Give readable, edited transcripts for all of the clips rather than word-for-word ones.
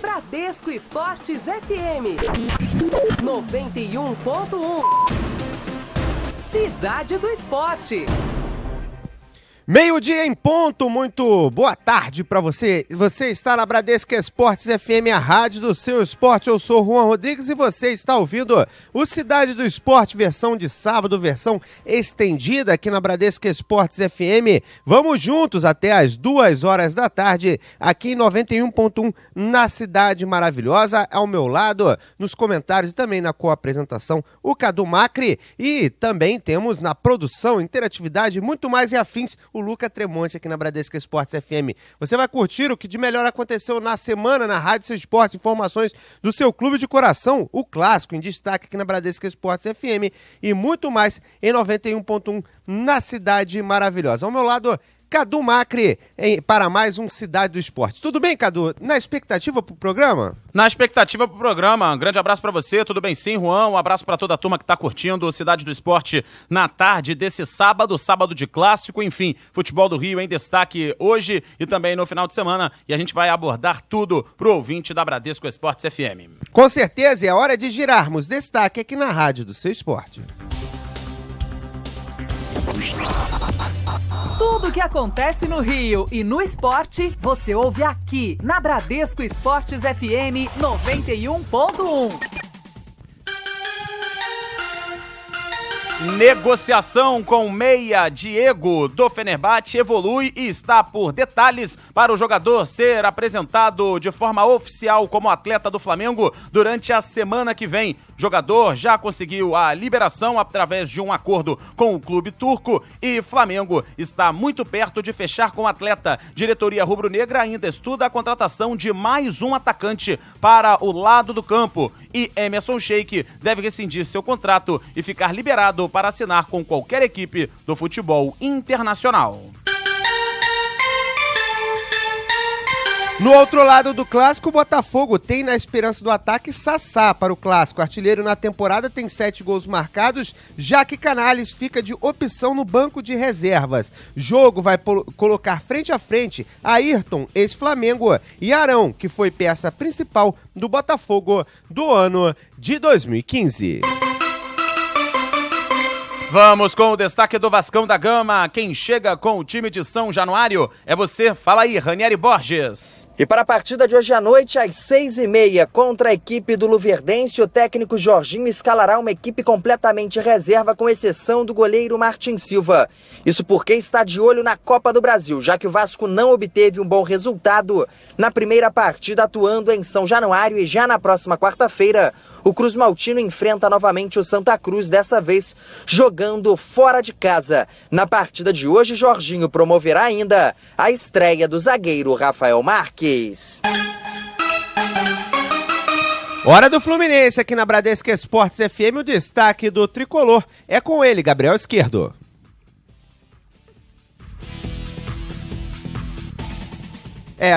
Bradesco Esportes FM 91.1. Cidade do Esporte. Meio-dia em ponto, muito boa tarde para você. Você está na Bradesco Esportes FM, a rádio do seu esporte. Eu sou Juan Rodrigues e você está ouvindo o Cidade do Esporte, versão de sábado, versão estendida aqui na Bradesco Esportes FM. Vamos juntos até as 2 horas da tarde, aqui em 91.1, na Cidade Maravilhosa. Ao meu lado, nos comentários e também na co-apresentação, o Cadu Macri. E também temos na produção, interatividade, muito mais e afins, o Luca Tremonte aqui na Bradesco Esportes FM. Você vai curtir o que de melhor aconteceu na semana na Rádio Seu Esporte, informações do seu clube de coração, o Clássico, em destaque aqui na Bradesco Esportes FM e muito mais em 91.1 na Cidade Maravilhosa. Ao meu lado, Cadu Macri, para mais um Cidade do Esporte. Tudo bem, Cadu? Na expectativa pro programa? Na expectativa pro programa. Um grande abraço para você. Tudo bem sim, Juan? Um abraço para toda a turma que tá curtindo o Cidade do Esporte na tarde desse sábado de clássico. Enfim, futebol do Rio em destaque hoje e também no final de semana. E a gente vai abordar tudo pro ouvinte da Bradesco Esportes FM. Com certeza, é hora de girarmos destaque aqui na rádio do seu esporte. Tudo que acontece no Rio e no esporte, você ouve aqui na Bradesco Esportes FM 91.1. Negociação com meia Diego do Fenerbahçe evolui e está por detalhes para o jogador ser apresentado de forma oficial como atleta do Flamengo durante a semana que vem. O jogador já conseguiu a liberação através de um acordo com o clube turco e Flamengo está muito perto de fechar com o atleta. Diretoria rubro-negra ainda estuda a contratação de mais um atacante para o lado do campo e Emerson Sheik deve rescindir seu contrato e ficar liberado para assinar com qualquer equipe do futebol internacional. No outro lado do clássico, o Botafogo tem na esperança do ataque Sassá para o clássico. Artilheiro na temporada tem 7 gols marcados, já que Canales fica de opção no banco de reservas. Jogo vai colocar frente a frente Ayrton, ex-Flamengo, e Arão, que foi peça principal do Botafogo do ano de 2015. Vamos com o destaque do Vascão da Gama. Quem chega com o time de São Januário é você. Fala aí, Ranieri Borges. E para a partida de hoje à noite, às 6h30, contra a equipe do Luverdense, o técnico Jorginho escalará uma equipe completamente reserva, com exceção do goleiro Martin Silva. Isso porque está de olho na Copa do Brasil, já que o Vasco não obteve um bom resultado na primeira partida atuando em São Januário, e já na próxima quarta-feira, o Cruz Maltino enfrenta novamente o Santa Cruz, dessa vez jogando fora de casa. Na partida de hoje, Jorginho promoverá ainda a estreia do zagueiro Rafael Marques. Hora do Fluminense aqui na Bradesco Esportes FM. O destaque do tricolor é com ele, Gabriel Esquerdo.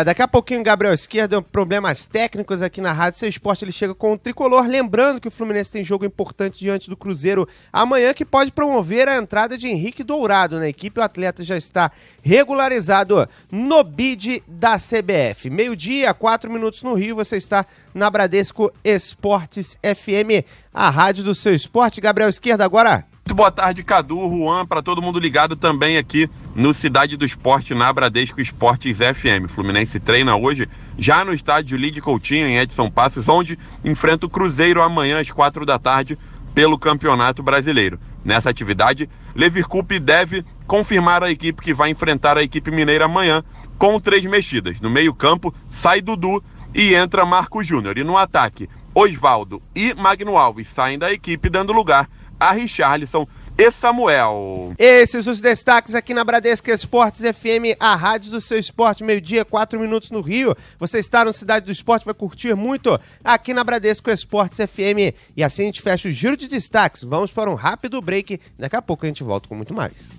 Daqui a pouquinho o Gabriel Esquerdo, problemas técnicos aqui na Rádio Seu Esporte, ele chega com o tricolor, lembrando que o Fluminense tem jogo importante diante do Cruzeiro amanhã, que pode promover a entrada de Henrique Dourado na equipe. O atleta já está regularizado no bid da CBF. 12h, 4 minutos no Rio, você está na Bradesco Esportes FM, a rádio do seu esporte. Gabriel Esquerdo agora. Muito boa tarde, Cadu, Juan, para todo mundo ligado também aqui no Cidade do Esporte, na Bradesco Esportes FM. Fluminense treina hoje já no estádio Lide Coutinho, em Edson Passos, onde enfrenta o Cruzeiro amanhã às 4 da tarde pelo Campeonato Brasileiro. Nessa atividade, Levir Coupe deve confirmar a equipe que vai enfrentar a equipe mineira amanhã com 3 mexidas. No meio-campo, sai Dudu e entra Marco Júnior. E no ataque, Osvaldo e Magno Alves saem da equipe, dando lugar a Richarlison e Samuel. Esses os destaques aqui na Bradesco Esportes FM, a rádio do seu esporte. 12h, 4 minutos no Rio. Você está no Cidade do Esporte, vai curtir muito aqui na Bradesco Esportes FM. E assim a gente fecha o giro de destaques. Vamos para um rápido break. Daqui a pouco a gente volta com muito mais.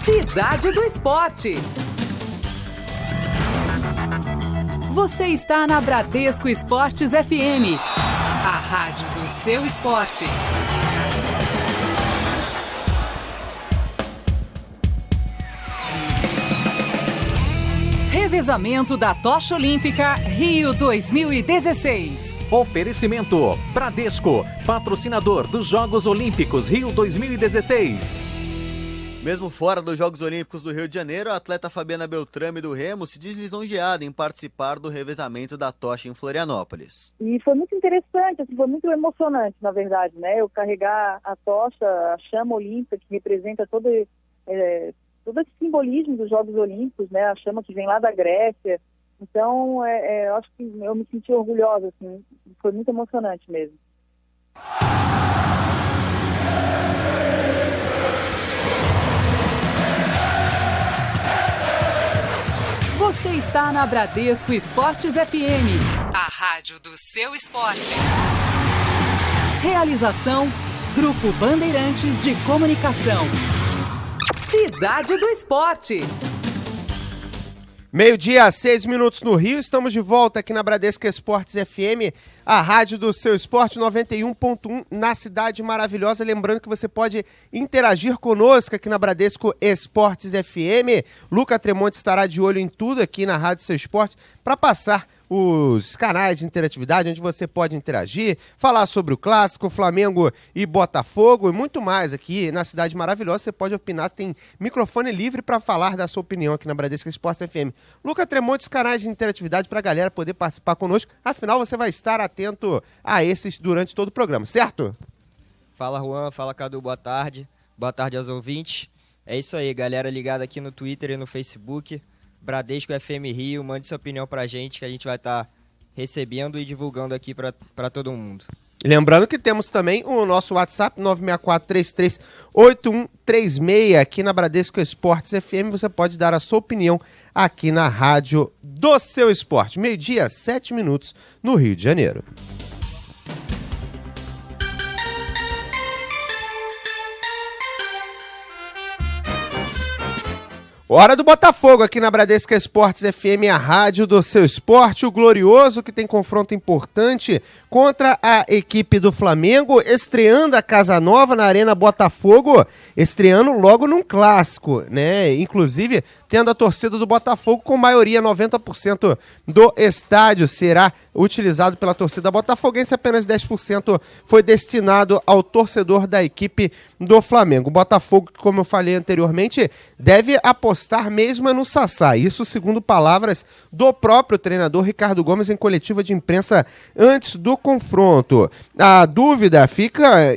Cidade do Esporte. Você está na Bradesco Esportes FM. A rádio do seu esporte. Revezamento da Tocha Olímpica Rio 2016. Oferecimento Bradesco, patrocinador dos Jogos Olímpicos Rio 2016. Mesmo fora dos Jogos Olímpicos do Rio de Janeiro, a atleta Fabiana Beltrame do Remo se diz lisonjeada em participar do revezamento da tocha em Florianópolis. E foi muito interessante, assim, foi muito emocionante, na verdade, né? Eu carregar a tocha, a chama olímpica, que representa todo esse simbolismo dos Jogos Olímpicos, né? A chama que vem lá da Grécia. Então, eu acho que eu me senti orgulhosa, assim, foi muito emocionante mesmo. Você está na Bradesco Esportes FM, a rádio do seu esporte. Realização, Grupo Bandeirantes de Comunicação. Cidade do Esporte. 12h, 6 minutos no Rio, estamos de volta aqui na Bradesco Esportes FM, a rádio do seu esporte 91.1 na Cidade Maravilhosa. Lembrando que você pode interagir conosco aqui na Bradesco Esportes FM. Luca Tremonti estará de olho em tudo aqui na Rádio Seu Esporte para passar os canais de interatividade onde você pode interagir, falar sobre o clássico, Flamengo e Botafogo e muito mais aqui na Cidade Maravilhosa. Você pode opinar, tem microfone livre para falar da sua opinião aqui na Bradesco Esportes FM. Luca Tremonti, os canais de interatividade para a galera poder participar conosco, afinal você vai estar atento a esses durante todo o programa, certo? Fala Juan, fala Cadu, boa tarde aos ouvintes. É isso aí, galera ligada aqui no Twitter e no Facebook, Bradesco FM Rio, mande sua opinião pra gente que a gente vai estar recebendo e divulgando aqui pra todo mundo. Lembrando que temos também o nosso WhatsApp 964338136 aqui na Bradesco Esportes FM. Você pode dar a sua opinião aqui na rádio do seu esporte. 12h, 7 minutos no Rio de Janeiro. Hora do Botafogo aqui na Bradesco Esportes FM, a rádio do seu esporte. O Glorioso que tem confronto importante contra a equipe do Flamengo, estreando a Casa Nova na Arena Botafogo, estreando logo num clássico, né? Inclusive tendo a torcida do Botafogo com maioria, 90% do estádio será utilizado pela torcida botafoguense, apenas 10% foi destinado ao torcedor da equipe do Flamengo. O Botafogo, como eu falei anteriormente, deve apostar mesmo no Sassá, isso segundo palavras do próprio treinador Ricardo Gomes em coletiva de imprensa antes do confronto. A dúvida fica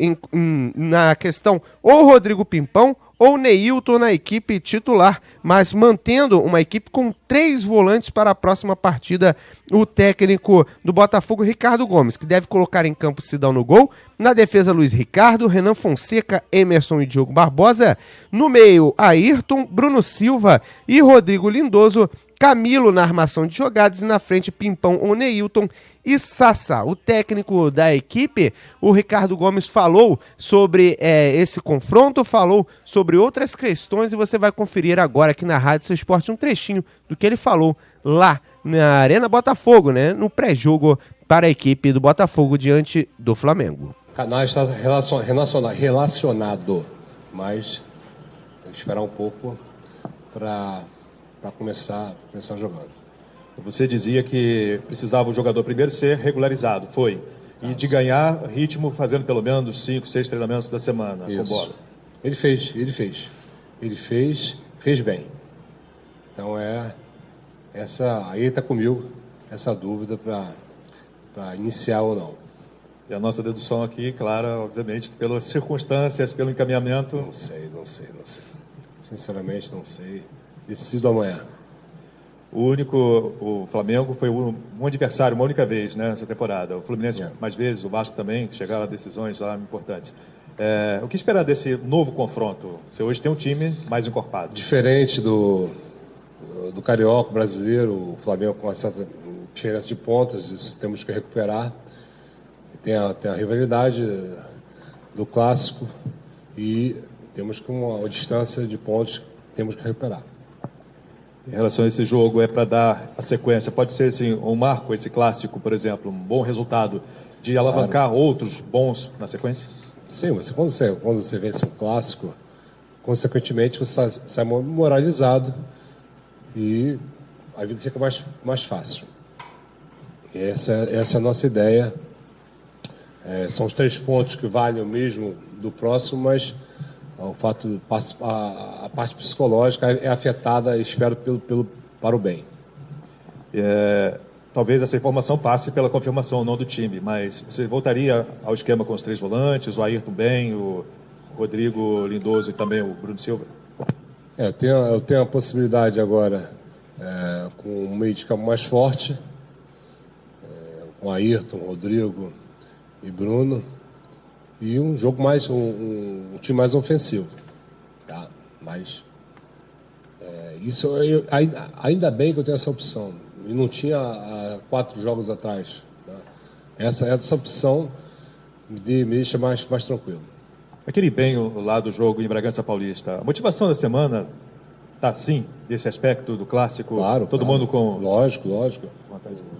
na questão ou Rodrigo Pimpão ou Neilton na equipe titular, mas mantendo uma equipe com 3 volantes para a próxima partida, o técnico do Botafogo, Ricardo Gomes, que deve colocar em campo Sidão no gol, na defesa Luiz Ricardo, Renan Fonseca, Emerson e Diogo Barbosa, no meio Ayrton, Bruno Silva e Rodrigo Lindoso, Camilo na armação de jogadas e na frente Pimpão ou Neilton e Sassá. O técnico da equipe, o Ricardo Gomes, falou sobre esse confronto, falou sobre outras questões e você vai conferir agora aqui na Rádio Seu Esporte um trechinho do que ele falou lá na Arena Botafogo, né, no pré-jogo para a equipe do Botafogo diante do Flamengo. O canal está relacionado, mas tem que esperar um pouco para começar jogando. Você dizia que precisava o jogador primeiro ser regularizado, foi? E de ganhar ritmo fazendo pelo menos 5, 6 treinamentos da semana com bola. Ele fez bem. Então aí está comigo essa dúvida para iniciar ou não. E a nossa dedução aqui, clara, obviamente, pelas circunstâncias, pelo encaminhamento... Não sei. Sinceramente, não sei. Decido amanhã. O Flamengo foi um adversário uma única vez, né, nessa temporada. O Fluminense mais vezes, o Vasco também, que chegaram a decisões lá importantes. O que esperar desse novo confronto? Você hoje tem um time mais encorpado. Diferente do Carioca brasileiro, o Flamengo com uma certa diferença de pontos, isso temos que recuperar. Tem a rivalidade do clássico e temos uma distância de pontos que temos que recuperar. Em relação a esse jogo, para dar a sequência, pode ser assim, um marco, esse clássico, por exemplo, um bom resultado de alavancar outros bons na sequência? Sim, quando você vence um clássico, consequentemente você sai moralizado e a vida fica mais fácil. E essa é a nossa ideia. São os 3 pontos que valem o mesmo do próximo, mas o fato a parte psicológica é afetada, espero, para o bem. Talvez essa informação passe pela confirmação ou não do time, mas você voltaria ao esquema com os 3 volantes, o Ayrton bem, o Rodrigo Lindoso e também o Bruno Silva? Eu tenho a possibilidade agora, com um meio de campo mais forte, com Ayrton, Rodrigo e Bruno, e um jogo mais, um time mais ofensivo. Tá? Mas isso ainda bem que eu tenho essa opção. E não tinha há 4 jogos atrás. Tá? Essa opção me deixa mais tranquilo. Aquele bem lá do jogo em Bragança Paulista, a motivação da semana está sim, desse aspecto do clássico? Claro. Todo mundo com... Lógico.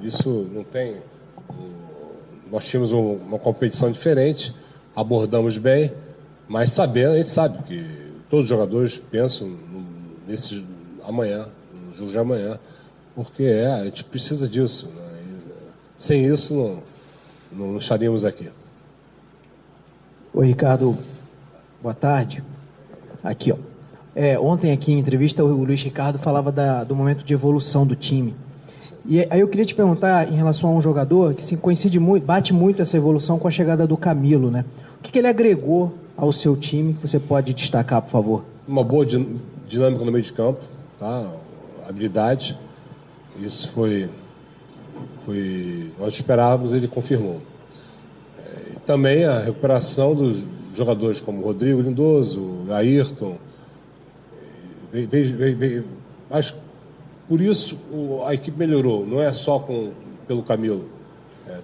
Isso não tem... Nós tínhamos uma competição diferente, abordamos bem, mas a gente sabe que todos os jogadores pensam nesse amanhã, no jogo de amanhã, porque a gente precisa disso. Né? Sem isso, não estaríamos aqui. Oi, Ricardo. Boa tarde. Aqui, ó. Ontem aqui em entrevista o Luiz Ricardo falava do momento de evolução do time. E aí eu queria te perguntar em relação a um jogador que bate muito essa evolução com a chegada do Camilo, né? O que ele agregou ao seu time que você pode destacar, por favor? Uma boa dinâmica no meio de campo, tá? Habilidade. Isso foi nós esperávamos, ele confirmou. Também a recuperação dos jogadores como Rodrigo Lindoso, Ayrton. Mas por isso a equipe melhorou, não é só pelo Camilo.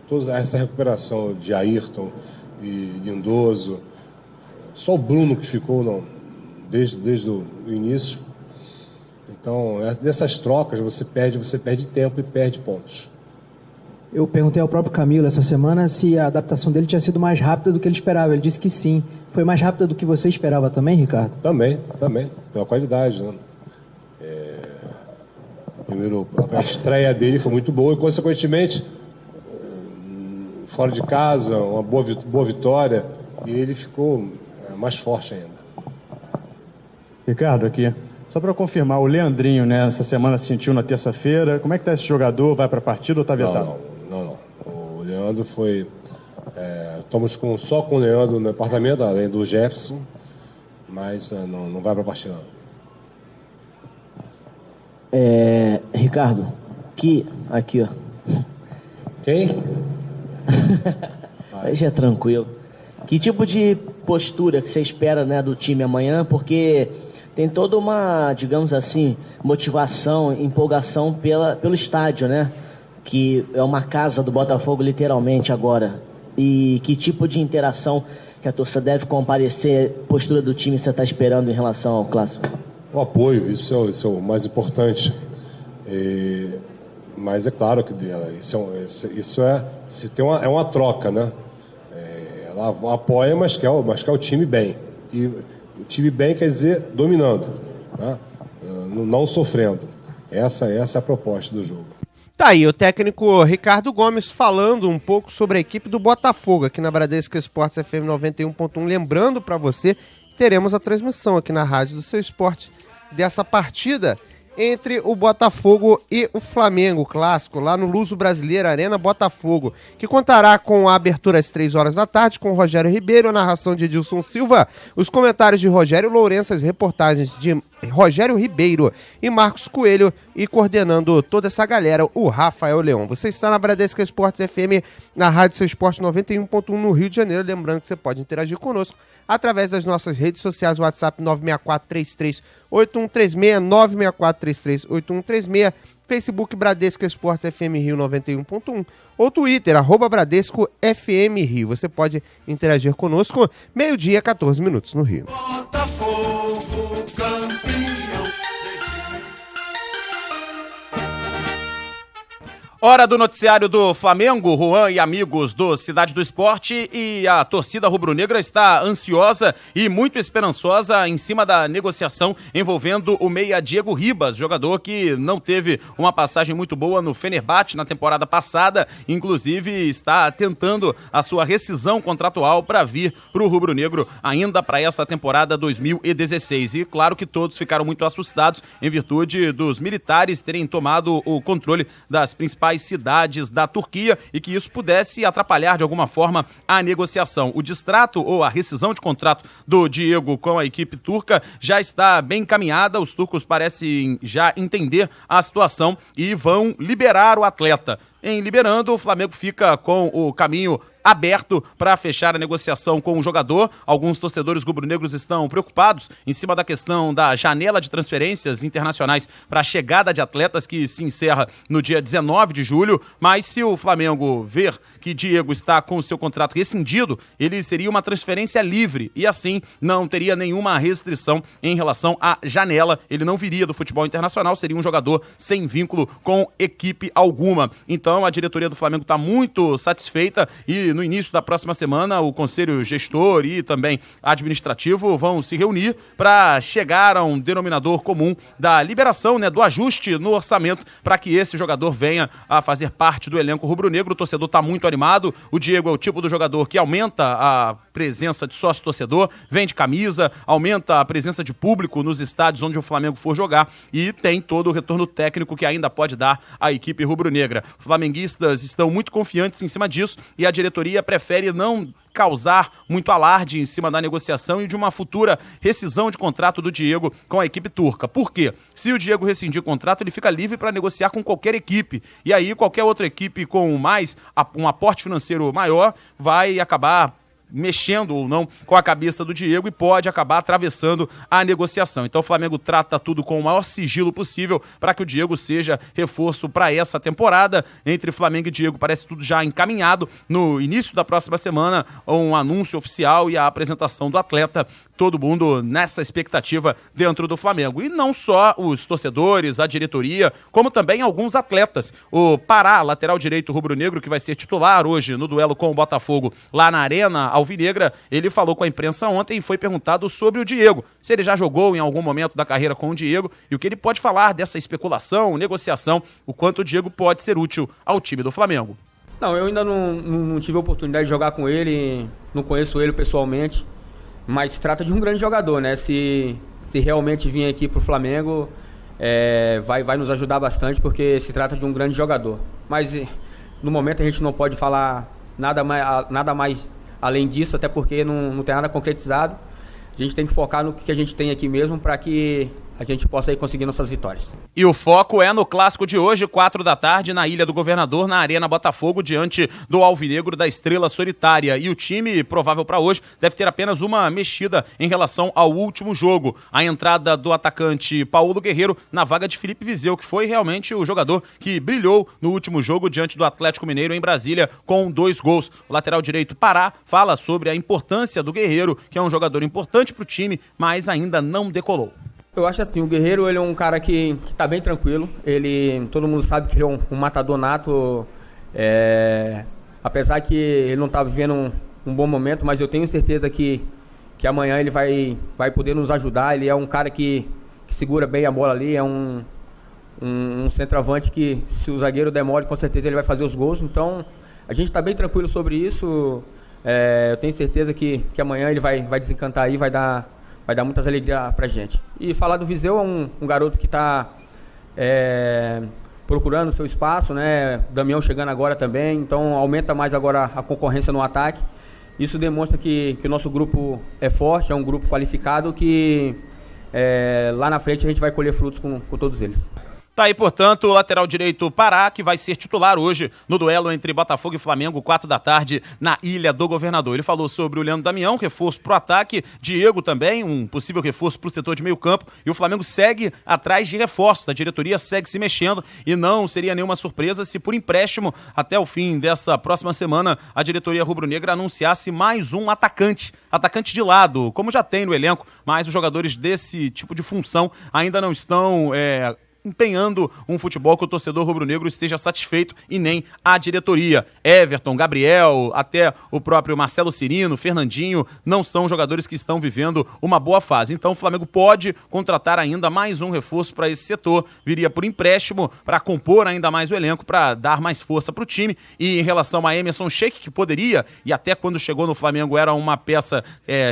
Toda essa recuperação de Ayrton e Lindoso, só o Bruno que ficou desde o início. Então, nessas trocas você perde tempo e perde pontos. Eu perguntei ao próprio Camilo essa semana se a adaptação dele tinha sido mais rápida do que ele esperava. Ele disse que sim. Foi mais rápida do que você esperava também, Ricardo? Também. Pela qualidade, né? Primeiro, a estreia dele foi muito boa e, consequentemente, fora de casa, uma boa vitória, e ele ficou mais forte ainda. Ricardo, aqui. Só para confirmar, o Leandrinho, né, essa semana sentiu na terça-feira. Como é que está esse jogador? Vai para a partida ou está vetado? Não. O Leandro foi... estamos só com o Leandro no departamento, além do Jefferson, mas não vai para a partida, não. Ricardo, aqui, ó. Quem? Aí já é tranquilo. Que tipo de postura que você espera, né, do time amanhã? Porque tem toda uma, digamos assim, motivação, empolgação pelo estádio, né? Que é uma casa do Botafogo, literalmente, agora. E que tipo de interação que a torcida deve comparecer, postura do time você está esperando em relação ao clássico? O apoio, isso é o mais importante. Mas é claro que é uma troca, né? Ela apoia, mas quer o time bem. E o time bem quer dizer dominando, né? Não sofrendo. Essa é a proposta do jogo. Tá aí o técnico Ricardo Gomes falando um pouco sobre a equipe do Botafogo aqui na Bradesco Esportes FM 91.1. Lembrando para você que teremos a transmissão aqui na Rádio do Seu Esporte dessa partida entre o Botafogo e o Flamengo, clássico, lá no Luso Brasileiro Arena Botafogo, que contará com a abertura às 3 horas da tarde, com Rogério Ribeiro, a narração de Edilson Silva, os comentários de Rogério Lourenço, as reportagens de Rogério Ribeiro e Marcos Coelho, e coordenando toda essa galera, o Rafael Leão. Você está na Bradesco Esportes FM, na Rádio Seu Esporte 91.1 no Rio de Janeiro. Lembrando que você pode interagir conosco através das nossas redes sociais, WhatsApp 964338136, 964338136, Facebook Bradesco Esportes FM Rio 91.1 ou Twitter, @Bradesco FM Rio. Você pode interagir conosco, 12h, 14 minutos no Rio. Botafogo, campeão. Hora do noticiário do Flamengo, Juan e amigos do Cidade do Esporte, e a torcida rubro-negra está ansiosa e muito esperançosa em cima da negociação envolvendo o meia Diego Ribas, jogador que não teve uma passagem muito boa no Fenerbahçe na temporada passada, inclusive está tentando a sua rescisão contratual para vir para o rubro-negro ainda para essa temporada 2016. E claro que todos ficaram muito assustados em virtude dos militares terem tomado o controle das principais cidades da Turquia e que isso pudesse atrapalhar de alguma forma a negociação. O distrato ou a rescisão de contrato do Diego com a equipe turca já está bem encaminhada, os turcos parecem já entender a situação e vão liberar o atleta. Em liberando, o Flamengo fica com o caminho aberto para fechar a negociação com o jogador. Alguns torcedores rubro-negros estão preocupados em cima da questão da janela de transferências internacionais para a chegada de atletas que se encerra no dia 19 de julho, mas se o Flamengo ver que Diego está com o seu contrato rescindido, ele seria uma transferência livre e assim não teria nenhuma restrição em relação à janela. Ele não viria do futebol internacional, seria um jogador sem vínculo com equipe alguma. Então a diretoria do Flamengo está muito satisfeita e no início da próxima semana o conselho gestor e também administrativo vão se reunir para chegar a um denominador comum da liberação, do ajuste no orçamento para que esse jogador venha a fazer parte do elenco rubro-negro. O torcedor está muito animado, o Diego é o tipo do jogador que aumenta a presença de sócio-torcedor, vende camisa, aumenta a presença de público nos estádios onde o Flamengo for jogar e tem todo o retorno técnico que ainda pode dar à equipe rubro-negra. Flamenguistas estão muito confiantes em cima disso e a diretoria prefere não causar muito alarde em cima da negociação e de uma futura rescisão de contrato do Diego com a equipe turca. Por quê? Se o Diego rescindir o contrato, ele fica livre para negociar com qualquer equipe. E aí qualquer outra equipe com um aporte financeiro maior vai acabar mexendo ou não com a cabeça do Diego e pode acabar atravessando a negociação. Então o Flamengo trata tudo com o maior sigilo possível para que o Diego seja reforço para essa temporada. Entre Flamengo e Diego parece tudo já encaminhado. No início da próxima semana, um anúncio oficial e a apresentação do atleta. Todo mundo nessa expectativa dentro do Flamengo. E não só os torcedores, a diretoria, como também alguns atletas. O Pará, lateral direito rubro-negro, que vai ser titular hoje no duelo com o Botafogo lá na Arena Alvinegra, ele falou com a imprensa ontem e foi perguntado sobre o Diego, se ele já jogou em algum momento da carreira com o Diego e o que ele pode falar dessa especulação, negociação, o quanto o Diego pode ser útil ao time do Flamengo. Não, eu ainda não tive a oportunidade de jogar com ele, não conheço ele pessoalmente, mas se trata de um grande jogador, né? Se realmente vir aqui pro Flamengo, vai nos ajudar bastante, porque se trata de um grande jogador. Mas no momento a gente não pode falar nada mais além disso, até porque não tem nada concretizado. A gente tem que focar no que a gente tem aqui mesmo para que a gente possa ir conseguir nossas vitórias. E o foco é no clássico de hoje, 4 da tarde, na Ilha do Governador, na Arena Botafogo, diante do Alvinegro da Estrela Solitária. E o time provável para hoje deve ter apenas uma mexida em relação ao último jogo. A entrada do atacante Paulo Guerreiro na vaga de Felipe Viseu, que foi realmente o jogador que brilhou no último jogo diante do Atlético Mineiro em Brasília com 2 gols. O lateral direito Pará fala sobre a importância do Guerreiro, que é um jogador importante para o time, mas ainda não decolou. Eu acho assim, o Guerreiro ele é um cara que tá bem tranquilo, todo mundo sabe que ele é um matador nato, apesar que ele não tá vivendo um bom momento, mas eu tenho certeza que amanhã ele vai poder nos ajudar. Ele é um cara que segura bem a bola ali, é um centroavante que, se o zagueiro demole, com certeza ele vai fazer os gols. Então a gente tá bem tranquilo sobre isso. Eu tenho certeza que amanhã ele vai desencantar aí, vai dar muitas alegrias pra gente. E falar do Viseu, é um garoto que está procurando seu espaço, né? Damião chegando agora também, então aumenta mais agora a concorrência no ataque. Isso demonstra que o nosso grupo é forte, é um grupo qualificado que lá na frente a gente vai colher frutos com todos eles. Tá aí, portanto, o lateral direito Pará, que vai ser titular hoje no duelo entre Botafogo e Flamengo, 4 da tarde, na Ilha do Governador. Ele falou sobre o Leandro Damião, reforço pro ataque, Diego também, um possível reforço pro setor de meio campo, e o Flamengo segue atrás de reforços. A diretoria segue se mexendo e não seria nenhuma surpresa se, por empréstimo, até o fim dessa próxima semana, a diretoria rubro-negra anunciasse mais um atacante de lado, como já tem no elenco, mas os jogadores desse tipo de função ainda não estão desempenhando um futebol que o torcedor rubro-negro esteja satisfeito e nem a diretoria. Everton, Gabriel, até o próprio Marcelo Cirino, Fernandinho, não são jogadores que estão vivendo uma boa fase. Então o Flamengo pode contratar ainda mais um reforço para esse setor, viria por empréstimo para compor ainda mais o elenco, para dar mais força para o time. E em relação a Emerson Sheik, que poderia, e até quando chegou no Flamengo era uma peça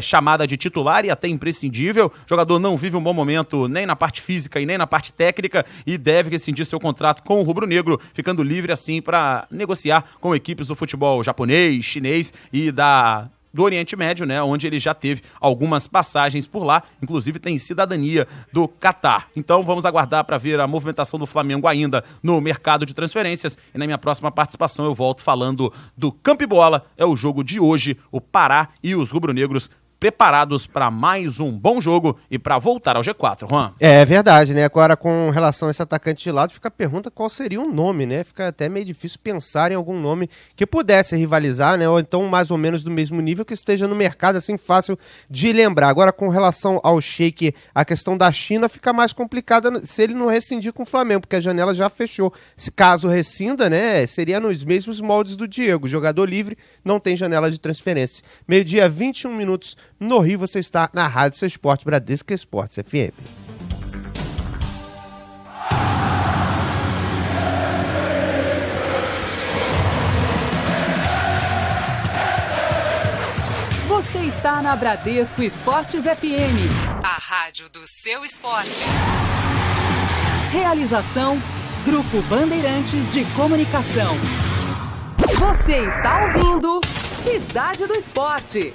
chamada de titular e até imprescindível, o jogador não vive um bom momento nem na parte física e nem na parte técnica e deve rescindir seu contrato com o rubro-negro, ficando livre assim para negociar com equipes do futebol japonês, chinês e do Oriente Médio, né, onde ele já teve algumas passagens por lá, inclusive tem cidadania do Catar. Então vamos aguardar para ver a movimentação do Flamengo ainda no mercado de transferências e na minha próxima participação eu volto falando do Campo e Bola. É o jogo de hoje, o Pará e os rubro-negros preparados para mais um bom jogo e para voltar ao G4, Juan. É verdade, né? Agora, com relação a esse atacante de lado, fica a pergunta qual seria o nome, né? Fica até meio difícil pensar em algum nome que pudesse rivalizar, né? Ou então mais ou menos do mesmo nível que esteja no mercado, assim, fácil de lembrar. Agora, com relação ao Sheik, a questão da China fica mais complicada se ele não rescindir com o Flamengo, porque a janela já fechou. Se caso rescinda, né? Seria nos mesmos moldes do Diego. Jogador livre, não tem janela de transferência. 12h, 21 minutos. No Rio, você está na Rádio Seu Esporte, Bradesco Esportes FM. Você está na Bradesco Esportes FM, a rádio do seu esporte. Realização, Grupo Bandeirantes de Comunicação. Você está ouvindo Cidade do Esporte.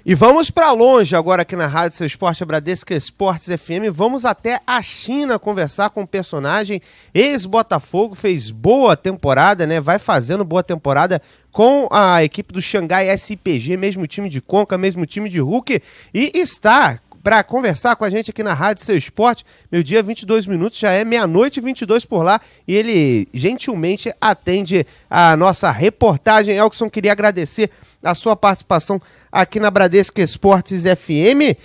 E vamos para longe agora aqui na Rádio Seu Esporte, Bradesco Esportes FM. Vamos até a China conversar com um personagem ex-Botafogo, fez boa temporada, né? Vai fazendo boa temporada com a equipe do Xangai SPG, mesmo time de Conca, mesmo time de Hulk, e está para conversar com a gente aqui na Rádio Seu Esporte. 12h, 22 minutos, já é 00:22 por lá, e ele gentilmente atende a nossa reportagem. Elkson, queria agradecer a sua participação aqui na Bradesco Esportes FM.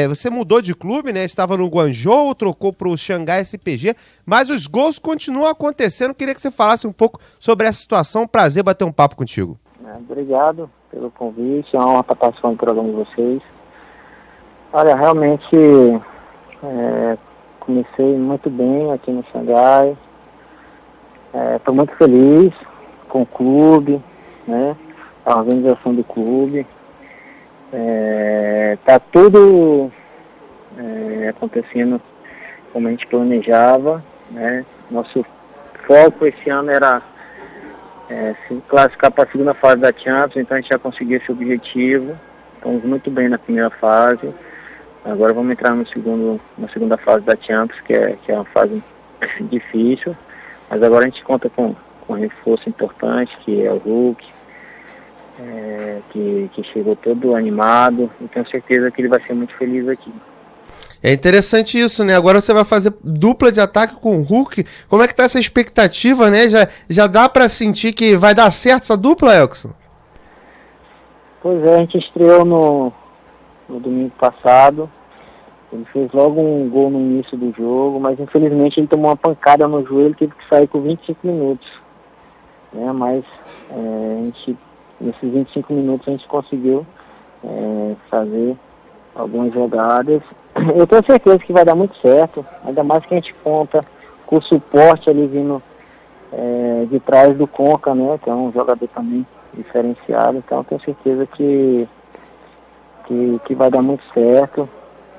Você mudou de clube, né? Estava no Guangzhou, trocou para o Xangai SPG, mas os gols continuam acontecendo. Queria que você falasse um pouco sobre essa situação. Prazer bater um papo contigo. Obrigado pelo convite, é uma honra participar do programa de vocês. Olha, realmente comecei muito bem aqui no Xangai. Estou muito feliz com o clube, né? A organização do clube. Tá tudo acontecendo como a gente planejava, né? Nosso foco esse ano era se classificar para a segunda fase da Champions, então a gente já conseguiu esse objetivo. Estamos muito bem na primeira fase. Agora vamos entrar na segunda fase da Champions, que é uma fase difícil, mas agora a gente conta com um reforço importante, que é o Hulk, que chegou todo animado, e tenho certeza que ele vai ser muito feliz aqui. É interessante isso, né? Agora você vai fazer dupla de ataque com o Hulk. Como é que tá essa expectativa, né? Já dá pra sentir que vai dar certo essa dupla, Elkson? Pois é, a gente estreou no domingo passado. Ele fez logo um gol no início do jogo, mas infelizmente ele tomou uma pancada no joelho e teve que sair por 25 minutos. Mas nesses 25 minutos a gente conseguiu fazer algumas jogadas. Eu tenho certeza que vai dar muito certo, ainda mais que a gente conta com o suporte ali vindo de trás do Conca, né, que é um jogador também diferenciado. Então eu tenho certeza que vai dar muito certo,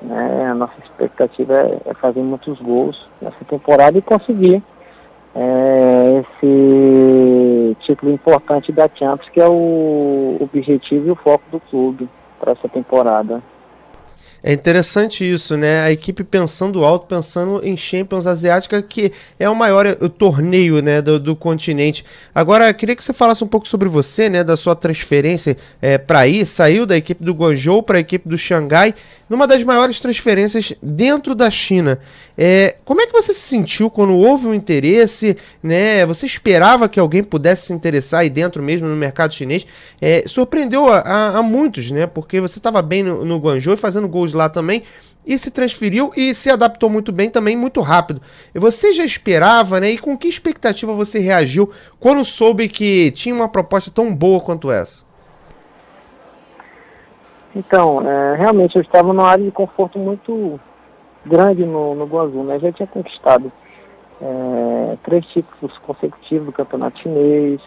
né? A nossa expectativa é fazer muitos gols nessa temporada e conseguir esse título importante da Champions, que é o objetivo e o foco do clube para essa temporada. É interessante isso, né? A equipe pensando alto, pensando em Champions Asiática, que é o maior torneio, né, do continente. Agora, queria que você falasse um pouco sobre você, né, da sua transferência para aí. Saiu da equipe do Guangzhou para a equipe do Xangai, numa das maiores transferências dentro da China. Como é que você se sentiu quando houve um interesse, né? Você esperava que alguém pudesse se interessar aí dentro mesmo no mercado chinês? Surpreendeu a muitos, né? Porque você estava bem no Guangzhou e fazendo gols lá também, e se transferiu e se adaptou muito bem também, muito rápido. Você já esperava, né? E com que expectativa você reagiu quando soube que tinha uma proposta tão boa quanto essa? Então, realmente eu estava numa área de conforto muito grande no Guangzhou, né? Já tinha conquistado 3 títulos consecutivos do Campeonato Chinês.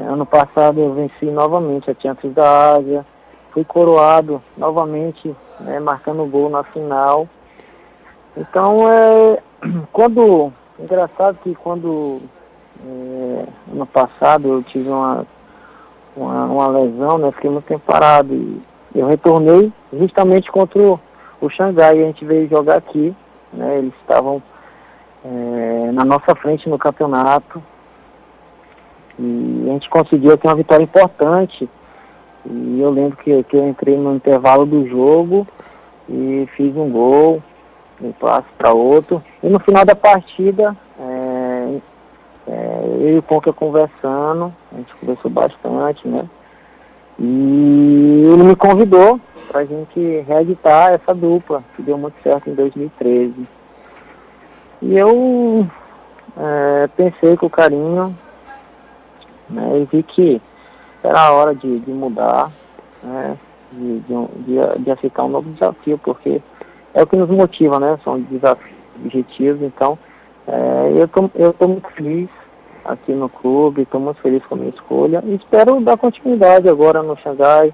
Ano passado eu venci novamente a Champions da Ásia. Fui coroado novamente, né, marcando gol na final. Então, engraçado que quando ano passado eu tive uma lesão, né, fiquei muito tempo parado e eu retornei justamente contra o Xangai. A gente veio jogar aqui, né, eles estavam na nossa frente no campeonato e a gente conseguiu aqui uma vitória importante. E eu lembro que eu entrei no intervalo do jogo e fiz um gol, um passe para outro. E no final da partida, eu e o Conca conversando, a gente conversou bastante, né? E ele me convidou para a gente reeditar essa dupla, que deu muito certo em 2013. E eu pensei com carinho, né, e vi que era a hora de mudar, né, de aceitar um novo desafio, porque é o que nos motiva, né, são desafios, objetivos. Então, eu tô muito feliz aqui no clube, estou muito feliz com a minha escolha e espero dar continuidade agora no Xangai,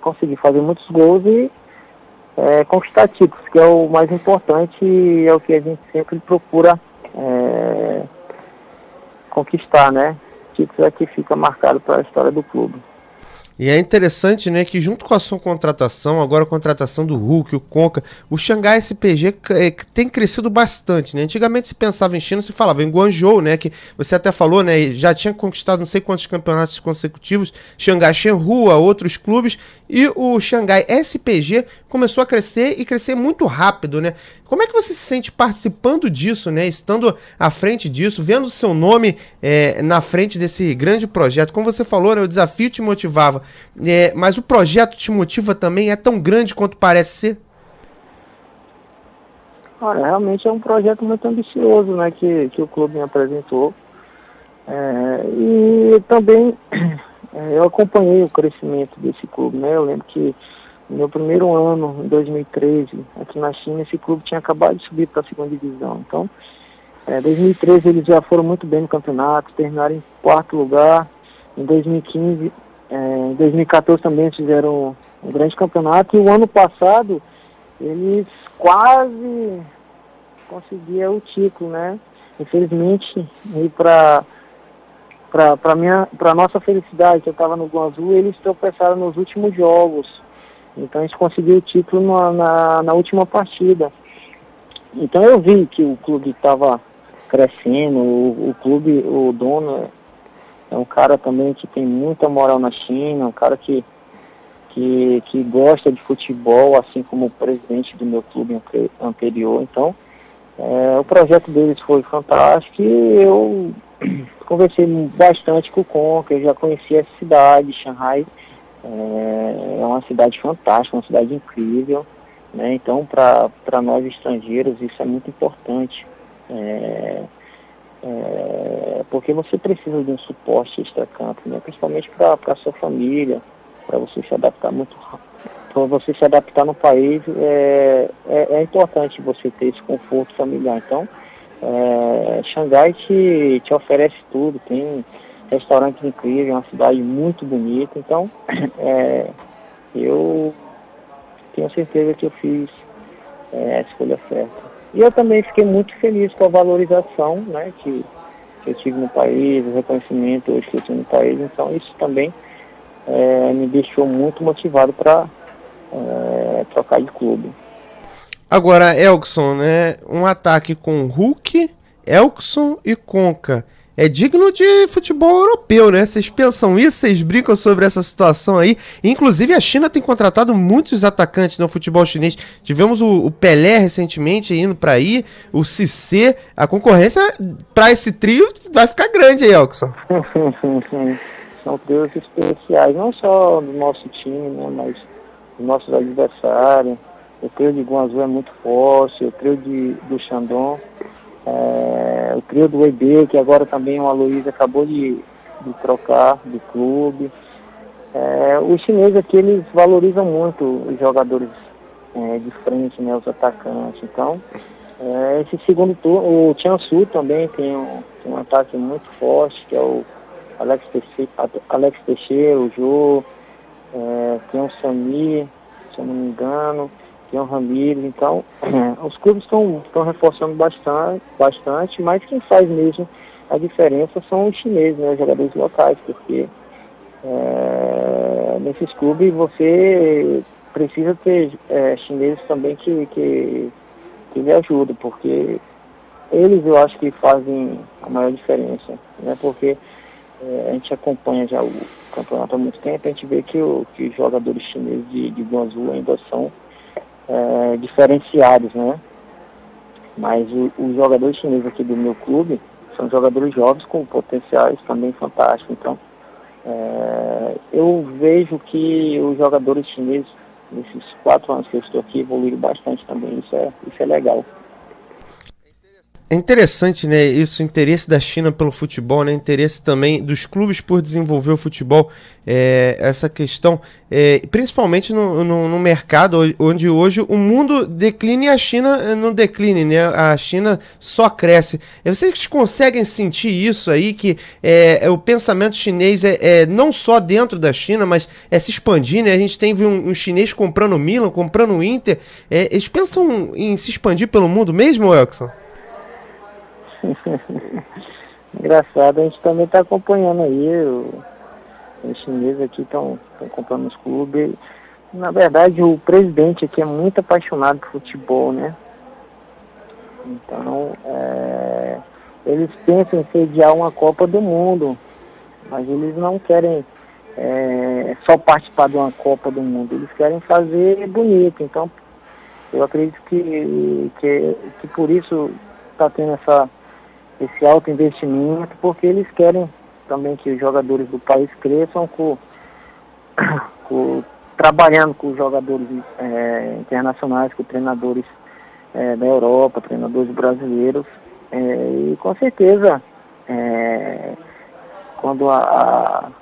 conseguir fazer muitos gols e conquistar títulos, que é o mais importante e é o que a gente sempre procura conquistar, né? Títulos é que fica marcado para a história do clube. E é interessante, né, que junto com a sua contratação, agora a contratação do Hulk, o Conca, o Xangai SPG tem crescido bastante, né? Antigamente se pensava em China, se falava em Guangzhou, né, que você até falou, né, já tinha conquistado não sei quantos campeonatos consecutivos, Xangai Shenhua, outros clubes, e o Xangai SPG começou a crescer e crescer muito rápido, né? Como é que você se sente participando disso, né? Estando à frente disso, vendo o seu nome na frente desse grande projeto? Como você falou, né, o desafio te motivava, mas o projeto te motiva também? É tão grande quanto parece ser? Olha, realmente é um projeto muito ambicioso, né, que o clube me apresentou. E também eu acompanhei o crescimento desse clube, né? Eu lembro que no meu primeiro ano, em 2013, aqui na China, esse clube tinha acabado de subir para a 2ª divisão. Então, em 2013 eles já foram muito bem no campeonato, terminaram em 4º lugar. Em 2015, em 2014 também fizeram um grande campeonato. E o ano passado eles quase conseguiram o título, né? Infelizmente, e para nossa felicidade, eu estava no Guangzhou, eles tropeçaram nos últimos jogos. Então a gente conseguiu o título na última partida. Então eu vi que o clube estava crescendo, o clube, o dono é um cara também que tem muita moral na China, um cara que gosta de futebol, assim como o presidente do meu clube anterior. Então o projeto deles foi fantástico e eu conversei bastante com o Conca, eu já conhecia essa cidade, Shanghai. É uma cidade fantástica, uma cidade incrível, né? Então para nós estrangeiros isso é muito importante, porque você precisa de um suporte extracampo, né? Principalmente para a sua família, para você se adaptar para você se adaptar no país, é importante você ter esse conforto familiar. Então Xangai te oferece tudo, tem restaurantes incríveis, uma cidade muito bonita. Então, eu tenho certeza que eu fiz a escolha certa. E eu também fiquei muito feliz com a valorização, né, que eu tive no país, o reconhecimento hoje que eu tenho no país. Então, isso também me deixou muito motivado para trocar de clube. Agora, Elkson, né, um ataque com Hulk, Elkson e Conca é digno de futebol europeu, né? Vocês pensam isso? Vocês brincam sobre essa situação aí? Inclusive, a China tem contratado muitos atacantes no futebol chinês. Tivemos o Pelé recentemente indo para aí, o Cissé. A concorrência para esse trio vai ficar grande aí, Elkson. São trios especiais, não só do nosso time, né? Mas nossos adversários. O trio de Guangzhou é muito forte, o trio do Shandong, o trio do EB, que agora também o Aloysio acabou de trocar de clube. Os chineses aqui, eles valorizam muito os jogadores de frente, né, os atacantes. Então, esse segundo turno, o Jiangsu também tem um ataque muito forte, que é o Alex Teixeira, o Jô, tem o Samir, se eu não me engano, tem o Ramires. Então, os clubes estão reforçando bastante, mas quem faz mesmo a diferença são os chineses, né, os jogadores locais, porque nesses clubes você precisa ter chineses também que lhe ajudam, porque eles eu acho que fazem a maior diferença, né? Porque a gente acompanha já o campeonato há muito tempo, a gente vê que os jogadores chineses de Guangzhou ainda são diferenciados, né? Mas os jogadores chineses aqui do meu clube são jogadores jovens com potenciais também fantásticos. Então, eu vejo que os jogadores chineses, nesses 4 anos que eu estou aqui, evoluíram bastante também. Isso é legal. É interessante, né, isso, o interesse da China pelo futebol, né, interesse também dos clubes por desenvolver o futebol, essa questão, principalmente no mercado onde hoje o mundo declina e a China não decline, né, a China só cresce. Vocês conseguem sentir isso aí, que o pensamento chinês não só dentro da China, mas se expandir, né, a gente tem um chinês comprando o Milan, comprando o Inter, eles pensam em se expandir pelo mundo mesmo, Elkson? Engraçado, a gente também está acompanhando aí, os chineses aqui estão comprando os clubes. Na verdade, o presidente aqui é muito apaixonado por futebol, né? Então, eles pensam em sediar uma Copa do Mundo, mas eles não querem só participar de uma Copa do Mundo, eles querem fazer bonito. Então, eu acredito que por isso está tendo esse alto investimento, porque eles querem também que os jogadores do país cresçam trabalhando com os jogadores internacionais, com treinadores da Europa, treinadores brasileiros, e com certeza quando a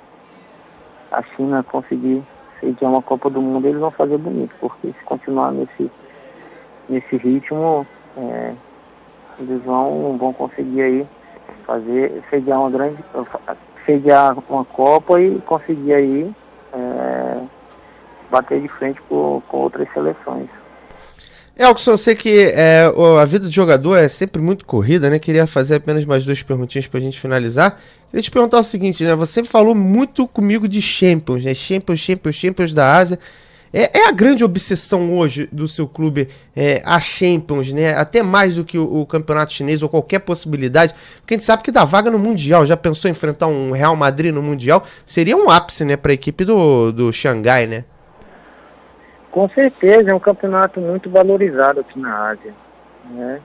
China conseguir sediar uma Copa do Mundo, eles vão fazer bonito, porque se continuar nesse ritmo, eles vão conseguir aí sediar uma Copa e conseguir aí bater de frente com outras seleções. Elkson, eu sei que a vida de jogador é sempre muito corrida, né? Queria fazer apenas mais 2 perguntinhas pra gente finalizar. Queria te perguntar o seguinte, né? Você falou muito comigo de Champions, né? Champions da Ásia. É a grande obsessão hoje do seu clube, a Champions, né? Até mais do que o campeonato chinês ou qualquer possibilidade, porque a gente sabe que dá vaga no Mundial. Já pensou em enfrentar um Real Madrid no Mundial? Seria um ápice, né, para a equipe do Xangai, né? Com certeza, é um campeonato muito valorizado aqui na Ásia, né?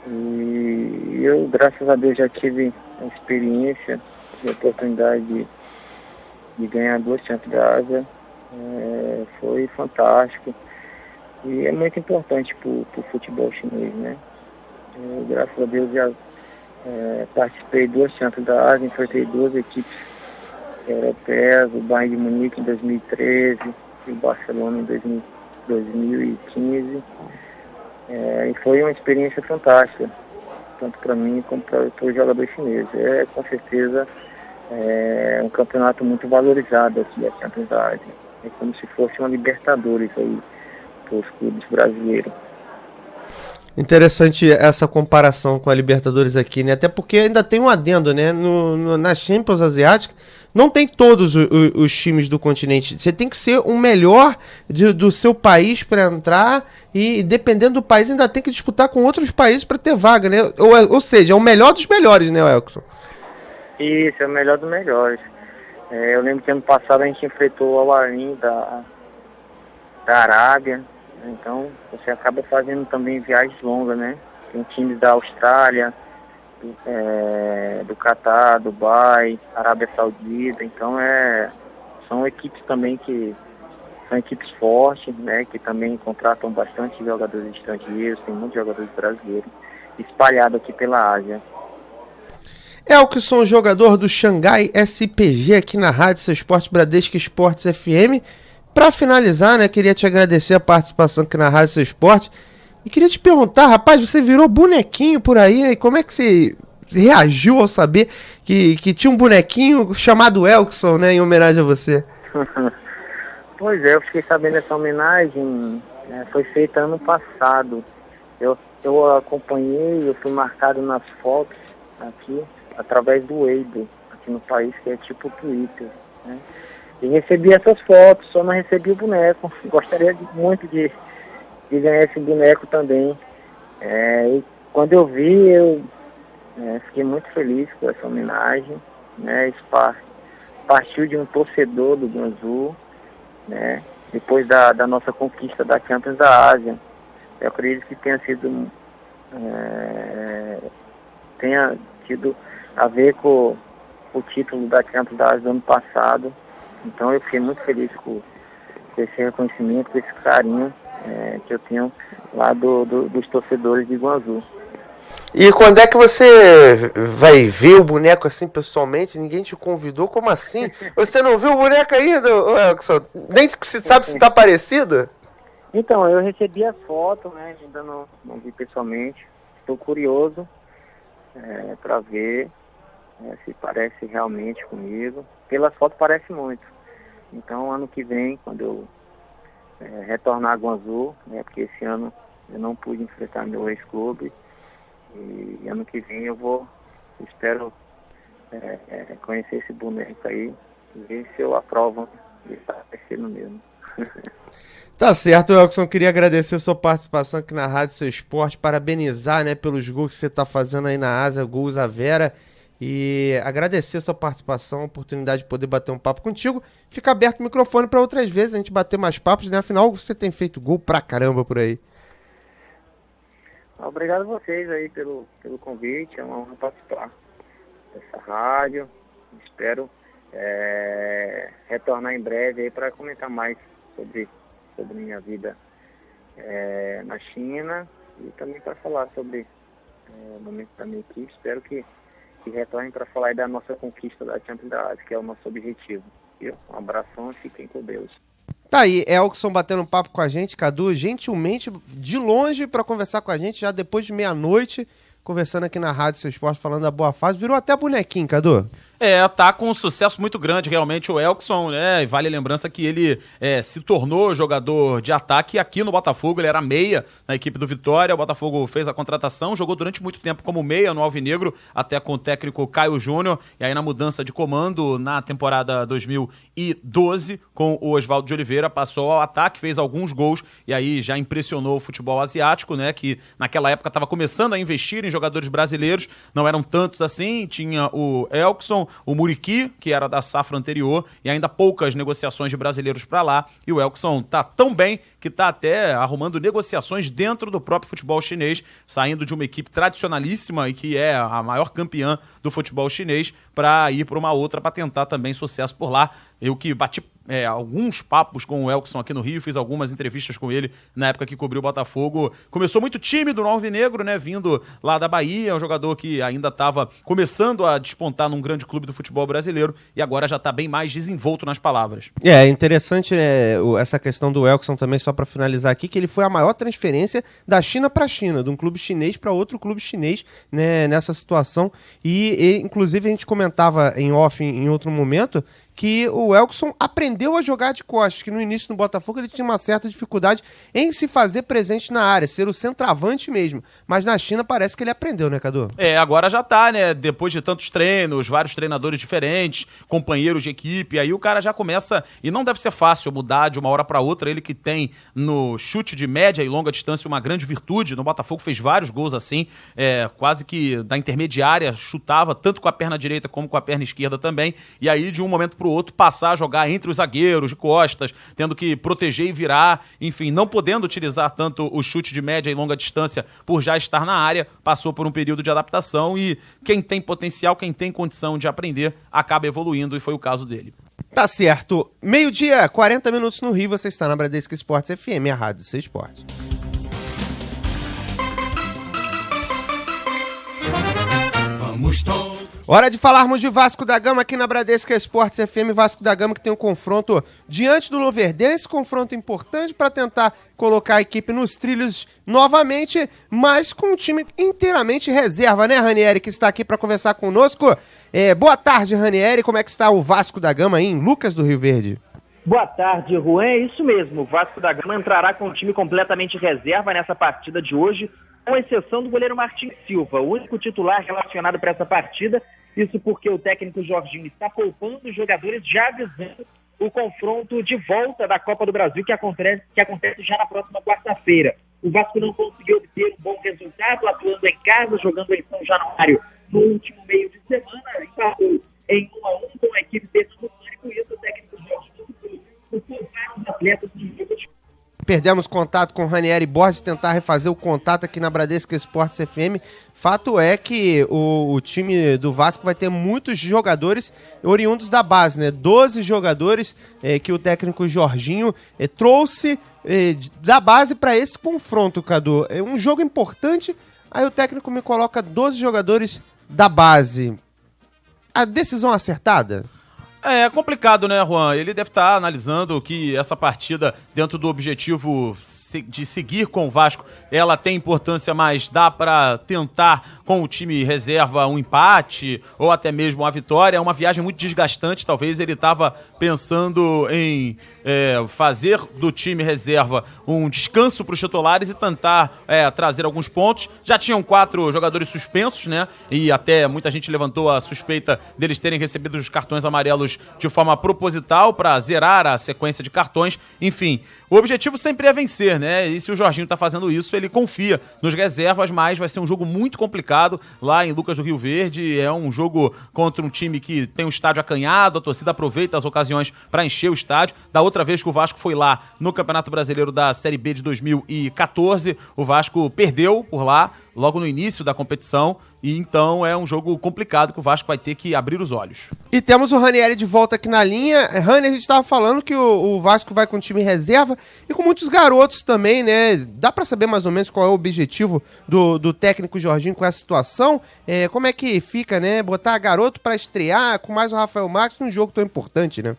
E eu, graças a Deus, já tive a experiência e a oportunidade de ganhar 2 Champions da Ásia. Foi fantástico e é muito importante para o futebol chinês, né? Graças a Deus já participei de 2 Champions da Ásia, enfrentei 2 equipes europeias, o Bayern de Munique em 2013 e o Barcelona em 2015, e foi uma experiência fantástica, tanto para mim como para os jogadores chineses. Com certeza um campeonato muito valorizado aqui, a Champions da Ásia. É como se fosse uma Libertadores aí para os clubes brasileiros. Interessante essa comparação com a Libertadores aqui, né? Até porque ainda tem um adendo, né? Na Champions Asiática não tem todos os times do continente. Você tem que ser o melhor do seu país para entrar e, dependendo do país, ainda tem que disputar com outros países para ter vaga, né? Ou seja, é o melhor dos melhores, né, Elkson? Isso, é o melhor dos melhores. Eu lembro que ano passado a gente enfrentou o Al-Ain da Arábia, então você acaba fazendo também viagens longas, né? Tem times da Austrália, do Catar, Dubai, Arábia Saudita, então são equipes também que são equipes fortes, né, que também contratam bastante jogadores estrangeiros, tem muitos jogadores brasileiros espalhados aqui pela Ásia. Elkson, jogador do Xangai SPG aqui na Rádio Seu Esporte Bradesco Esportes FM. Para finalizar, né, queria te agradecer a participação aqui na Rádio Seu Esporte e queria te perguntar, rapaz, você virou bonequinho por aí, né? Como é que você reagiu ao saber que tinha um bonequinho chamado Elkson, né, em homenagem a você? Pois é, eu fiquei sabendo dessa homenagem, foi feita ano passado. Eu acompanhei, eu fui marcado nas fotos aqui, através do Weibo, aqui no país, que é tipo Twitter, né? E recebi essas fotos, só não recebi o boneco. Gostaria muito de ganhar esse boneco também. E quando eu vi, eu fiquei muito feliz com essa homenagem, né? Isso partiu de um torcedor do Guangzhou, né? Depois da nossa conquista da Champions da Ásia. Eu acredito que tenha tido a ver com o título da Champions da Ásia do ano passado. Então eu fiquei muito feliz com esse reconhecimento, com esse carinho que eu tenho lá dos torcedores de Guangzhou. E quando é que você vai ver o boneco assim pessoalmente? Ninguém te convidou? Como assim? Você não viu o boneco ainda, Elkson? Nem se sabe se está parecido? Então, eu recebi as fotos, né? Ainda não vi pessoalmente. Estou curioso para ver se parece realmente comigo. Pelas fotos parece muito. Então, ano que vem, quando eu retornar a Guangzhou, né? Porque esse ano eu não pude enfrentar meu ex-clube. E ano que vem espero conhecer esse boneco aí e ver se eu aprovo de estar aparecendo mesmo. Tá certo, Elkson, queria agradecer a sua participação aqui na Rádio Seu Esporte, parabenizar, né, pelos gols que você tá fazendo aí na Ásia, gols à Vera, e agradecer a sua participação, a oportunidade de poder bater um papo contigo. Fica aberto o microfone para outras vezes a gente bater mais papos, né, afinal você tem feito gol pra caramba por aí. Obrigado a vocês aí pelo convite, é uma honra participar dessa rádio. Espero retornar em breve aí para comentar mais sobre minha vida na China e também para falar sobre o momento da minha equipe. Espero que retornem para falar aí da nossa conquista da Champions da Ásia, que é o nosso objetivo. Um abração e fiquem com Deus. Tá aí, Elkson batendo um papo com a gente, Cadu, gentilmente, de longe, para conversar com a gente, já depois de meia-noite, conversando aqui na Rádio Seu Esporte, falando da boa fase. Virou até bonequinho, Cadu. Tá com um sucesso muito grande realmente o Elkson, né? E vale a lembrança que ele se tornou jogador de ataque aqui no Botafogo, ele era meia na equipe do Vitória, o Botafogo fez a contratação, jogou durante muito tempo como meia no Alvinegro, até com o técnico Caio Júnior, e aí na mudança de comando na temporada 2012, com o Oswaldo de Oliveira, passou ao ataque, fez alguns gols, e aí já impressionou o futebol asiático, né? Que naquela época estava começando a investir em jogadores brasileiros, não eram tantos assim, tinha o Elkson, o Muriqui, que era da safra anterior, e ainda poucas negociações de brasileiros para lá, e o Elkson tá tão bem que tá até arrumando negociações dentro do próprio futebol chinês, saindo de uma equipe tradicionalíssima e que é a maior campeã do futebol chinês, para ir para uma outra para tentar também sucesso por lá. Eu que bati alguns papos com o Elkson aqui no Rio, fiz algumas entrevistas com ele na época que cobriu o Botafogo. Começou muito tímido no Alvinegro, né, vindo lá da Bahia, é um jogador que ainda estava começando a despontar num grande clube do futebol brasileiro e agora já está bem mais desenvolto nas palavras. É interessante essa questão do Elkson também, só para finalizar aqui, que ele foi a maior transferência da China para a China, de um clube chinês para outro clube chinês, né, nessa situação. E inclusive a gente comentava em off em outro momento que o Elkson aprendeu a jogar de costas, que no início no Botafogo ele tinha uma certa dificuldade em se fazer presente na área, ser o centroavante mesmo. Mas na China parece que ele aprendeu, né, Cadu? Agora já tá, né? Depois de tantos treinos, vários treinadores diferentes, companheiros de equipe, aí o cara já começa, e não deve ser fácil mudar de uma hora para outra, ele que tem no chute de média e longa distância uma grande virtude, no Botafogo fez vários gols assim, quase que da intermediária, chutava tanto com a perna direita como com a perna esquerda também, e aí de um momento pro outro passar a jogar entre os zagueiros de costas, tendo que proteger e virar, enfim, não podendo utilizar tanto o chute de média e longa distância por já estar na área, passou por um período de adaptação e quem tem potencial, quem tem condição de aprender, acaba evoluindo e foi o caso dele. Tá certo. 12h, 40 minutos no Rio, você está na Bradesco Esportes FM, a rádio do seu esporte. Vamos todos. Hora de falarmos de Vasco da Gama aqui na Bradesco Esportes FM. Vasco da Gama que tem um confronto diante do Luverdense, confronto importante para tentar colocar a equipe nos trilhos novamente, mas com um time inteiramente reserva, né, Ranieri, que está aqui para conversar conosco. Boa tarde, Ranieri. Como é que está o Vasco da Gama aí em Lucas do Rio Verde? Boa tarde, Juan. É isso mesmo. O Vasco da Gama entrará com um time completamente reserva nessa partida de hoje, com exceção do goleiro Martin Silva, o único titular relacionado para essa partida. Isso porque o técnico Jorginho está poupando os jogadores, já avisando o confronto de volta da Copa do Brasil, que acontece já na próxima quarta-feira. O Vasco não conseguiu obter um bom resultado, atuando em casa, jogando em São Januário no último meio de semana, empatou em 1-1 com a equipe pernambucana, e com isso o técnico Jorginho poupar os atletas de jogo de... Perdemos contato com o Ranieri Borges, tentar refazer o contato aqui na Bradesco Esportes FM. Fato é que o time do Vasco vai ter muitos jogadores oriundos da base, né? 12 jogadores que o técnico Jorginho trouxe da base para esse confronto, Cadu. É um jogo importante, aí o técnico me coloca 12 jogadores da base. A decisão acertada? É complicado, né, Juan? Ele deve estar analisando que essa partida, dentro do objetivo de seguir com o Vasco, ela tem importância, mas dá para tentar, com o time reserva, um empate ou até mesmo uma vitória. É uma viagem muito desgastante. Talvez ele estava pensando em fazer do time reserva um descanso para os titulares e tentar trazer alguns pontos. Já tinham 4 jogadores suspensos, né? E até muita gente levantou a suspeita deles terem recebido os cartões amarelos de forma proposital para zerar a sequência de cartões. Enfim, o objetivo sempre é vencer, né? E se o Jorginho tá fazendo isso, ele confia nos reservas, mas vai ser um jogo muito complicado lá em Lucas do Rio Verde. É um jogo contra um time que tem um estádio acanhado, a torcida aproveita as ocasiões para encher o estádio. Da outra vez que o Vasco foi lá no Campeonato Brasileiro da Série B de 2014, o Vasco perdeu por lá, logo no início da competição, e então é um jogo complicado que o Vasco vai ter que abrir os olhos. E temos o Ranieri de volta aqui na linha. Rani, a gente estava falando que o Vasco vai com time reserva e com muitos garotos também, né? Dá para saber mais ou menos qual é o objetivo do técnico Jorginho com essa situação? Como é que fica, né? Botar garoto para estrear com mais o Rafael Marques num jogo tão importante, né?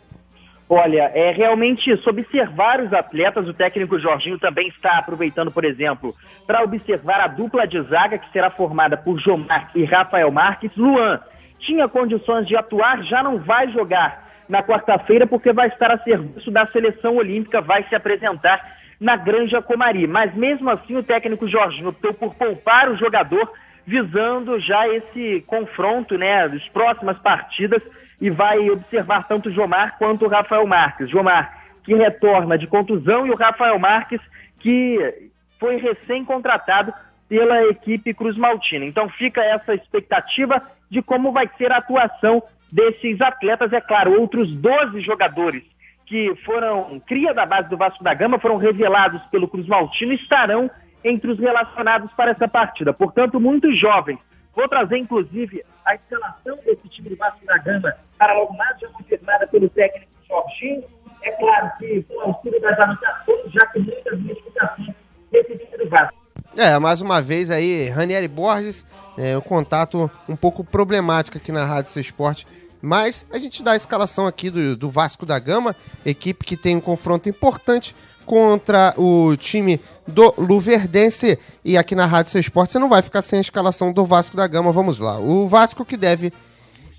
Olha, realmente, se observar os atletas, o técnico Jorginho também está aproveitando, por exemplo, para observar a dupla de zaga que será formada por Jomar e Rafael Marques. Luan tinha condições de atuar, já não vai jogar na quarta-feira porque vai estar a serviço da seleção olímpica, vai se apresentar na Granja Comari. Mas mesmo assim o técnico Jorginho optou por poupar o jogador, visando já esse confronto, né, das próximas partidas, e vai observar tanto o Jomar quanto o Rafael Marques. Jomar, que retorna de contusão, e o Rafael Marques, que foi recém-contratado pela equipe Cruz Maltina. Então fica essa expectativa de como vai ser a atuação desses atletas. É claro, outros 12 jogadores que foram cria da base do Vasco da Gama, foram revelados pelo Cruz Maltino, estarão entre os relacionados para essa partida. Portanto, muitos jovens. Vou trazer, inclusive, a escalação desse time do Vasco da Gama para logo mais, já confirmada pelo técnico Jorginho. É claro que com o auxílio das anotações, já que muitas modificações desse time do Vasco. Mais uma vez aí, Ranieri Borges, o contato um pouco problemático aqui na Rádio Seu Esporte, mas a gente dá a escalação aqui do Vasco da Gama, equipe que tem um confronto importante contra o time do Luverdense, e aqui na Rádio Seu Esporte você não vai ficar sem a escalação do Vasco da Gama. Vamos lá, o Vasco que deve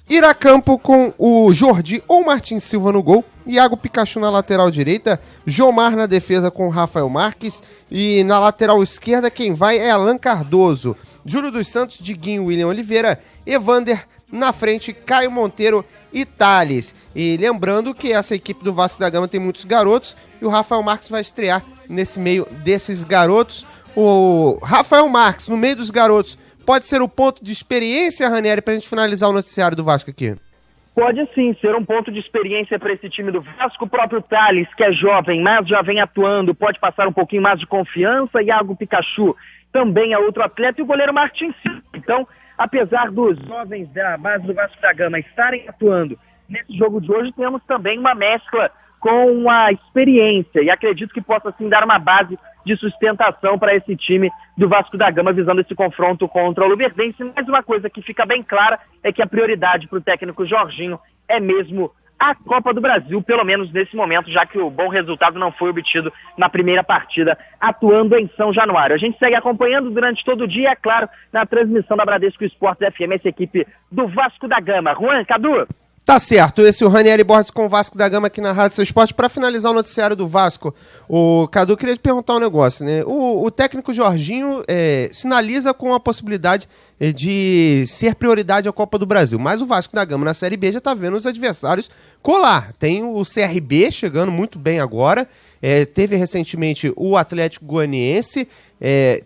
ir a campo com o Jordi ou Martin Silva no gol, Iago Pikachu na lateral direita, Jomar na defesa com Rafael Marques, e na lateral esquerda quem vai é Alan Cardoso, Júlio dos Santos, Diguinho, William Oliveira, Evander na frente, Caio Monteiro e Thales. E lembrando que essa equipe do Vasco da Gama tem muitos garotos e o Rafael Marques vai estrear nesse meio desses garotos. O Rafael Marques, no meio dos garotos, pode ser o ponto de experiência, Ranieri, pra gente finalizar o noticiário do Vasco aqui? Pode sim ser um ponto de experiência para esse time do Vasco. O próprio Thales, que é jovem, mas já vem atuando, pode passar um pouquinho mais de confiança. Iago Pikachu também é outro atleta, e o goleiro Martin Silva. Então, apesar dos jovens da base do Vasco da Gama estarem atuando nesse jogo de hoje temos também uma mescla com a experiência, e acredito que possa sim dar uma base de sustentação para esse time do Vasco da Gama visando esse confronto contra o Luverdense. Mas uma coisa que fica bem clara é que a prioridade para o técnico Jorginho é mesmo a Copa do Brasil, pelo menos nesse momento, já que o bom resultado não foi obtido na primeira partida, atuando em São Januário. A gente segue acompanhando durante todo o dia, é claro, na transmissão da Bradesco Esportes FM, essa equipe do Vasco da Gama. Juan, Cadu? Tá certo, esse é o Ranieri Borges com o Vasco da Gama aqui na Rádio Seu Esporte. Para finalizar o noticiário do Vasco, o Cadu, queria te perguntar um negócio, né? O técnico Jorginho sinaliza com a possibilidade de ser prioridade a Copa do Brasil, mas o Vasco da Gama na Série B já tá vendo os adversários colar. Tem o CRB chegando muito bem agora, teve recentemente o Atlético Goianiense,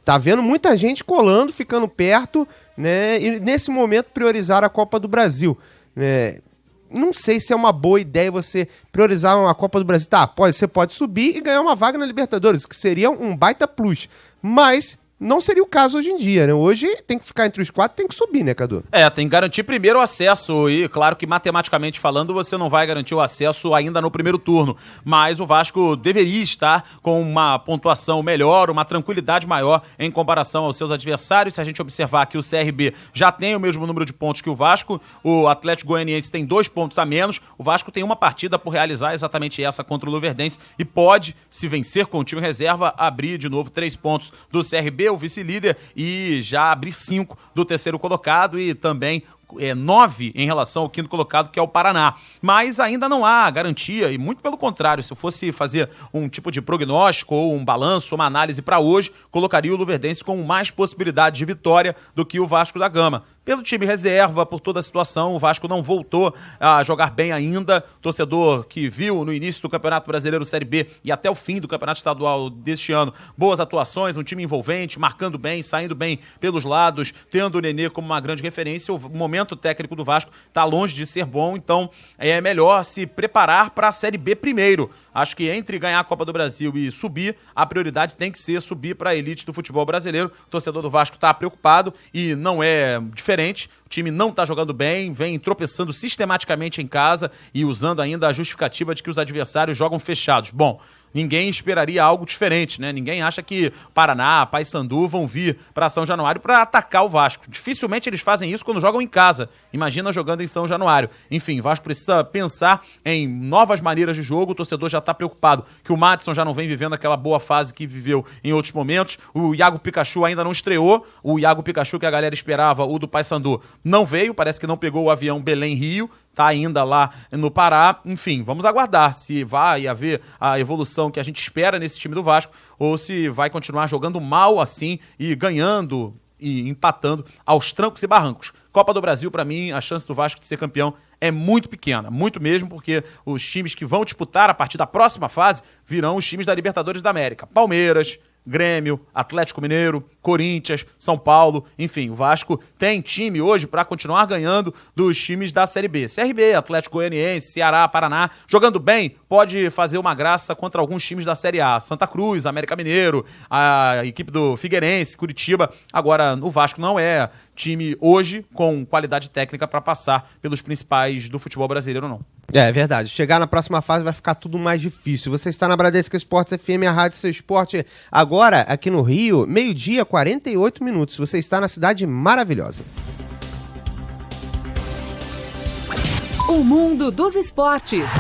tá vendo muita gente colando, ficando perto, né? E nesse momento priorizar a Copa do Brasil, né? Não sei se é uma boa ideia você priorizar uma Copa do Brasil. Tá, você pode subir e ganhar uma vaga na Libertadores, que seria um baita plus. Mas não seria o caso hoje em dia, né? Hoje tem que ficar entre os 4, tem que subir, né, Cadu? Tem que garantir primeiro o acesso e, claro que matematicamente falando, você não vai garantir o acesso ainda no primeiro turno, mas o Vasco deveria estar com uma pontuação melhor, uma tranquilidade maior em comparação aos seus adversários. Se a gente observar que o CRB já tem o mesmo número de pontos que o Vasco, o Atlético Goianiense tem 2 pontos a menos, o Vasco tem uma partida por realizar, exatamente essa contra o Luverdense, e pode, se vencer com o time reserva, abrir de novo 3 pontos do CRB, o vice-líder, e já abrir 5 do terceiro colocado e também 9 em relação ao quinto colocado, que é o Paraná. Mas ainda não há garantia, e muito pelo contrário, se eu fosse fazer um tipo de prognóstico ou um balanço, uma análise para hoje, colocaria o Luverdense com mais possibilidade de vitória do que o Vasco da Gama. Pelo time reserva, por toda a situação, o Vasco não voltou a jogar bem ainda. Torcedor que viu no início do Campeonato Brasileiro Série B e até o fim do Campeonato Estadual deste ano, boas atuações, um time envolvente, marcando bem, saindo bem pelos lados, tendo o Nenê como uma grande referência. O momento técnico do Vasco está longe de ser bom, então é melhor se preparar para a Série B primeiro. Acho que entre ganhar a Copa do Brasil e subir, a prioridade tem que ser subir para a elite do futebol brasileiro. O torcedor do Vasco está preocupado e não é diferente. O time não está jogando bem, vem tropeçando sistematicamente em casa e usando ainda a justificativa de que os adversários jogam fechados. Bom, ninguém esperaria algo diferente, né? Ninguém acha que Paraná, Paysandu vão vir para São Januário para atacar o Vasco. Dificilmente eles fazem isso quando jogam em casa. Imagina jogando em São Januário. Enfim, o Vasco precisa pensar em novas maneiras de jogo. O torcedor já está preocupado que o Madison já não vem vivendo aquela boa fase que viveu em outros momentos. O Iago Pikachu ainda não estreou. O Iago Pikachu que a galera esperava, o do Paysandu, não veio. Parece que não pegou o avião Belém-Rio. Tá ainda lá no Pará. Enfim, vamos aguardar se vai haver a evolução que a gente espera nesse time do Vasco ou se vai continuar jogando mal assim e ganhando e empatando aos trancos e barrancos. Copa do Brasil, para mim, a chance do Vasco de ser campeão é muito pequena, muito mesmo, porque os times que vão disputar a partir da próxima fase virão os times da Libertadores da América. Palmeiras, Grêmio, Atlético Mineiro, Corinthians, São Paulo, enfim, o Vasco tem time hoje para continuar ganhando dos times da Série B. CRB, Atlético Goianiense, Ceará, Paraná, jogando bem, pode fazer uma graça contra alguns times da Série A. Santa Cruz, América Mineiro, a equipe do Figueirense, Curitiba. Agora, o Vasco não é time hoje com qualidade técnica para passar pelos principais do futebol brasileiro, não. É verdade. Chegar na próxima fase vai ficar tudo mais difícil. Você está na Bradesco Esportes FM, a Rádio Seu Esporte. Agora, aqui no Rio, 12h, 48 minutos. Você está na cidade maravilhosa. O mundo dos esportes.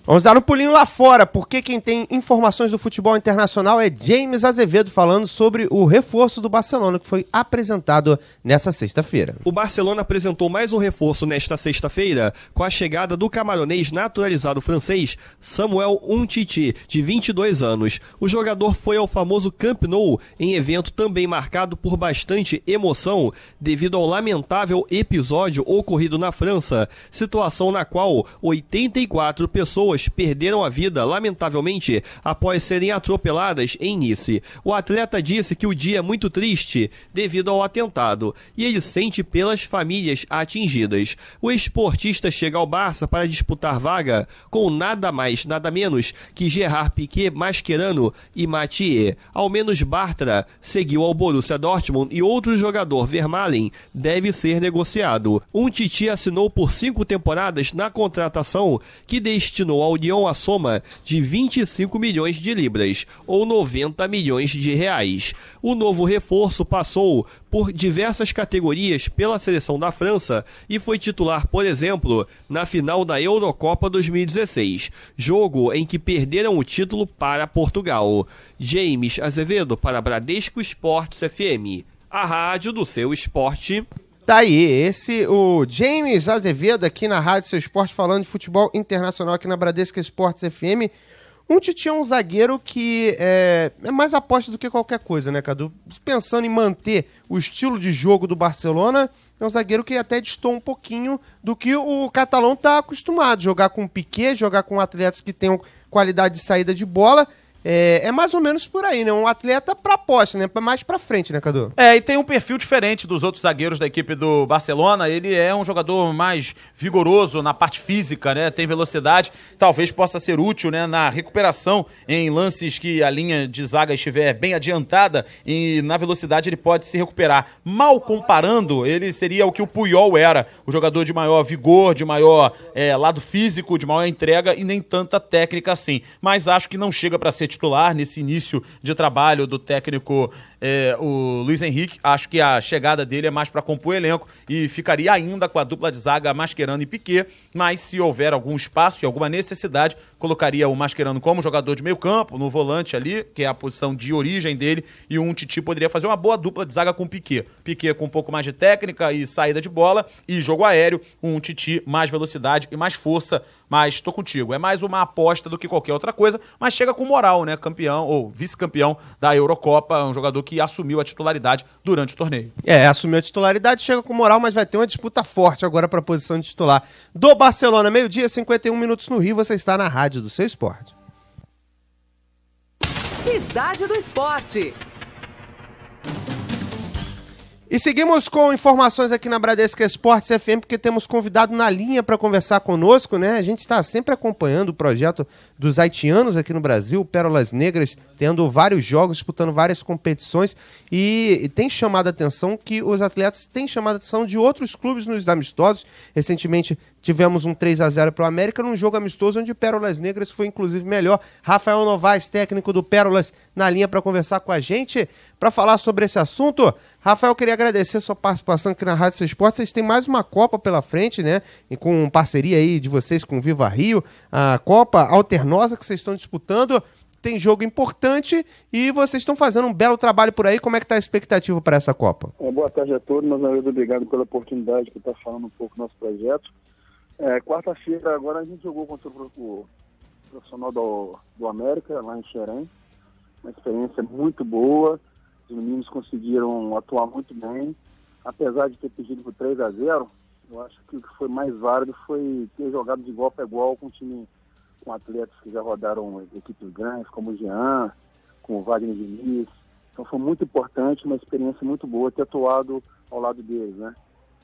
Vamos dar um pulinho lá fora, porque quem tem informações do futebol internacional é James Azevedo, falando sobre o reforço do Barcelona, que foi apresentado nessa sexta-feira. O Barcelona apresentou mais um reforço nesta sexta-feira, com a chegada do camaronês naturalizado francês Samuel Umtiti, de 22 anos. O jogador foi ao famoso Camp Nou, em evento também marcado por bastante emoção, devido ao lamentável episódio ocorrido na França, situação na qual 84 pessoas pessoas perderam a vida, lamentavelmente, após serem atropeladas em Nice. O atleta disse que o dia é muito triste devido ao atentado e ele sente pelas famílias atingidas. O esportista chega ao Barça para disputar vaga com nada mais, nada menos que Gerard Piqué, Mascherano e Mathieu. Ao menos Bartra seguiu ao Borussia Dortmund e outro jogador, Vermaelen, deve ser negociado. Titi assinou por 5 temporadas na contratação que destinou ao Lyon a soma de 25 milhões de libras, ou 90 milhões de reais. O novo reforço passou por diversas categorias pela seleção da França e foi titular, por exemplo, na final da Eurocopa 2016, jogo em que perderam o título para Portugal. James Azevedo para Bradesco Esportes FM, a rádio do seu esporte. Tá aí, o James Azevedo aqui na Rádio Seu Esporte, falando de futebol internacional aqui na Bradesco Esportes FM. Titi é um zagueiro que é mais aposta do que qualquer coisa, né, Cadu? Pensando em manter o estilo de jogo do Barcelona, é um zagueiro que até distou um pouquinho do que o catalão tá acostumado. Jogar com Piqué, jogar com atletas que tenham qualidade de saída de bola. É mais ou menos por aí, né? Um atleta pra aposta, né? Mais pra frente, né, Cadu? E tem um perfil diferente dos outros zagueiros da equipe do Barcelona. Ele é um jogador mais vigoroso na parte física, né? Tem velocidade, talvez possa ser útil, né? Na recuperação em lances que a linha de zaga estiver bem adiantada e na velocidade ele pode se recuperar. Mal comparando, ele seria o que o Puyol era, o jogador de maior vigor, de maior lado físico, de maior entrega e nem tanta técnica assim. Mas acho que não chega pra ser titular nesse início de trabalho do técnico o Luiz Henrique. Acho que a chegada dele é mais para compor o elenco e ficaria ainda com a dupla de zaga Mascherano e Piqué, mas se houver algum espaço e alguma necessidade, colocaria o Mascherano como jogador de meio campo, no volante ali, que é a posição de origem dele, e o Titi poderia fazer uma boa dupla de zaga com o Piqué. Piqué com um pouco mais de técnica e saída de bola e jogo aéreo, Titi mais velocidade e mais força, mas tô contigo, é mais uma aposta do que qualquer outra coisa, mas chega com moral, né, campeão ou vice-campeão da Eurocopa, um jogador que assumiu a titularidade durante o torneio. Assumiu a titularidade, chega com moral, mas vai ter uma disputa forte agora para a posição de titular do Barcelona. 12:51 no Rio, você está na Rádio do Seu Esporte. Cidade do Esporte. E seguimos com informações aqui na Bradesco Esportes FM, porque temos convidado na linha para conversar conosco, né? A gente está sempre acompanhando o projeto dos haitianos aqui no Brasil, Pérolas Negras, tendo vários jogos, disputando várias competições, e tem chamado a atenção que os atletas têm chamado a atenção de outros clubes nos amistosos. Recentemente tivemos um 3-0 para o América num jogo amistoso onde o Pérolas Negras foi inclusive melhor. Rafael Novaes, técnico do Pérolas, na linha para conversar com a gente, para falar sobre esse assunto. Rafael, queria agradecer a sua participação aqui na Rádio Seu Esporte. Vocês têm mais uma Copa pela frente, né? E com parceria aí de vocês com o Viva Rio, a Copa Alternosa que vocês estão disputando. Tem jogo importante e vocês estão fazendo um belo trabalho por aí. Como é que está a expectativa para essa Copa? Boa tarde a todos, mais uma vez obrigado pela oportunidade de estar falando um pouco do nosso projeto. Quarta-feira agora a gente jogou contra o profissional do América, lá em Xerém. Uma experiência muito boa. Os meninos conseguiram atuar muito bem. Apesar de ter pedido por 3-0, eu acho que o que foi mais válido foi ter jogado de igual para igual com um time, com atletas que já rodaram equipes grandes, como o Jean, com o Wagner Diniz. Então foi muito importante, uma experiência muito boa ter atuado ao lado deles, né?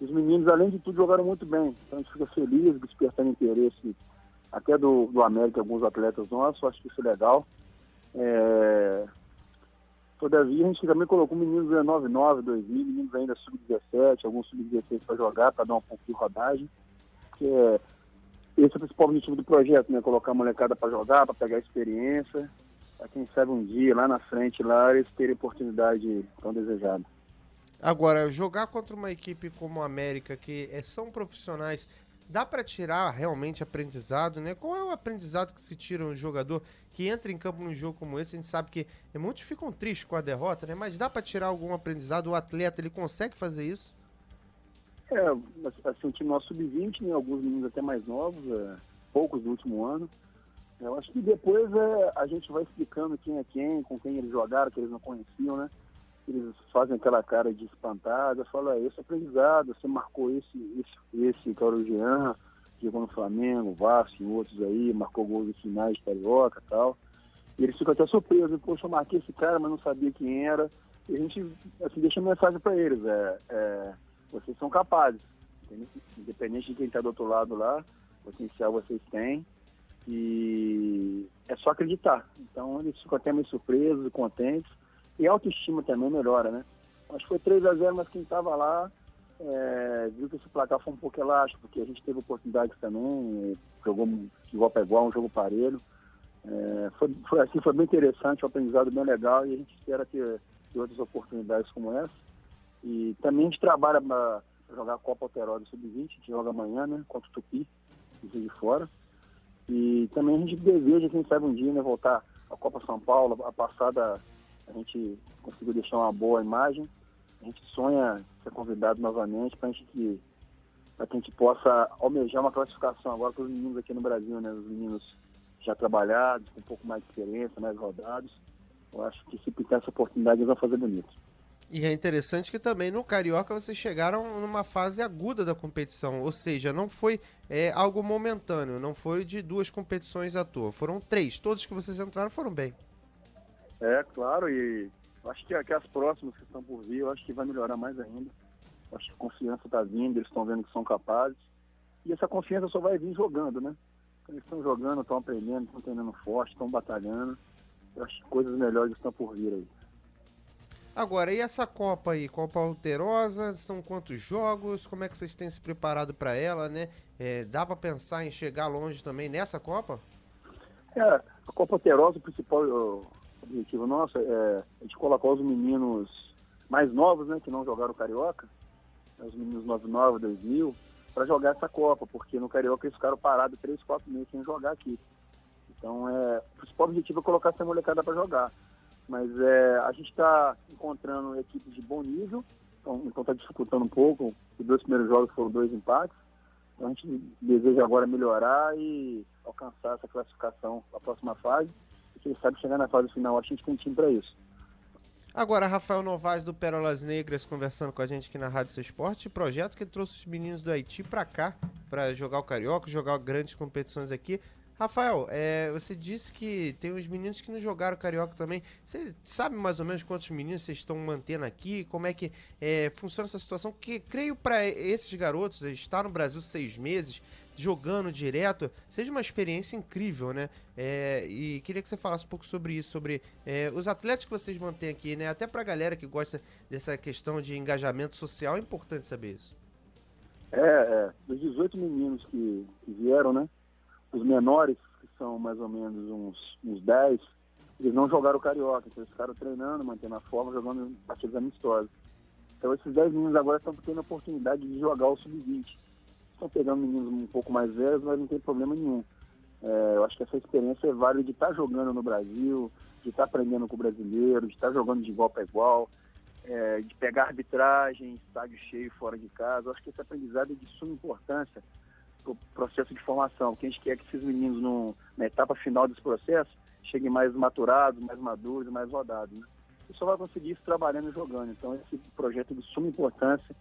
Os meninos, além de tudo, jogaram muito bem. Então a gente fica feliz, despertando interesse até do América, alguns atletas nossos. Acho que isso é legal. Todavia, a gente também colocou meninos 19, 2000, meninos ainda sub-17, alguns sub-16 para jogar, para dar um pouco de rodagem. Esse é o principal objetivo do projeto, né? Colocar a molecada para jogar, para pegar experiência, para quem sabe um dia, lá na frente, lá eles terem oportunidade tão desejada. Agora, jogar contra uma equipe como a América, que são profissionais, dá para tirar realmente aprendizado, né? Qual é o aprendizado que se tira um jogador que entra em campo num jogo como esse? A gente sabe que muitos ficam tristes com a derrota, né? Mas dá para tirar algum aprendizado? O atleta, ele consegue fazer isso? Assim, o time nosso sub-20, né? Alguns meninos até mais novos, poucos do último ano. Eu acho que depois a gente vai explicando quem é quem, com quem eles jogaram, que eles não conheciam, né? Eles fazem aquela cara de espantado, eu falo, esse aprendizado, você marcou esse que era o Jean, jogou no Flamengo, Vasco, em outros aí, marcou gols em finais de Carioca e tal. E eles ficam até surpresos, poxa, eu marquei esse cara, mas não sabia quem era. E a gente, assim, deixa uma mensagem para eles, vocês são capazes, independente de quem está do outro lado lá, potencial vocês têm, e é só acreditar. Então eles ficam até meio surpresos e contentes, e a autoestima também melhora, né? Acho que foi 3-0, mas quem estava lá viu que esse placar foi um pouco elástico, porque a gente teve oportunidades também, jogou de igual para igual, um jogo parelho. Foi bem interessante, um aprendizado bem legal, e a gente espera ter outras oportunidades como essa. E também a gente trabalha para jogar a Copa Alterosa Sub-20, a gente joga amanhã, né, contra o Tupi, de fora. E também a gente deseja, quem sabe um dia, né, voltar à Copa São Paulo. A passada a gente conseguiu deixar uma boa imagem. A gente sonha ser convidado novamente para que a gente possa almejar uma classificação agora para os meninos aqui no Brasil, né, os meninos já trabalhados, com um pouco mais de experiência, mais rodados. Eu acho que se pintar essa oportunidade, eles vão fazer bonito. E é interessante que também no Carioca vocês chegaram numa fase aguda da competição, ou seja, não foi algo momentâneo, não foi de 2 competições à toa, foram 3, todos que vocês entraram foram bem. Claro, e acho que as próximas que estão por vir, eu acho que vai melhorar mais ainda. Eu acho que a confiança está vindo, eles estão vendo que são capazes, e essa confiança só vai vir jogando, né? Eles estão jogando, estão aprendendo, estão treinando forte, estão batalhando. Eu acho que coisas melhores estão por vir aí. Agora, e essa Copa aí? Copa Alterosa, são quantos jogos? Como é que vocês têm se preparado para ela, né? Dá para pensar em chegar longe também nessa Copa? A Copa Alterosa, o principal objetivo nosso é a gente colocar os meninos mais novos, né, que não jogaram Carioca, os meninos 99, 2000, para jogar essa Copa, porque no Carioca eles ficaram parados 3, 4 meses sem jogar aqui. Então, o principal objetivo é colocar essa molecada para jogar. Mas a gente está encontrando equipes de bom nível, então está dificultando um pouco. Os 2 primeiros jogos foram 2 empates. Então a gente deseja agora melhorar e alcançar essa classificação para a próxima fase. E quem sabe chegar na fase final, a gente tem time para isso. Agora, Rafael Novaes do Pérolas Negras conversando com a gente aqui na Rádio Seu Esporte, projeto que trouxe os meninos do Haiti para cá, para jogar o Carioca, jogar grandes competições aqui. Rafael, você disse que tem uns meninos que não jogaram Carioca também. Você sabe mais ou menos quantos meninos vocês estão mantendo aqui? Como é que funciona essa situação? Porque creio para esses garotos, estar no Brasil 6 meses, jogando direto, seja uma experiência incrível, né? E queria que você falasse um pouco sobre isso, sobre os atletas que vocês mantêm aqui, né? Até pra galera que gosta dessa questão de engajamento social, é importante saber isso. Dos 18 meninos que vieram, né? Os menores, que são mais ou menos uns 10, eles não jogaram Carioca, então eles ficaram treinando, mantendo a forma, jogando partidas amistosas. Então esses 10 meninos agora estão tendo a oportunidade de jogar o Sub-20. Estão pegando meninos um pouco mais velhos, mas não tem problema nenhum. Eu acho que essa experiência é válida de estar jogando no Brasil, de estar aprendendo com o brasileiro, de estar jogando de igual para igual, de pegar arbitragem, estádio cheio fora de casa. Eu acho que esse aprendizado é de suma importância para o processo de formação, porque a gente quer que esses meninos, na etapa final desse processo, cheguem mais maturados, mais maduros e mais rodados, né? E só vai conseguir isso trabalhando e jogando. Então esse projeto é de suma importância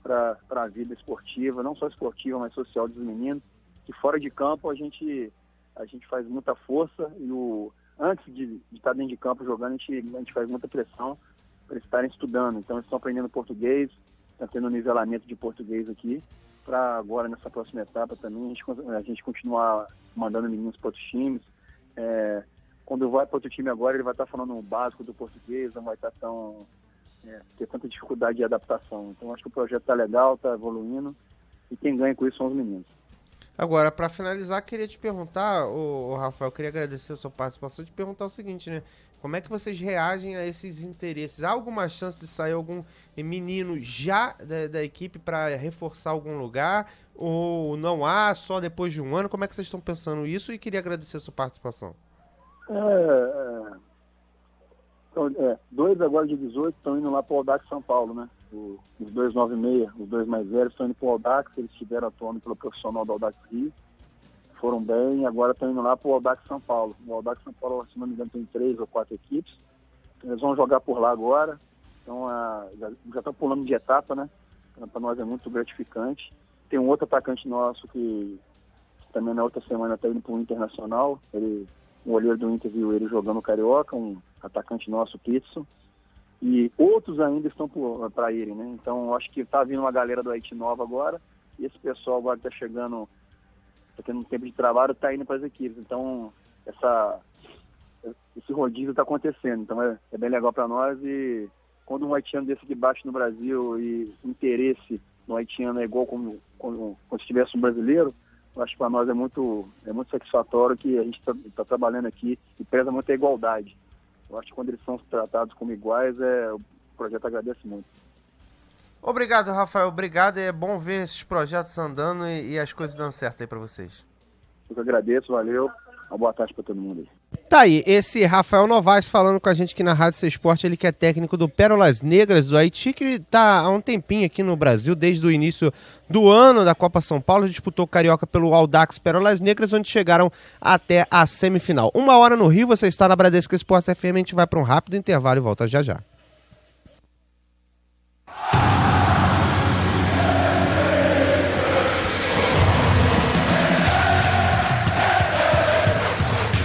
para a vida esportiva, não só esportiva, mas social dos meninos, que fora de campo a gente faz muita força e antes de estar dentro de campo jogando, a gente faz muita pressão para eles estarem estudando. Então eles estão aprendendo português, estão tendo um nivelamento de português aqui, para agora nessa próxima etapa também a gente continuar mandando meninos para outros times. Quando vai para outro time agora, ele vai estar falando o básico do português, não vai estar ter tanta dificuldade de adaptação. Então acho que o projeto está legal, está evoluindo, e quem ganha com isso são os meninos. Agora, para finalizar, queria te perguntar, Rafael, queria agradecer a sua participação, te perguntar o seguinte, né? Como é que vocês reagem a esses interesses? Há alguma chance de sair algum menino já da equipe para reforçar algum lugar? Ou não há, só depois de um ano? Como é que vocês estão pensando isso? E queria agradecer a sua participação. Então, 2 agora de 18 estão indo lá para o Audax São Paulo, né? Os 2 9,6, os 2 mais velhos estão indo para o Audax, eles estiveram atuando pelo profissional do Audax Rio, foram bem, e agora estão indo lá para o Audax São Paulo. O Audax São Paulo, se não me engano, tem 3 ou 4 equipes, eles vão jogar por lá agora, então já estão pulando de etapa, né? Para nós é muito gratificante. Tem um outro atacante nosso que também na outra semana está indo para o Internacional. Um olheiro do Inter viu ele jogando no Carioca, um atacante nosso, Pitson. E outros ainda estão para ele, né? Então, acho que está vindo uma galera do Haiti nova agora. E esse pessoal agora que está chegando, está tendo um tempo de trabalho, está indo para as equipes. Então, esse rodízio está acontecendo. Então, é bem legal para nós. E quando um haitiano desse aqui bate no Brasil e o interesse no haitiano é igual como se tivesse um brasileiro, eu acho que para nós é muito satisfatório que a gente está trabalhando aqui e preza muito a igualdade. Eu acho que quando eles são tratados como iguais, o projeto agradece muito. Obrigado, Rafael. Obrigado. É bom ver esses projetos andando e as coisas dando certo aí para vocês. Eu que agradeço, valeu. Uma boa tarde para todo mundo aí. Tá aí, esse Rafael Novaes falando com a gente aqui na Rádio Seu Esporte, ele que é técnico do Pérolas Negras do Haiti, que tá há um tempinho aqui no Brasil, desde o início do ano da Copa São Paulo, disputou o Carioca pelo Audax Pérolas Negras, onde chegaram até a semifinal. 1h no Rio, você está na Bradesco Esportes FM, a gente vai para um rápido intervalo e volta já já.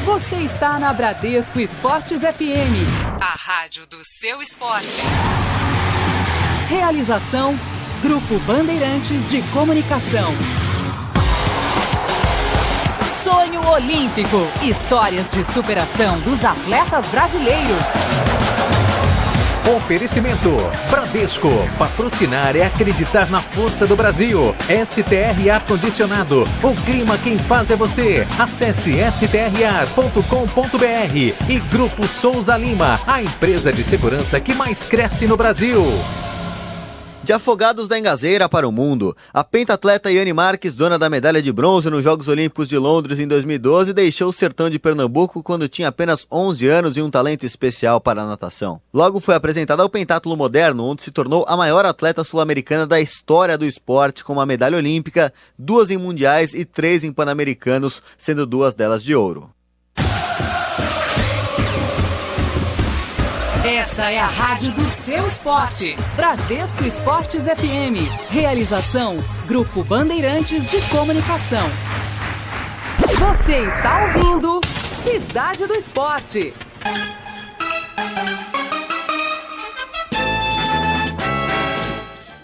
Você está na Bradesco Esportes FM, a rádio do seu esporte. Realização, Grupo Bandeirantes de Comunicação. Sonho Olímpico, histórias de superação dos atletas brasileiros. Oferecimento Bradesco. Patrocinar é acreditar na força do Brasil. STR Ar-Condicionado. O clima quem faz é você. Acesse strar.com.br. E Grupo Souza Lima, a empresa de segurança que mais cresce no Brasil. De Afogados da Engazeira para o mundo, a pentatleta Yane Marques, dona da medalha de bronze nos Jogos Olímpicos de Londres em 2012, deixou o sertão de Pernambuco quando tinha apenas 11 anos e um talento especial para a natação. Logo foi apresentada ao pentatlo moderno, onde se tornou a maior atleta sul-americana da história do esporte, com uma medalha olímpica, 2 em mundiais e 3 em pan-americanos, sendo 2 delas de ouro. Essa é a rádio do seu esporte. Bradesco Esportes FM. Realização, Grupo Bandeirantes de Comunicação. Você está ouvindo Cidade do Esporte.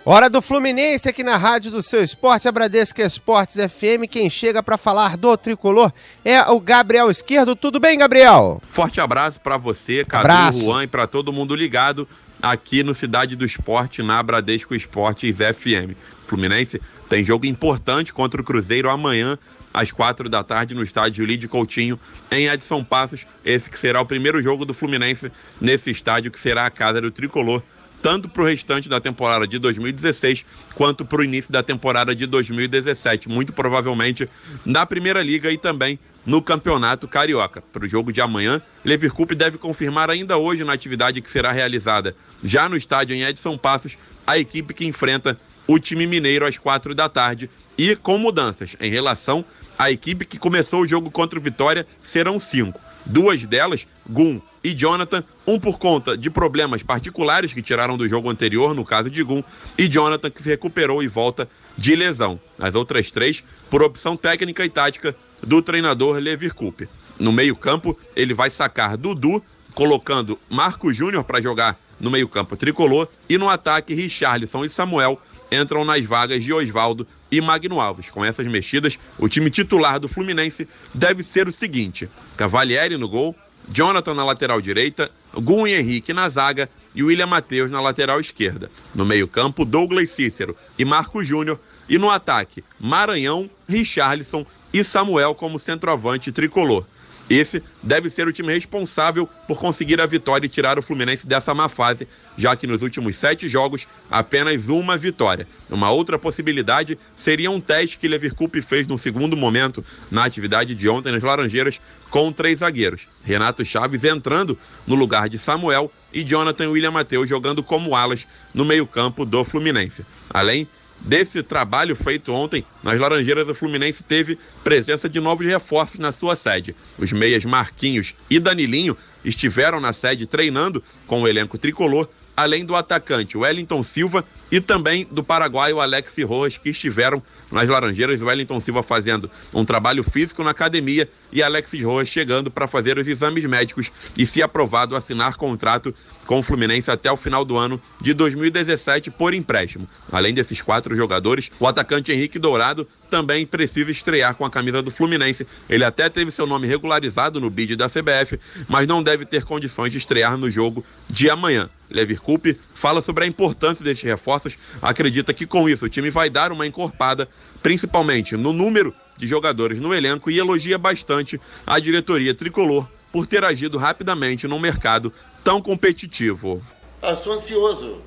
Hora do Fluminense aqui na rádio do seu esporte, a Bradesco Esportes FM. Quem chega para falar do tricolor é o Gabriel Esquerdo. Tudo bem, Gabriel? Forte abraço para você, Cadu, Juan, e para todo mundo ligado aqui no Cidade do Esporte, na Bradesco Esportes FM. Fluminense tem jogo importante contra o Cruzeiro amanhã, às 4h, no estádio Lídio Coutinho, em Edson Passos. Esse que será o primeiro jogo do Fluminense nesse estádio, que será a casa do tricolor, tanto para o restante da temporada de 2016, quanto para o início da temporada de 2017, muito provavelmente na Primeira Liga e também no Campeonato Carioca. Para o jogo de amanhã, Leverkusen deve confirmar ainda hoje na atividade que será realizada já no estádio em Edson Passos, a equipe que enfrenta o time mineiro às 4h, e com mudanças em relação à equipe que começou o jogo contra o Vitória, serão 5. 2 delas, Gum e Jonathan, um por conta de problemas particulares que tiraram do jogo anterior, no caso de Gum, e Jonathan, que se recuperou e volta de lesão. As outras 3, por opção técnica e tática do treinador Leverkusen. No meio-campo, ele vai sacar Dudu, colocando Marco Júnior para jogar no meio-campo tricolor, e no ataque, Richarlison e Samuel entram nas vagas de Osvaldo e Magno Alves. Com essas mexidas, o time titular do Fluminense deve ser o seguinte: Cavalieri no gol, Jonathan na lateral direita, Gum e Henrique na zaga e William Matheus na lateral esquerda. No meio-campo, Douglas Cícero e Marco Júnior, e no ataque, Maranhão, Richarlison e Samuel como centroavante tricolor. Esse deve ser o time responsável por conseguir a vitória e tirar o Fluminense dessa má fase, já que nos últimos 7 jogos, apenas uma vitória. Uma outra possibilidade seria um teste que Leverkusen fez no segundo momento, na atividade de ontem nas Laranjeiras, com 3 zagueiros. Renato Chaves entrando no lugar de Samuel e Jonathan e William Matheus jogando como alas no meio-campo do Fluminense. Além desse trabalho feito ontem, nas Laranjeiras, o Fluminense teve presença de novos reforços na sua sede. Os meias Marquinhos e Danilinho estiveram na sede treinando com o elenco tricolor, além do atacante Wellington Silva e também do paraguaio Alex Rojas, que estiveram nas Laranjeiras. O Wellington Silva fazendo um trabalho físico na academia e Alex Rojas chegando para fazer os exames médicos e, se aprovado, assinar contrato com o Fluminense até o final do ano de 2017 por empréstimo. Além desses 4 jogadores, o atacante Henrique Dourado também precisa estrear com a camisa do Fluminense. Ele até teve seu nome regularizado no bid da CBF, mas não deve ter condições de estrear no jogo de amanhã. Leverkusen fala sobre a importância desses reforços, acredita que com isso o time vai dar uma encorpada, principalmente no número de jogadores no elenco, e elogia bastante a diretoria tricolor por ter agido rapidamente num mercado tão competitivo. Estou ansioso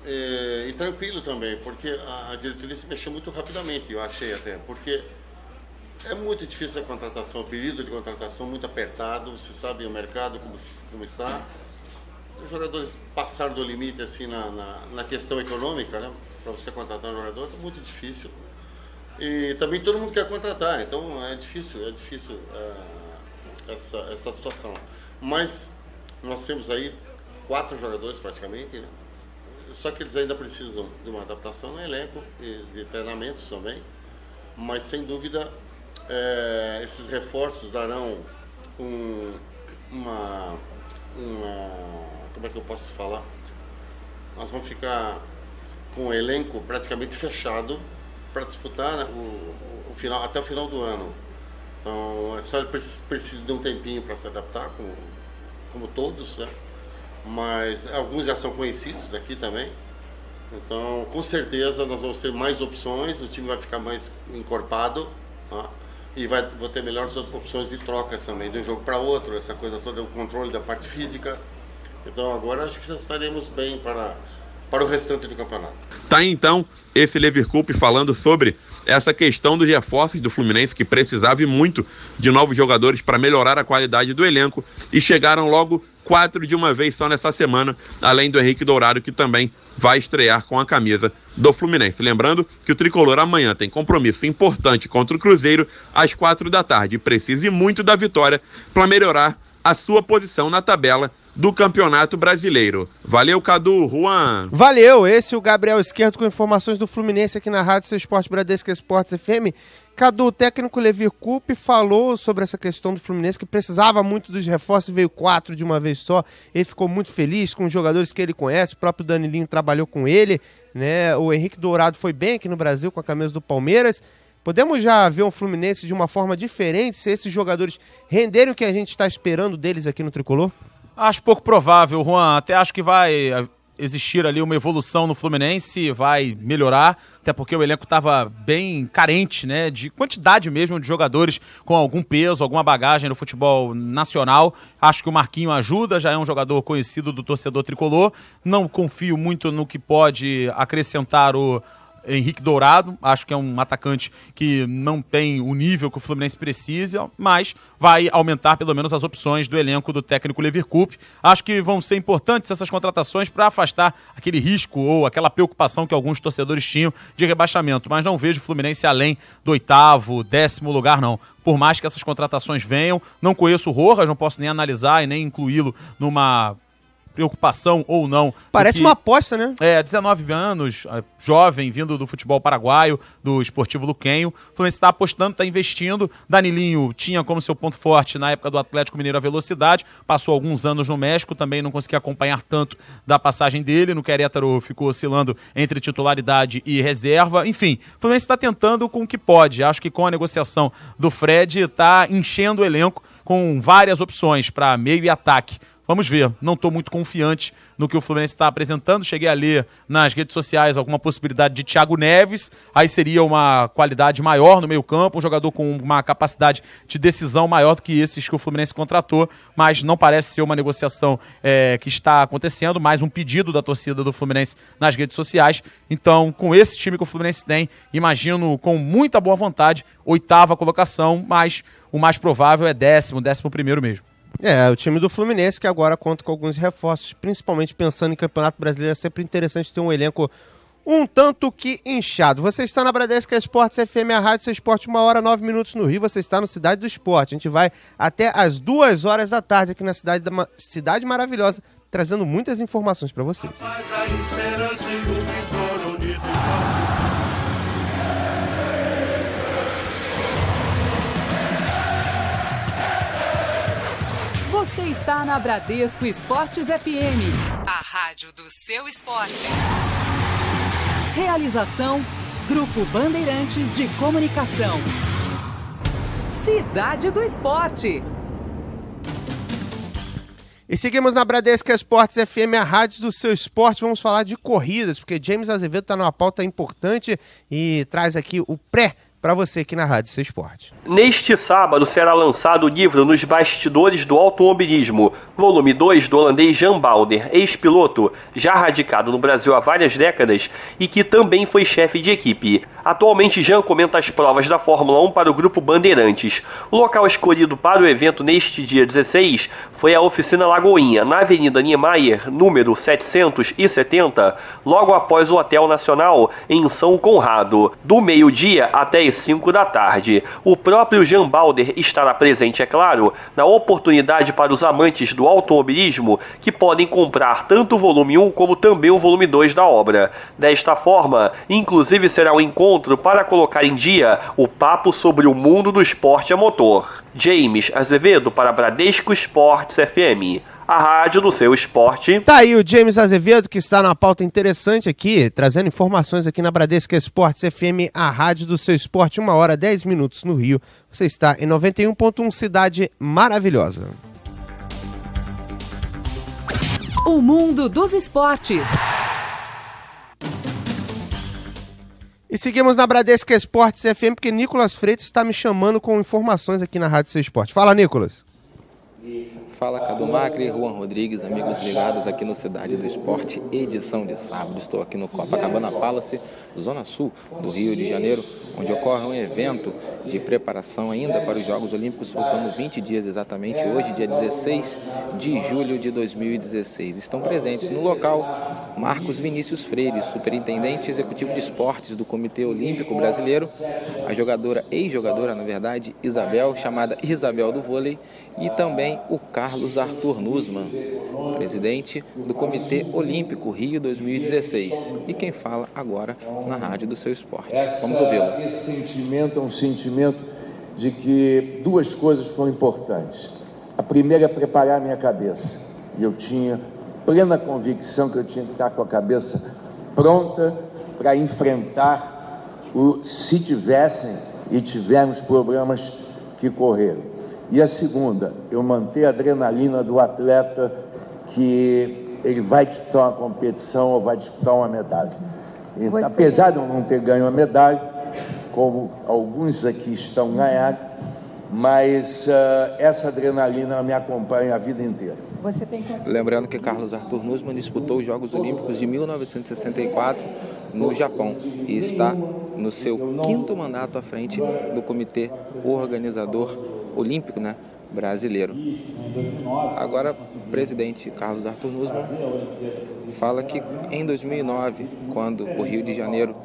e tranquilo também, porque a diretoria se mexeu muito rapidamente, eu achei até, porque é muito difícil a contratação, o período de contratação muito apertado, você sabe o mercado como está. Os jogadores passaram do limite assim na questão econômica, né? Para você contratar um jogador é muito difícil. E também todo mundo quer contratar, então é difícil essa situação. Mas nós temos aí 4 jogadores praticamente, né? Só que eles ainda precisam de uma adaptação no elenco e de treinamentos também. Mas sem dúvida esses reforços darão uma como é que eu posso falar? Nós vamos ficar com o elenco praticamente fechado para disputar, né, o final, até o final do ano. Então, só ele precisa de um tempinho para se adaptar, como todos, né? Mas alguns já são conhecidos daqui também. Então, com certeza, nós vamos ter mais opções, o time vai ficar mais encorpado, tá? E vou ter melhores opções de trocas também, de um jogo para outro, essa coisa toda, o controle da parte física. Então agora acho que já estaremos bem para o restante do campeonato. Tá aí, então, esse Leverkusen falando sobre essa questão dos reforços do Fluminense, que precisava e muito de novos jogadores para melhorar a qualidade do elenco, e chegaram logo 4 de uma vez só nessa semana, além do Henrique Dourado, que também vai estrear com a camisa do Fluminense. Lembrando que o Tricolor amanhã tem compromisso importante contra o Cruzeiro às 4 da tarde e precisa muito da vitória para melhorar a sua posição na tabela do Campeonato Brasileiro. Valeu, Cadu. Juan. Valeu. Esse é o Gabriel Esquerdo com informações do Fluminense aqui na Rádio Seu Esporte Bradesco Esportes FM. Cadu, o técnico Leverkusen falou sobre essa questão do Fluminense, que precisava muito dos reforços, veio 4 de uma vez só. Ele ficou muito feliz com os jogadores que ele conhece, o próprio Danilinho trabalhou com ele, né? O Henrique Dourado foi bem aqui no Brasil com a camisa do Palmeiras. Podemos já ver um Fluminense de uma forma diferente, se esses jogadores renderem o que a gente está esperando deles aqui no Tricolor? Acho pouco provável, Juan. Até acho que vai existir ali uma evolução no Fluminense, vai melhorar, até porque o elenco estava bem carente, né, de quantidade mesmo de jogadores com algum peso, alguma bagagem no futebol nacional. Acho que o Marquinho ajuda, já é um jogador conhecido do torcedor tricolor. Não confio muito no que pode acrescentar o Henrique Dourado, acho que é um atacante que não tem o nível que o Fluminense precisa, mas vai aumentar pelo menos as opções do elenco do técnico Leverkusen. Acho que vão ser importantes essas contratações para afastar aquele risco ou aquela preocupação que alguns torcedores tinham de rebaixamento, mas não vejo o Fluminense além do 8º, 10º lugar, não. Por mais que essas contratações venham, não conheço o Rojas, não posso nem analisar e nem incluí-lo numa preocupação ou não. Parece uma aposta, né? 19 anos, jovem, vindo do futebol paraguaio, do Esportivo Luquenho. O Fluminense está apostando, está investindo. Danilinho tinha como seu ponto forte na época do Atlético Mineiro a velocidade, passou alguns anos no México, também não consegui acompanhar tanto da passagem dele. No Querétaro ficou oscilando entre titularidade e reserva. Enfim, o Fluminense está tentando com o que pode. Acho que com a negociação do Fred está enchendo o elenco com várias opções para meio e ataque. Vamos ver, não estou muito confiante no que o Fluminense está apresentando. Cheguei a ler nas redes sociais alguma possibilidade de Thiago Neves, aí seria uma qualidade maior no meio campo, um jogador com uma capacidade de decisão maior do que esses que o Fluminense contratou, mas não parece ser uma negociação que está acontecendo, mais um pedido da torcida do Fluminense nas redes sociais. Então, com esse time que o Fluminense tem, imagino com muita boa vontade, 8ª colocação, mas o mais provável é 11º mesmo. O time do Fluminense que agora conta com alguns reforços, principalmente pensando em Campeonato Brasileiro, é sempre interessante ter um elenco um tanto que inchado. Você está na Bradesco Esportes FM, a Rádio Seu Esporte, 1h09 no Rio, você está no Cidade do Esporte. A gente vai até as 2 horas da tarde aqui na cidade maravilhosa trazendo muitas informações para vocês. Você está na Bradesco Esportes FM, a rádio do seu esporte. Realização, Grupo Bandeirantes de Comunicação. Cidade do Esporte. E seguimos na Bradesco Esportes FM, a rádio do seu esporte. Vamos falar de corridas, porque James Azevedo está numa pauta importante e traz aqui o pré para você aqui na Rádio Seu Esporte. Neste sábado será lançado o livro Nos Bastidores do Automobilismo, volume 2 do holandês Jan Balder, ex-piloto, já radicado no Brasil há várias décadas e que também foi chefe de equipe. Atualmente, Jan comenta as provas da Fórmula 1 para o Grupo Bandeirantes. O local escolhido para o evento neste dia 16 foi a Oficina Lagoinha, na Avenida Niemeyer, número 770, logo após o Hotel Nacional, em São Conrado, do meio-dia até as 5 da tarde. O próprio Jan Balder estará presente, é claro, na oportunidade para os amantes do automobilismo que podem comprar tanto o volume 1 como também o volume 2 da obra. Desta forma, inclusive será um encontro para colocar em dia o papo sobre o mundo do esporte a motor. James Azevedo para Bradesco Esportes FM, a rádio do seu esporte. Tá aí o James Azevedo, que está numa pauta interessante aqui, trazendo informações aqui na Bradesco Esportes FM, a rádio do seu esporte, 1h10 no Rio. Você está em 91.1, cidade maravilhosa. O mundo dos esportes. E seguimos na Bradesco Esportes FM, porque Nicolas Freitas está me chamando com informações aqui na Rádio Seu Esporte. Fala, Nicolas. Fala, Cadu Macri, Juan Rodrigues, amigos ligados aqui no Cidade do Esporte, edição de sábado. Estou aqui no Copacabana Palace, Zona Sul do Rio de Janeiro, onde ocorre um evento de preparação ainda para os Jogos Olímpicos, faltando 20 dias exatamente, hoje, dia 16 de julho de 2016. Estão presentes no local Marcos Vinícius Freire, superintendente executivo de esportes do Comitê Olímpico Brasileiro, a jogadora, ex-jogadora, na verdade, Isabel, chamada Isabel do vôlei, e também o Carlos Arthur Nussmann, presidente do Comitê Olímpico Rio 2016. E quem fala agora na rádio do seu esporte. Vamos ouvi-lo. Esse sentimento é um sentimento de que duas coisas foram importantes. A primeira é preparar a minha cabeça. E eu tinha plena convicção que eu tinha que estar com a cabeça pronta para enfrentar se tivessem e tivermos problemas que correram. E a segunda, eu manter a adrenalina do atleta que ele vai disputar uma competição ou vai disputar uma medalha. Então, apesar de eu não ter ganho a medalha, como alguns aqui estão ganhando, mas essa adrenalina me acompanha a vida inteira. Lembrando que Carlos Arthur Nussmann disputou os Jogos Olímpicos de 1964 no Japão e está no seu 5º mandato à frente do Comitê Organizador Olímpico, brasileiro. Agora, o presidente Carlos Arthur Nussmann fala que em 2009, quando o Rio de Janeiro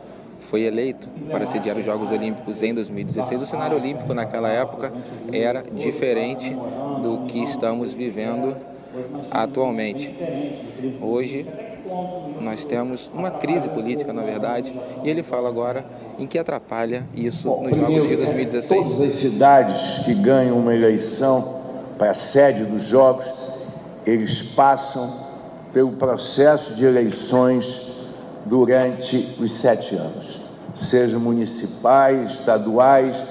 foi eleito para sediar os Jogos Olímpicos em 2016, o cenário olímpico naquela época era diferente do que estamos vivendo atualmente. Hoje, nós temos uma crise política, na verdade, e ele fala agora em que atrapalha isso nos Jogos de 2016. Todas as cidades que ganham uma eleição para a sede dos Jogos, eles passam pelo processo de eleições durante os 7 anos, sejam municipais, estaduais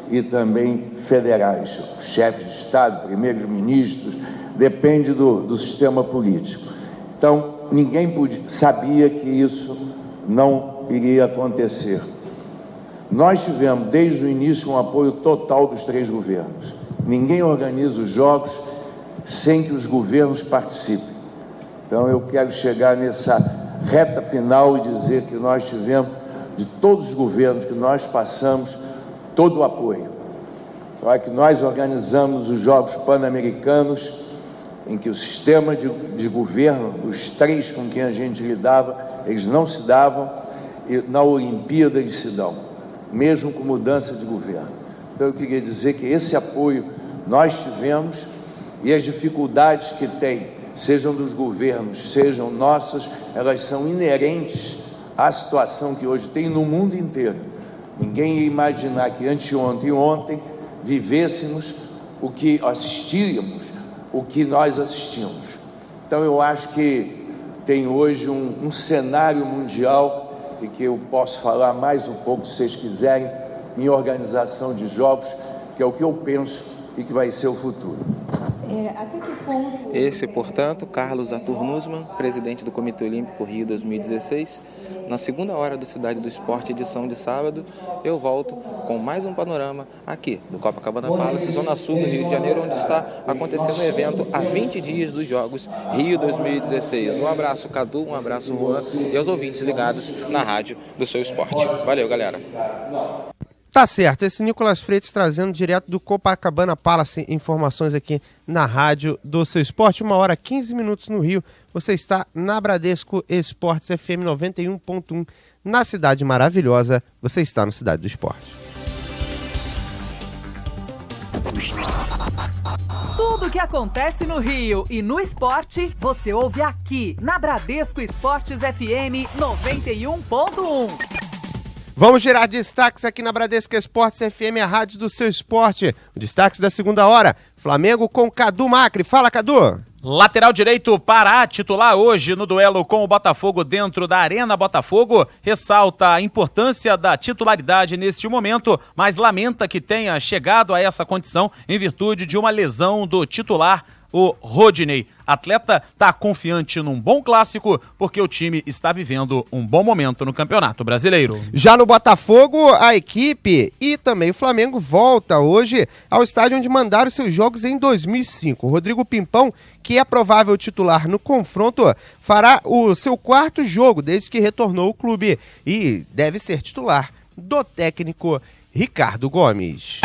e também federais. Chefes de Estado, primeiros ministros, depende do sistema político. Então, ninguém sabia que isso não iria acontecer. Nós tivemos, desde o início, um apoio total dos 3 governos. Ninguém organiza os Jogos sem que os governos participem. Então, eu quero chegar nessa reta final e dizer que nós tivemos, de todos os governos que nós passamos, todo o apoio. Então, é que nós organizamos os Jogos Pan-Americanos, em que o sistema de governo, dos 3 com quem a gente lidava, eles não se davam, e na Olimpíada eles se dão, mesmo com mudança de governo. Então eu queria dizer que esse apoio nós tivemos, e as dificuldades que tem sejam dos governos, sejam nossas, elas são inerentes à situação que hoje tem no mundo inteiro. Ninguém ia imaginar que anteontem e ontem vivêssemos o que assistíamos, o que nós assistimos. Então eu acho que tem hoje um cenário mundial, e que eu posso falar mais um pouco, se vocês quiserem, em organização de jogos, que é o que eu penso e que vai ser o futuro. Até que ponto... Esse, portanto, Carlos Arthur Nussmann, presidente do Comitê Olímpico Rio 2016. Na segunda hora do Cidade do Esporte, edição de sábado, eu volto com mais um panorama aqui do Copacabana Palace, Zona Sul do Rio de Janeiro, onde está acontecendo o evento há 20 dias dos Jogos Rio 2016. Um abraço, Cadu, um abraço, Juan, e aos ouvintes ligados na rádio do seu esporte. Valeu, galera. Tá certo, esse Nicolas Freitas trazendo direto do Copacabana Palace informações aqui na rádio do seu esporte, 1h15 no Rio. Você está na Bradesco Esportes FM 91.1, na cidade maravilhosa, você está no Cidade do Esporte. Tudo o que acontece no Rio e no esporte, você ouve aqui na Bradesco Esportes FM 91.1. Vamos gerar destaques aqui na Bradesco Esportes FM, a rádio do seu esporte. O destaque da segunda hora, Flamengo com Cadu Macri. Fala, Cadu! Lateral direito Pará, titular hoje no duelo com o Botafogo dentro da Arena Botafogo, ressalta a importância da titularidade neste momento, mas lamenta que tenha chegado a essa condição em virtude de uma lesão do titular, o Rodinei. Atleta está confiante num bom clássico porque o time está vivendo um bom momento no Campeonato Brasileiro. Já no Botafogo, a equipe e também o Flamengo volta hoje ao estádio onde mandaram seus jogos em 2005. O Rodrigo Pimpão, que é provável titular no confronto, fará o seu quarto jogo desde que retornou ao clube e deve ser titular do técnico Ricardo Gomes.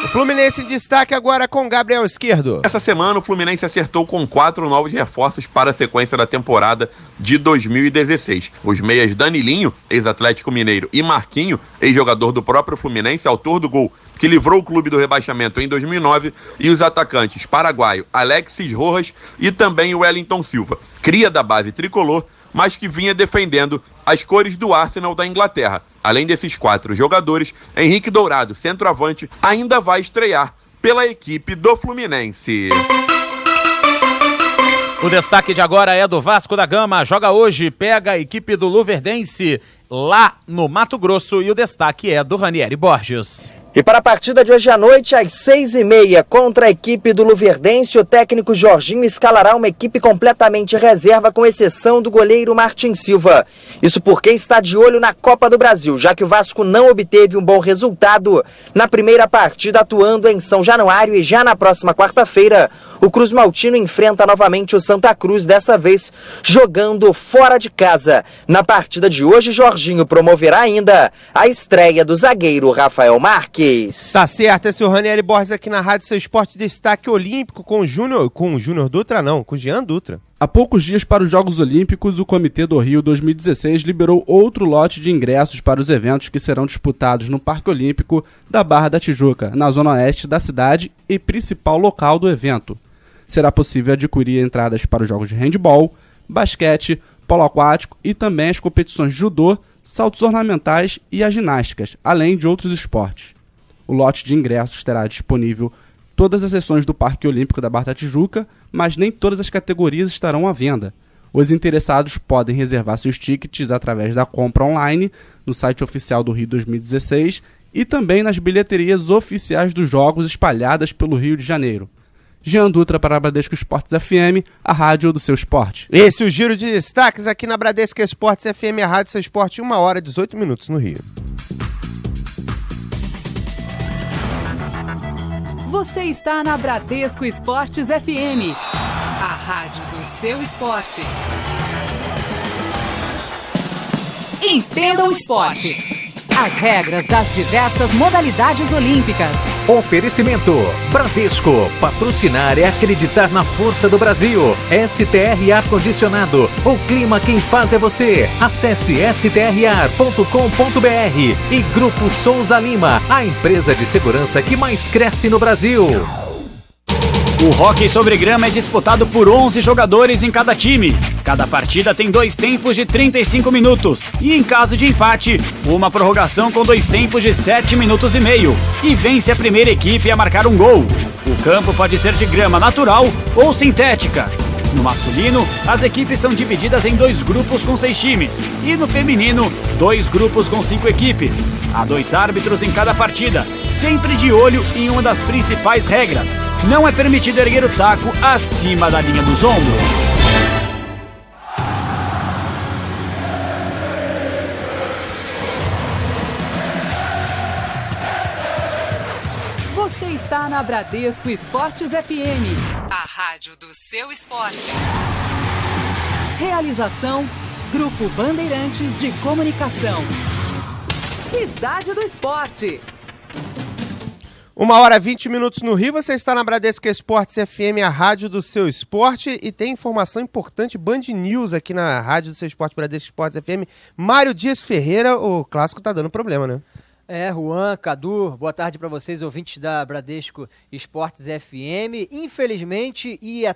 O Fluminense em destaque agora com Gabriel Esquerdo. Essa semana o Fluminense acertou com 4 novos reforços para a sequência da temporada de 2016. Os meias Danilinho, ex-Atlético Mineiro, e Marquinho, ex-jogador do próprio Fluminense, autor do gol que livrou o clube do rebaixamento em 2009, e os atacantes paraguaio Alexis Rojas e também o Wellington Silva, cria da base tricolor, mas que vinha defendendo as cores do Arsenal da Inglaterra. Além desses 4 jogadores, Henrique Dourado, centroavante, ainda vai estrear pela equipe do Fluminense. O destaque de agora é do Vasco da Gama. Joga hoje, pega a equipe do Luverdense lá no Mato Grosso, e o destaque é do Ranieri Borges. E para a partida de hoje à noite, às 6h30, contra a equipe do Luverdense, o técnico Jorginho escalará uma equipe completamente reserva, com exceção do goleiro Martin Silva. Isso porque está de olho na Copa do Brasil, já que o Vasco não obteve um bom resultado na primeira partida, atuando em São Januário, e já na próxima quarta-feira, o Cruz Maltino enfrenta novamente o Santa Cruz, dessa vez jogando fora de casa. Na partida de hoje, Jorginho promoverá ainda a estreia do zagueiro Rafael Marques. Tá certo, esse é o Ranieri Borges aqui na Rádio Seu Esporte, destaque olímpico com o Júnior Dutra, não, com o Jean Dutra. Há poucos dias para os Jogos Olímpicos, o Comitê do Rio 2016 liberou outro lote de ingressos para os eventos que serão disputados no Parque Olímpico da Barra da Tijuca, na zona oeste da cidade e principal local do evento. Será possível adquirir entradas para os jogos de handebol, basquete, polo aquático e também as competições de judô, saltos ornamentais e as ginásticas, além de outros esportes. O lote de ingressos terá disponível todas as sessões do Parque Olímpico da Barra da Tijuca, mas nem todas as categorias estarão à venda. Os interessados podem reservar seus tickets através da compra online no site oficial do Rio 2016 e também nas bilheterias oficiais dos jogos espalhadas pelo Rio de Janeiro. Jean Dutra para a Bradesco Esportes FM, a rádio do seu esporte. Esse é o giro de destaques aqui na Bradesco Esportes FM, a rádio do seu esporte, 1h18 no Rio. Você está na Bradesco Esportes FM, a rádio do seu esporte. Entenda o esporte. As regras das diversas modalidades olímpicas. Oferecimento Bradesco. Patrocinar é acreditar na força do Brasil. STR Ar-Condicionado. O clima quem faz é você. Acesse strar.com.br. E Grupo Souza Lima, a empresa de segurança que mais cresce no Brasil. O hóquei sobre grama é disputado por 11 jogadores em cada time. Cada partida tem 2 tempos de 35 minutos. E em caso de empate, uma prorrogação com 2 tempos de 7 minutos e meio. E vence a primeira equipe a marcar um gol. O campo pode ser de grama natural ou sintética. No masculino, as equipes são divididas em 2 grupos com 6 times. E no feminino, 2 grupos com 5 equipes. Há 2 árbitros em cada partida, sempre de olho em uma das principais regras. Não é permitido erguer o taco acima da linha dos ombros. Você está na Bradesco Esportes FM, a rádio do seu esporte. Realização, Grupo Bandeirantes de Comunicação. Cidade do Esporte. 1h20 no Rio, você está na Bradesco Esportes FM, a rádio do seu esporte, e tem informação importante, Band News aqui na rádio do seu esporte, Bradesco Esportes FM. Mário Dias Ferreira, o clássico tá dando problema, né? Juan, Cadu, boa tarde para vocês, ouvintes da Bradesco Esportes FM. Infelizmente, a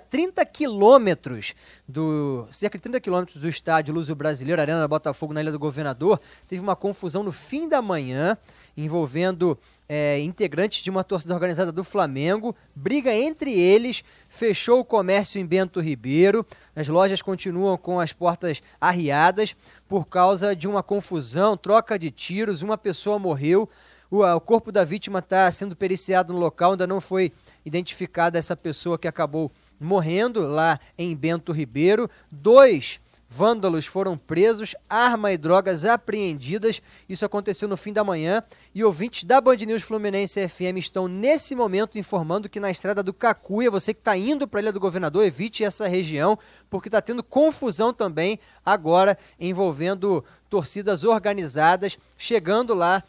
cerca de 30 quilômetros do estádio Luso Brasileiro, Arena Botafogo, na Ilha do Governador, teve uma confusão no fim da manhã, envolvendo integrantes de uma torcida organizada do Flamengo. Briga entre eles, fechou o comércio em Bento Ribeiro. As lojas continuam com as portas arriadas por causa de uma confusão, troca de tiros, uma pessoa morreu. O corpo da vítima está sendo periciado no local, ainda não foi identificada essa pessoa que acabou morrendo lá em Bento Ribeiro. 2 vândalos foram presos, arma e drogas apreendidas. Isso aconteceu no fim da manhã. E ouvintes da Band News Fluminense FM estão nesse momento informando que na estrada do Cacuia, você que está indo para a Ilha do Governador, evite essa região, porque está tendo confusão também agora envolvendo torcidas organizadas, chegando lá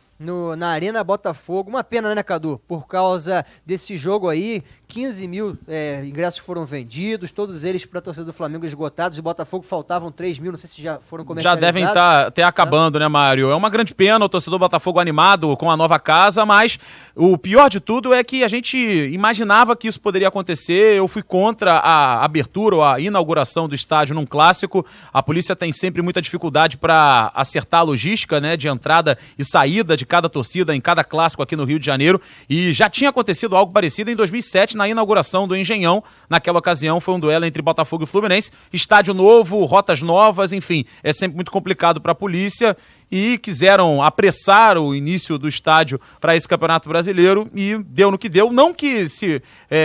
na Arena Botafogo. Uma pena, né, Cadu? Por causa desse jogo aí, 15 mil ingressos foram vendidos, todos eles para a torcida do Flamengo esgotados. E Botafogo faltavam 3 mil, não sei se já foram comercializados. Já devem estar até acabando, né, Mário? É uma grande pena o torcedor Botafogo animado com a nova casa, mas o pior de tudo é que a gente imaginava que isso poderia acontecer. Eu fui contra a abertura ou a inauguração do estádio num clássico. A polícia tem sempre muita dificuldade para acertar a logística, né, de entrada e saída de cada torcida em cada clássico aqui no Rio de Janeiro, e já tinha acontecido algo parecido em 2007 na inauguração do Engenhão. Naquela ocasião foi um duelo entre Botafogo e Fluminense, estádio novo, rotas novas, enfim, é sempre muito complicado para a polícia, e quiseram apressar o início do estádio para esse Campeonato Brasileiro e deu no que deu. Não que se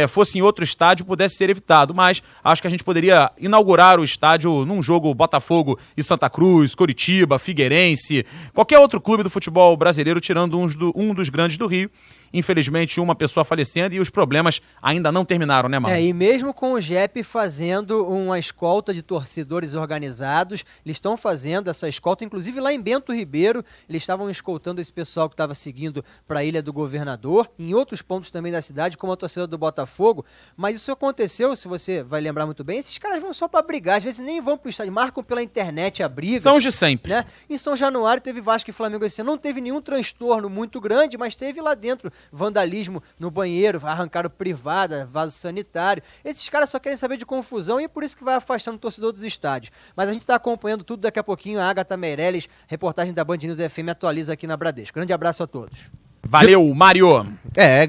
fosse em outro estádio pudesse ser evitado, mas acho que a gente poderia inaugurar o estádio num jogo Botafogo e Santa Cruz, Coritiba, Figueirense, qualquer outro clube do futebol brasileiro, tirando um dos grandes do Rio. Infelizmente, uma pessoa falecendo e os problemas ainda não terminaram, né, Marcos? E mesmo com o JEP fazendo uma escolta de torcedores organizados, eles estão fazendo essa escolta, inclusive lá em Bento Ribeiro, eles estavam escoltando esse pessoal que estava seguindo para a Ilha do Governador, em outros pontos também da cidade, como a torcida do Botafogo, mas isso aconteceu, se você vai lembrar muito bem, esses caras vão só para brigar, às vezes nem vão para o estádio, marcam pela internet a briga. São os de sempre. Né? Em São Januário teve Vasco e Flamengo esse ano, não teve nenhum transtorno muito grande, mas teve lá dentro vandalismo no banheiro, arrancaram privada, vaso sanitário. Esses caras só querem saber de confusão e é por isso que vai afastando o torcedor dos estádios. Mas a gente está acompanhando tudo, daqui a pouquinho a Agatha Meirelles, reportagem da Band News FM, atualiza aqui na Bradesco. Grande abraço a todos. Valeu, Mário.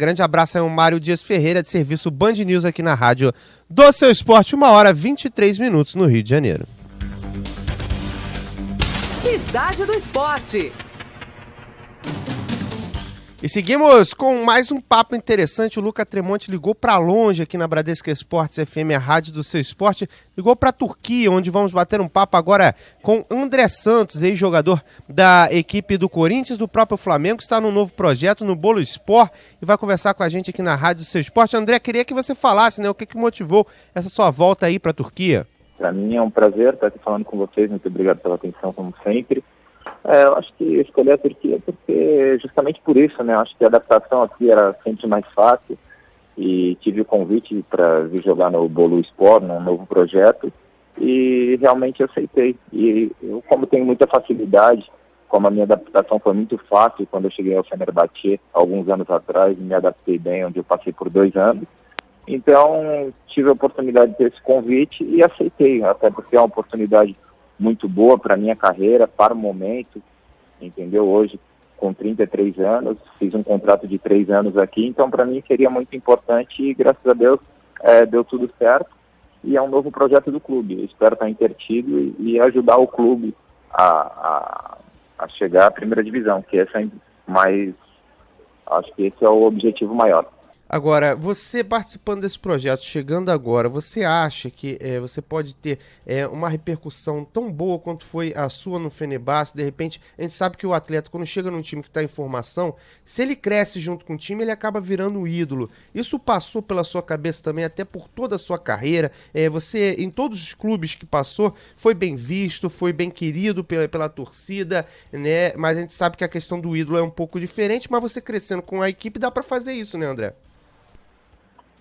Grande abraço aí ao Mário Dias Ferreira, de serviço Band News aqui na rádio do seu esporte, 1h23 no Rio de Janeiro. Cidade do Esporte. E seguimos com mais um papo interessante. O Luca Tremonti ligou para longe aqui na Bradesco Esportes FM, a rádio do seu esporte. Ligou para a Turquia, onde vamos bater um papo agora com André Santos, ex-jogador da equipe do Corinthians, do próprio Flamengo, que está num novo projeto no Bolo Sport e vai conversar com a gente aqui na rádio do seu esporte. André, queria que você falasse, né, o que motivou essa sua volta aí para a Turquia. Para mim é um prazer estar aqui falando com vocês. Muito obrigado pela atenção, como sempre. Eu acho que escolhi a Turquia porque justamente por isso, né? Eu acho que a adaptação aqui era sempre mais fácil e tive o convite para vir jogar no Bolu Sport, num novo projeto, e realmente aceitei. E eu, como tenho muita facilidade, como a minha adaptação foi muito fácil quando eu cheguei ao Fenerbahçe alguns anos atrás, me adaptei bem, onde eu passei por 2 anos, Então, tive a oportunidade de ter esse convite e aceitei, até porque é uma oportunidade muito boa para a minha carreira, para o momento, entendeu? Hoje, com 33 anos, fiz um contrato de 3 anos aqui, então para mim seria muito importante e, graças a Deus, deu tudo certo. E é um novo projeto do clube. Eu espero estar intertido e ajudar o clube a chegar à primeira divisão, que essa é mais... Acho que esse é o objetivo maior. Agora, você participando desse projeto, chegando agora, você acha que você pode ter uma repercussão tão boa quanto foi a sua no Fenerbahçe? De repente, a gente sabe que o atleta, quando chega num time que está em formação, se ele cresce junto com o time, ele acaba virando um ídolo. Isso passou pela sua cabeça também, até por toda a sua carreira? Você, em todos os clubes que passou, foi bem visto, foi bem querido pela torcida, né? Mas a gente sabe que a questão do ídolo é um pouco diferente, mas você crescendo com a equipe dá para fazer isso, né, André?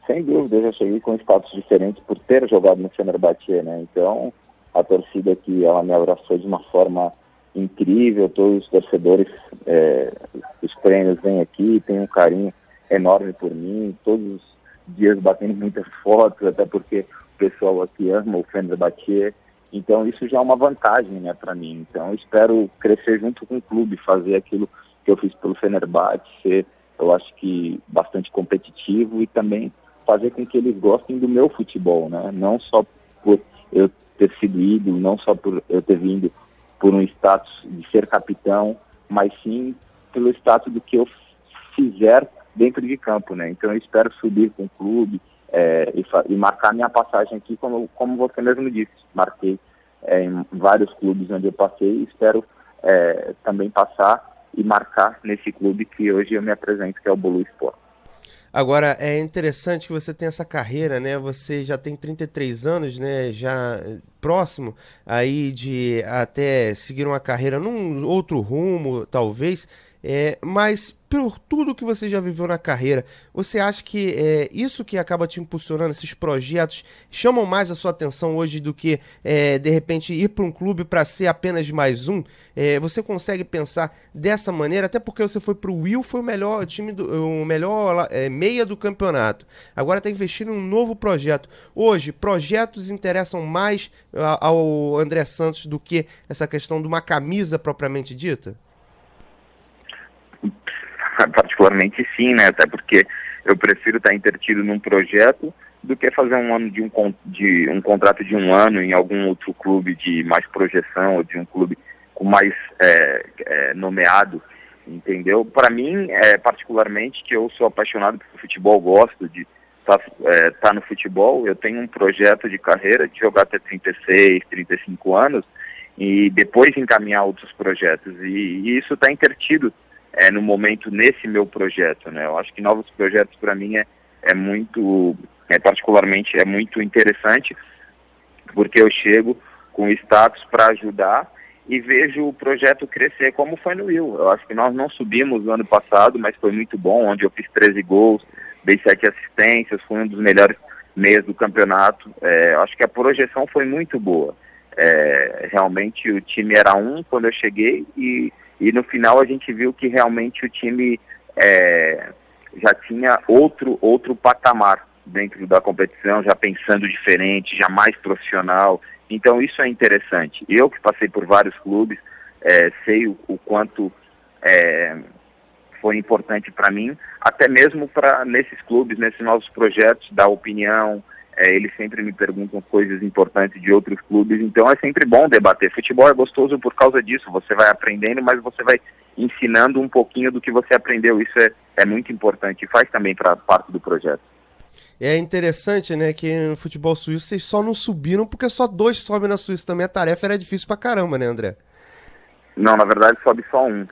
Sem dúvida, eu já cheguei com status diferentes por ter jogado no Fenerbahçe, né? Então, a torcida aqui, ela me abraçou de uma forma incrível, todos os torcedores, os treinos vêm aqui, tem um carinho enorme por mim, todos os dias batendo muitas fotos, até porque o pessoal aqui ama o Fenerbahçe, então isso já é uma vantagem, né, para mim. Então, eu espero crescer junto com o clube, fazer aquilo que eu fiz pelo Fenerbahçe, ser, eu acho que, bastante competitivo e também fazer com que eles gostem do meu futebol, né? Não só por eu ter sido ídolo, não só por eu ter vindo por um status de ser capitão, mas sim pelo status do que eu fizer dentro de campo, né? Então eu espero subir com o clube e marcar minha passagem aqui, como você mesmo disse. Marquei em vários clubes onde eu passei e espero também passar e marcar nesse clube que hoje eu me apresento, que é o Bolu Sport. Agora, é interessante que você tem essa carreira, né? Você já tem 33 anos, né? Já próximo aí de até seguir uma carreira num outro rumo, talvez. Mas por tudo que você já viveu na carreira, você acha que isso que acaba te impulsionando, esses projetos, chamam mais a sua atenção hoje do que, de repente, ir para um clube para ser apenas mais um? Você consegue pensar dessa maneira? Até porque você foi para o Will, foi o melhor time, o melhor meia do campeonato. Agora está investindo em um novo projeto. Hoje, projetos interessam mais ao André Santos do que essa questão de uma camisa propriamente dita? Particularmente sim, né? Até porque eu prefiro estar intertido num projeto do que fazer um ano de um contrato de um ano em algum outro clube de mais projeção ou de um clube com mais nomeado, entendeu? Para mim, particularmente, que eu sou apaixonado por futebol, gosto de estar no futebol, eu tenho um projeto de carreira de jogar até 36, 35 anos e depois encaminhar outros projetos, e isso está intertido no momento nesse meu projeto, né? Eu acho que novos projetos para mim particularmente é muito interessante, porque eu chego com status para ajudar e vejo o projeto crescer como foi no Will. Eu acho que nós não subimos no ano passado, mas foi muito bom, onde eu fiz 13 gols, dei 7 assistências, fui um dos melhores meias do campeonato. Eu acho que a projeção foi muito boa. Realmente o time era quando eu cheguei e no final a gente viu que realmente o time já tinha outro patamar dentro da competição, já pensando diferente, já mais profissional. Então isso é interessante. Eu que passei por vários clubes, sei o quanto foi importante para mim, até mesmo nesses clubes, nesses novos projetos, dar opinião. Eles sempre me perguntam coisas importantes de outros clubes, então é sempre bom debater. Futebol é gostoso por causa disso, você vai aprendendo, mas você vai ensinando um pouquinho do que você aprendeu. Isso é muito importante e faz também parte do projeto. É interessante, né, que no futebol suíço vocês só não subiram porque só 2 sobem na Suíça. Também a tarefa era difícil pra caramba, né, André? Não, na verdade sobe só um.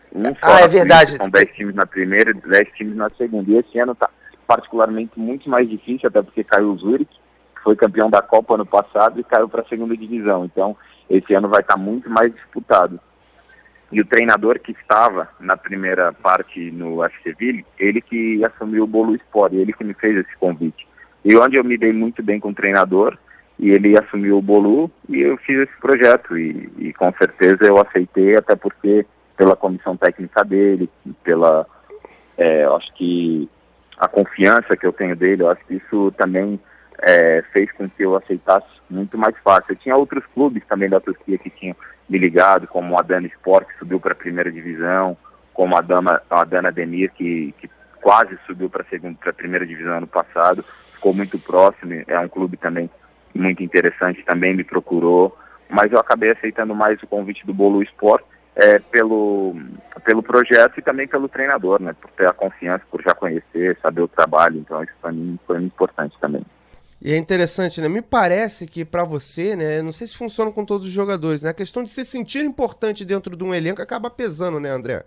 É verdade. São 10 times na primeira e 10 times na segunda. E esse ano tá particularmente muito mais difícil, até porque caiu o Zurich, que foi campeão da Copa ano passado e caiu para a segunda divisão. Então, esse ano vai estar muito mais disputado. E o treinador que estava na primeira parte no FC Ville, ele que assumiu o Bolu Sport, ele que me fez esse convite. E onde eu me dei muito bem com o treinador, e ele assumiu o Bolu, e eu fiz esse projeto, e com certeza eu aceitei, até porque pela comissão técnica dele, acho que a confiança que eu tenho dele, eu acho que isso também fez com que eu aceitasse muito mais fácil. Eu tinha outros clubes também da Turquia que tinham me ligado, como o Adana Sport, que subiu para a primeira divisão, como a Adana Demir, que quase subiu para a primeira divisão ano passado, ficou muito próximo, é um clube também muito interessante, também me procurou, mas eu acabei aceitando mais o convite do Bolu Sport, pelo projeto e também pelo treinador, né, por ter a confiança, por já conhecer, saber o trabalho, então isso para mim foi muito importante também. E é interessante, né? Me parece que pra você, né? Não sei se funciona com todos os jogadores, né? A questão de se sentir importante dentro de um elenco acaba pesando, né, André?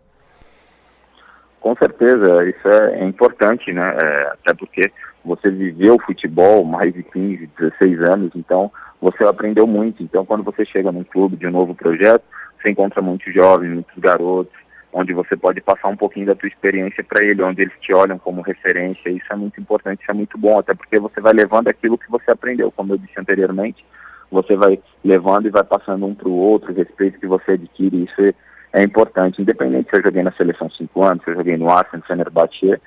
Com certeza, isso é importante, né? Até porque você viveu futebol mais de 15, 16 anos, então você aprendeu muito. Então, quando você chega num clube de um novo projeto, você encontra muitos jovens, muitos garotos, onde você pode passar um pouquinho da tua experiência para ele, onde eles te olham como referência. Isso é muito importante, isso é muito bom, até porque você vai levando aquilo que você aprendeu, como eu disse anteriormente, você vai levando e vai passando um para o outro, o respeito que você adquire, isso é importante, independente se eu joguei na seleção 5 anos, se eu joguei no Arsenal, no Fenerbahçe,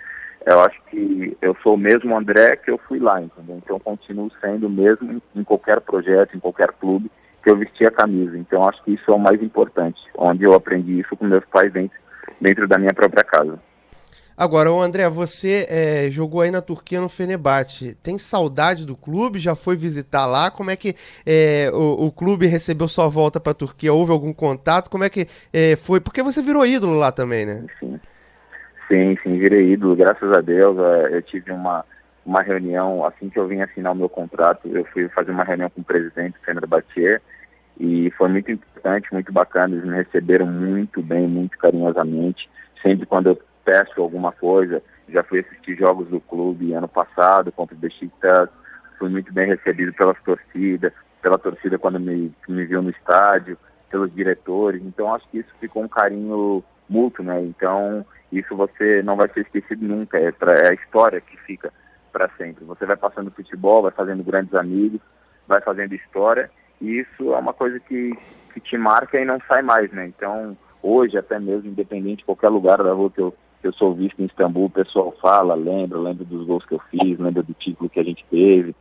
eu acho que eu sou o mesmo André que eu fui lá, entendeu? Então eu continuo sendo o mesmo em qualquer projeto, em qualquer clube, que eu vesti a camisa. Então acho que isso é o mais importante, onde eu aprendi isso com meus pais dentro da minha própria casa. Agora, André, você jogou aí na Turquia no Fenerbahçe. Tem saudade do clube? Já foi visitar lá? Como é que o clube recebeu sua volta para a Turquia? Houve algum contato? Como é que foi? Porque você virou ídolo lá também, né? Sim, virei ídolo, graças a Deus. Eu tive uma reunião, assim que eu vim assinar o meu contrato, eu fui fazer uma reunião com o presidente do Fenerbahçe e foi muito importante, muito bacana. Eles me receberam muito bem, muito carinhosamente. Sempre quando eu peço alguma coisa, já fui assistir jogos do clube ano passado contra o Beşiktaş, fui muito bem recebido pela torcida quando me viu no estádio, pelos diretores. Então acho que isso ficou um carinho mútuo, né? Então isso você não vai ser esquecido nunca, é a história que fica para sempre. Você vai passando futebol, vai fazendo grandes amigos, vai fazendo história, e isso é uma coisa que te marca e não sai mais, né? Então hoje, até mesmo, independente de qualquer lugar da rua que eu sou visto em Istambul, o pessoal fala, lembra dos gols que eu fiz, lembra do título que a gente teve.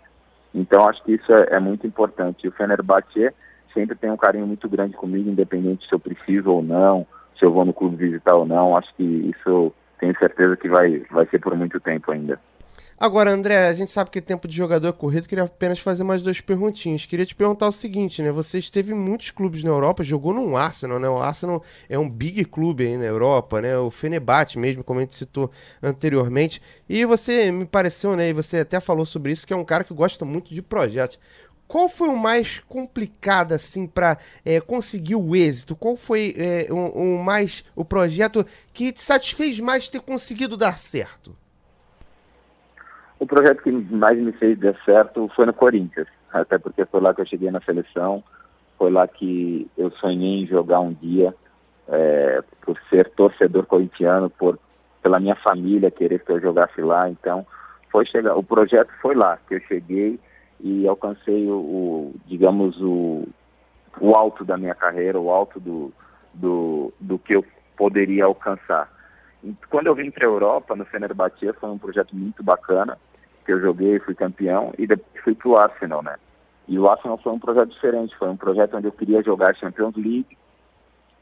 Então acho que isso é muito importante. E o Fenerbahçe sempre tem um carinho muito grande comigo, independente se eu preciso ou não, se eu vou no clube visitar ou não. Acho que isso eu tenho certeza que vai ser por muito tempo ainda. Agora, André, a gente sabe que tempo de jogador é corrido, queria apenas fazer mais 2 perguntinhas. Queria te perguntar o seguinte, né? Você esteve em muitos clubes na Europa, jogou no Arsenal, né? O Arsenal é um big clube aí na Europa, né? O Fenerbahçe mesmo, como a gente citou anteriormente. E você me pareceu, né? E você até falou sobre isso, que é um cara que gosta muito de projetos. Qual foi o mais complicado, assim, para conseguir o êxito? Qual foi o projeto que te satisfez mais de ter conseguido dar certo? O projeto que mais me fez dar certo foi no Corinthians, até porque foi lá que eu cheguei na seleção, foi lá que eu sonhei em jogar um dia, por ser torcedor corintiano, pela minha família querer que eu jogasse lá. Então o projeto foi lá que eu cheguei e alcancei o alto da minha carreira, o alto do que eu poderia alcançar. Quando eu vim para a Europa, no Fenerbahçe, foi um projeto muito bacana, que eu joguei, fui campeão, e depois fui para o Arsenal, né? E o Arsenal foi um projeto diferente, foi um projeto onde eu queria jogar Champions League,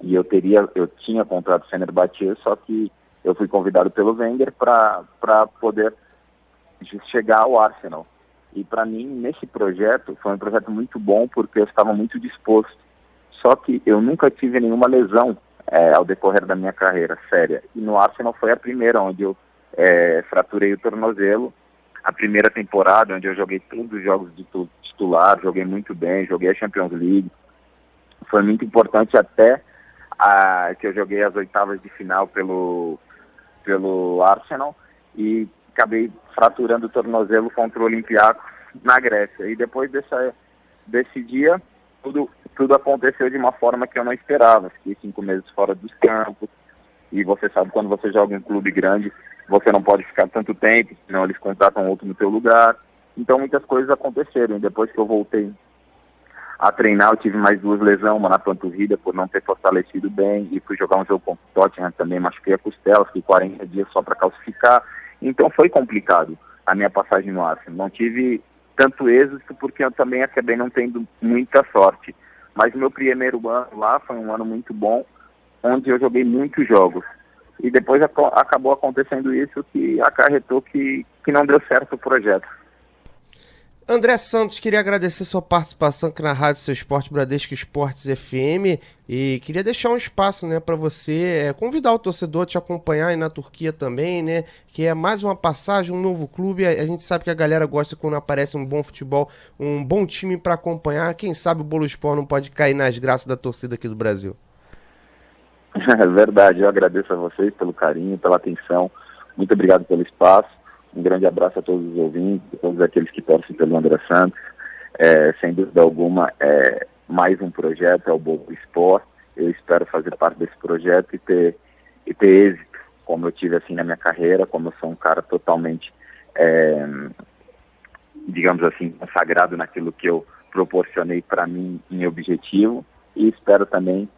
e eu tinha contrato Fenerbahçe, só que eu fui convidado pelo Wenger para poder chegar ao Arsenal. E para mim, nesse projeto, foi um projeto muito bom, porque eu estava muito disposto. Só que eu nunca tive nenhuma lesão ao decorrer da minha carreira séria. E no Arsenal foi a primeira, onde eu fraturei o tornozelo. A primeira temporada, onde eu joguei todos os jogos de titular, joguei muito bem, joguei a Champions League. Foi muito importante até que eu joguei as oitavas de final pelo Arsenal e acabei fraturando o tornozelo contra o Olympiacos na Grécia. E depois desse dia, tudo aconteceu de uma forma que eu não esperava. Fiquei 5 meses fora dos campos. E você sabe, quando você joga em um clube grande, você não pode ficar tanto tempo, senão eles contratam outro no teu lugar. Então muitas coisas aconteceram. E depois que eu voltei a treinar, eu tive mais 2 lesões, uma na panturrilha por não ter fortalecido bem, e fui jogar um jogo contra o Tottenham também, machuquei a costela, fiquei 40 dias só para calcificar. Então foi complicado a minha passagem no Arsenal. Não tive tanto êxito porque eu também acabei não tendo muita sorte. Mas o meu primeiro ano lá foi um ano muito bom, onde eu joguei muitos jogos. E depois acabou acontecendo isso que acarretou que não deu certo o projeto. André Santos, queria agradecer sua participação aqui na Rádio Seu Esporte Bradesco Esportes FM e queria deixar um espaço, né, para você convidar o torcedor a te acompanhar aí na Turquia também, né, que é mais uma passagem, um novo clube. A gente sabe que a galera gosta quando aparece um bom futebol, um bom time para acompanhar. Quem sabe o Boluspor não pode cair nas graças da torcida aqui do Brasil. É verdade, eu agradeço a vocês pelo carinho, pela atenção. Muito obrigado pelo espaço. Um grande abraço a todos os ouvintes, a todos aqueles que torcem pelo André Santos. Sem dúvida alguma, mais um projeto, é o Boluspor. Eu espero fazer parte desse projeto e ter êxito, como eu tive assim na minha carreira, como eu sou um cara totalmente, digamos assim, consagrado naquilo que eu proporcionei para mim em objetivo. E espero também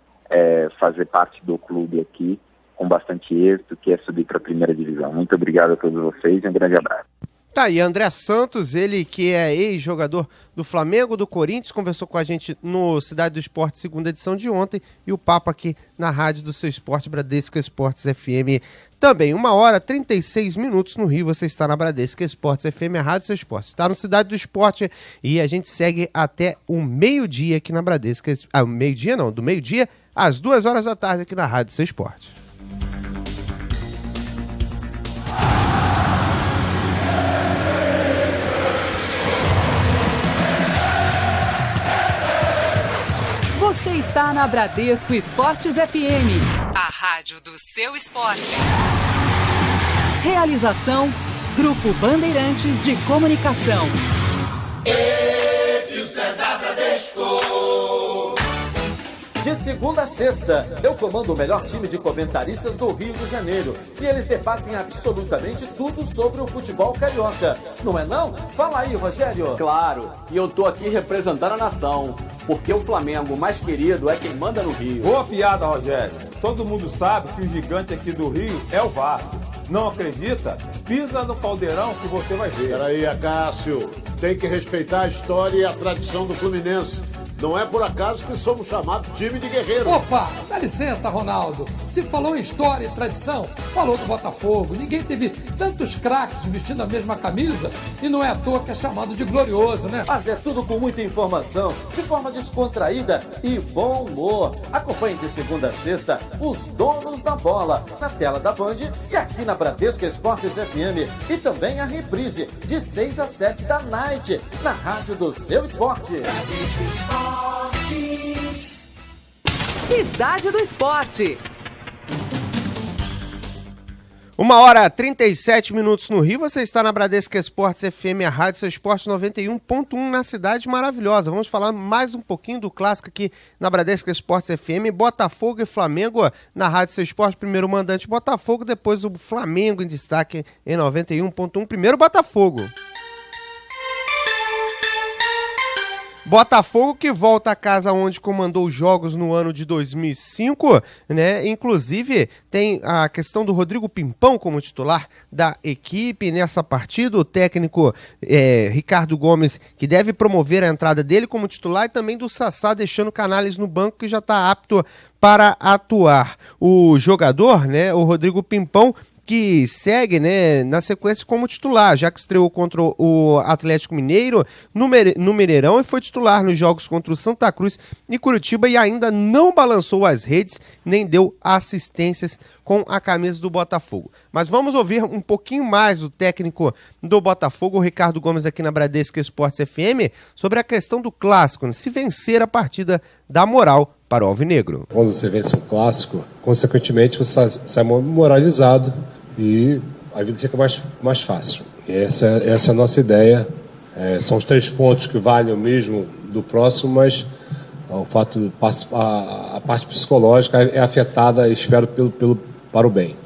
fazer parte do clube aqui com bastante êxito, que é subir para a primeira divisão. Muito obrigado a todos vocês e um grande abraço. Tá aí, André Santos, ele que é ex-jogador do Flamengo, do Corinthians, conversou com a gente no Cidade do Esporte, segunda edição de ontem, e o papo aqui na Rádio do Seu Esporte, Bradesco Esportes FM. Também, 1h36 no Rio, você está na Bradesco Esportes FM, a Rádio Seu Esporte. Está no Cidade do Esporte e a gente segue até o meio-dia aqui na Bradesco. Meio-dia não, do meio-dia às 2h da tarde aqui na Rádio Seu Esporte. Você está na Bradesco Esportes FM, a rádio do seu esporte. Realização, Grupo Bandeirantes de Comunicação. De segunda a sexta, eu comando o melhor time de comentaristas do Rio de Janeiro. E eles debatem absolutamente tudo sobre o futebol carioca. Não é não? Fala aí, Rogério. Claro, e eu tô aqui representando a nação. Porque o Flamengo mais querido é quem manda no Rio. Boa piada, Rogério. Todo mundo sabe que o gigante aqui do Rio é o Vasco. Não acredita? Pisa no caldeirão que você vai ver. Peraí, Acácio. Tem que respeitar a história e a tradição do Fluminense. Não é por acaso que somos chamados time de guerreiro. Opa, dá licença, Ronaldo. Se falou em história e tradição, falou do Botafogo. Ninguém teve tantos craques vestindo a mesma camisa e não é à toa que é chamado de glorioso, né? Mas é tudo com muita informação, de forma descontraída e bom humor. Acompanhe de segunda a sexta os Donos da Bola, na tela da Band e aqui na Bradesco Esportes FM. E também a reprise, de 6 a 7 da noite, na rádio do seu esporte. Cidade do Esporte. 1h37 no Rio, você está na Bradesco Esportes FM, a Rádio Seu Esporte 91.1 na cidade maravilhosa. Vamos falar mais um pouquinho do clássico aqui na Bradesco Esportes FM, Botafogo e Flamengo na Rádio Seu Esporte, primeiro mandante Botafogo, depois o Flamengo em destaque em 91.1, primeiro Botafogo. Botafogo que volta a casa onde comandou os jogos no ano de 2005, né? Inclusive tem a questão do Rodrigo Pimpão como titular da equipe nessa partida, o técnico Ricardo Gomes, que deve promover a entrada dele como titular, e também do Sassá deixando Canales no banco, que já está apto para atuar. O jogador, né, o Rodrigo Pimpão, que segue, né, na sequência como titular, já que estreou contra o Atlético Mineiro no Mineirão e foi titular nos jogos contra o Santa Cruz e Curitiba, e ainda não balançou as redes, nem deu assistências com a camisa do Botafogo. Mas vamos ouvir um pouquinho mais do técnico do Botafogo, o Ricardo Gomes, aqui na Bradesco Esportes FM, sobre a questão do clássico, né? Se vencer a partida, dá moral para o Alvinegro. Quando você vence um clássico, consequentemente você sai moralizado e a vida fica mais fácil. E essa é a nossa ideia. São os 3 pontos que valem o mesmo do próximo, mas o fato a parte psicológica é afetada, espero, para o bem.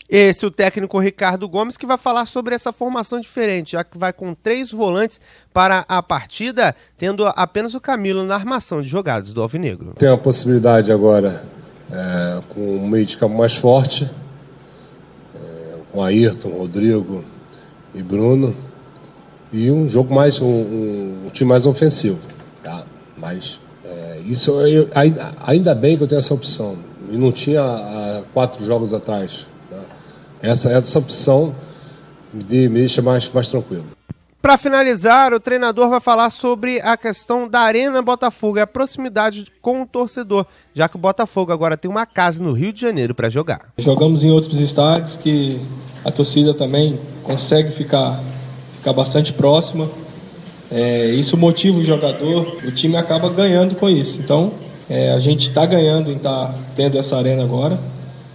Esse é o técnico Ricardo Gomes, que vai falar sobre essa formação diferente, já que vai com 3 volantes para a partida, tendo apenas o Camilo na armação de jogadas do Alvinegro. Tem a possibilidade agora com um meio de campo mais forte, com Ayrton, Rodrigo, e Bruno, e um jogo mais, um time mais ofensivo, tá? Mas isso ainda bem que eu tenho essa opção, e não tinha há 4 jogos atrás, tá? Essa opção me deixa mais tranquilo. Para finalizar, o treinador vai falar sobre a questão da Arena Botafogo e a proximidade com o torcedor, já que o Botafogo agora tem uma casa no Rio de Janeiro para jogar. Jogamos em outros estádios que a torcida também consegue ficar bastante próxima. Isso motiva o jogador, o time acaba ganhando com isso. Então, a gente está ganhando em estar tendo essa arena agora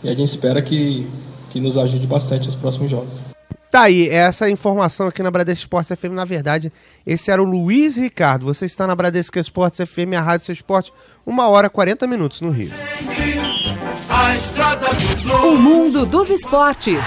e a gente espera que nos ajude bastante nos próximos jogos. Tá aí, essa informação aqui na Bradesco Esportes FM. Na verdade, esse era o Luiz Ricardo. Você está na Bradesco Esportes FM, a Rádio Seu Esporte, 1h40 no Rio. O mundo dos esportes.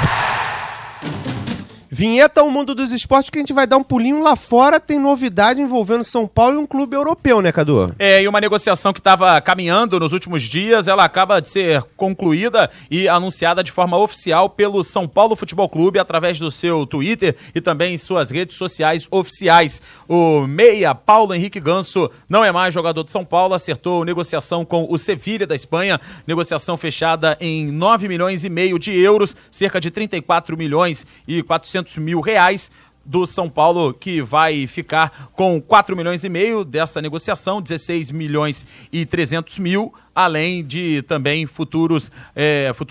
Vinheta O Mundo dos Esportes, que a gente vai dar um pulinho lá fora. Tem novidade envolvendo São Paulo e um clube europeu, né, Cadu? E uma negociação que estava caminhando nos últimos dias, ela acaba de ser concluída e anunciada de forma oficial pelo São Paulo Futebol Clube através do seu Twitter e também em suas redes sociais oficiais. O meia Paulo Henrique Ganso não é mais jogador de São Paulo, acertou negociação com o Sevilha da Espanha, negociação fechada em 9,5 milhões de euros, cerca de 34 milhões e 400 mil reais do São Paulo, que vai ficar com 4,5 milhões dessa negociação, 16 milhões e 300 mil, além de também futuros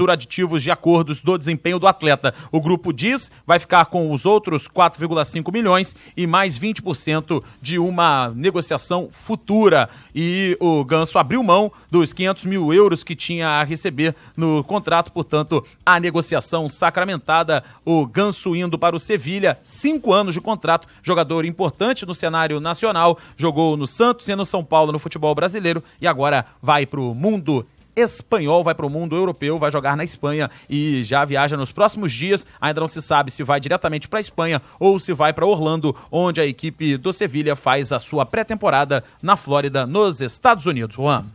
aditivos de acordos do desempenho do atleta. O grupo diz vai ficar com os outros 4,5 milhões e mais 20% de uma negociação futura. E o Ganso abriu mão dos 500 mil euros que tinha a receber no contrato, portanto, a negociação sacramentada, o Ganso indo para o Sevilha, 5 anos de contrato, jogador importante no cenário nacional, jogou no Santos e no São Paulo no futebol brasileiro e agora vai para o mundo espanhol, vai para o mundo europeu, vai jogar na Espanha e já viaja nos próximos dias. Ainda não se sabe se vai diretamente para a Espanha ou se vai para Orlando, onde a equipe do Sevilha faz a sua pré-temporada na Flórida, nos Estados Unidos. Juan.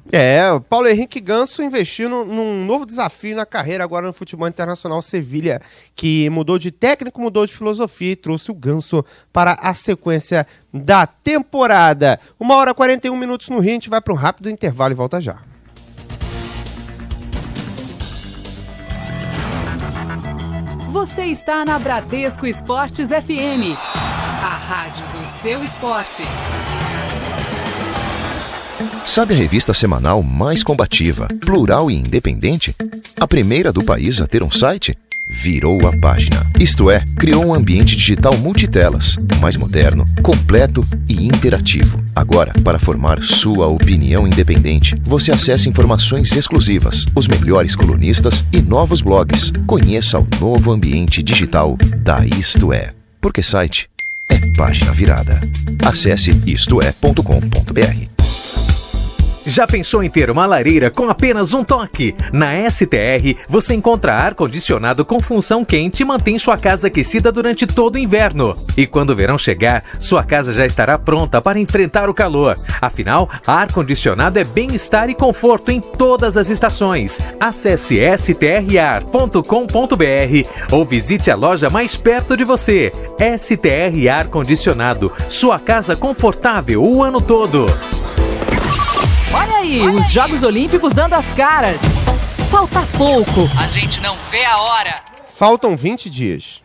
O Paulo Henrique Ganso investindo num novo desafio na carreira agora no futebol internacional. Sevilha, que mudou de técnico, mudou de filosofia e trouxe o Ganso para a sequência da temporada. 1h41 no Rio, a gente vai para um rápido intervalo e volta já. Você está na Bradesco Esportes FM, a rádio do seu esporte. Sabe a revista semanal mais combativa, plural e independente? A primeira do país a ter um site? Virou a página. Isto é, criou um ambiente digital multitelas, mais moderno, completo e interativo. Agora, para formar sua opinião independente, você acessa informações exclusivas, os melhores colunistas e novos blogs. Conheça o novo ambiente digital da Isto É. Porque site é página virada. Acesse istoé.com.br. Já pensou em ter uma lareira com apenas um toque? Na STR, você encontra ar-condicionado com função quente e mantém sua casa aquecida durante todo o inverno. E quando o verão chegar, sua casa já estará pronta para enfrentar o calor. Afinal, ar-condicionado é bem-estar e conforto em todas as estações. Acesse strar.com.br ou visite a loja mais perto de você. STR Ar-Condicionado, sua casa confortável o ano todo. Olha aí, os Jogos Olímpicos dando as caras. Falta pouco. A gente não vê a hora. Faltam 20 dias.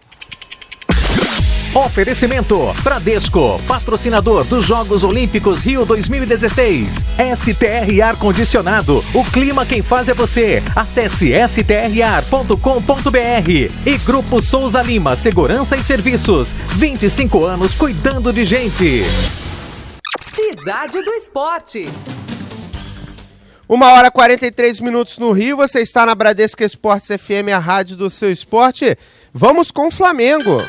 Oferecimento Bradesco, patrocinador dos Jogos Olímpicos Rio 2016. STR Ar-Condicionado, o clima quem faz é você. Acesse strar.com.br. E Grupo Souza Lima, Segurança e Serviços. 25 anos cuidando de gente. Cidade do Esporte. 1h43 no Rio, você está na Bradesco Esportes FM, a rádio do seu esporte. Vamos com o Flamengo.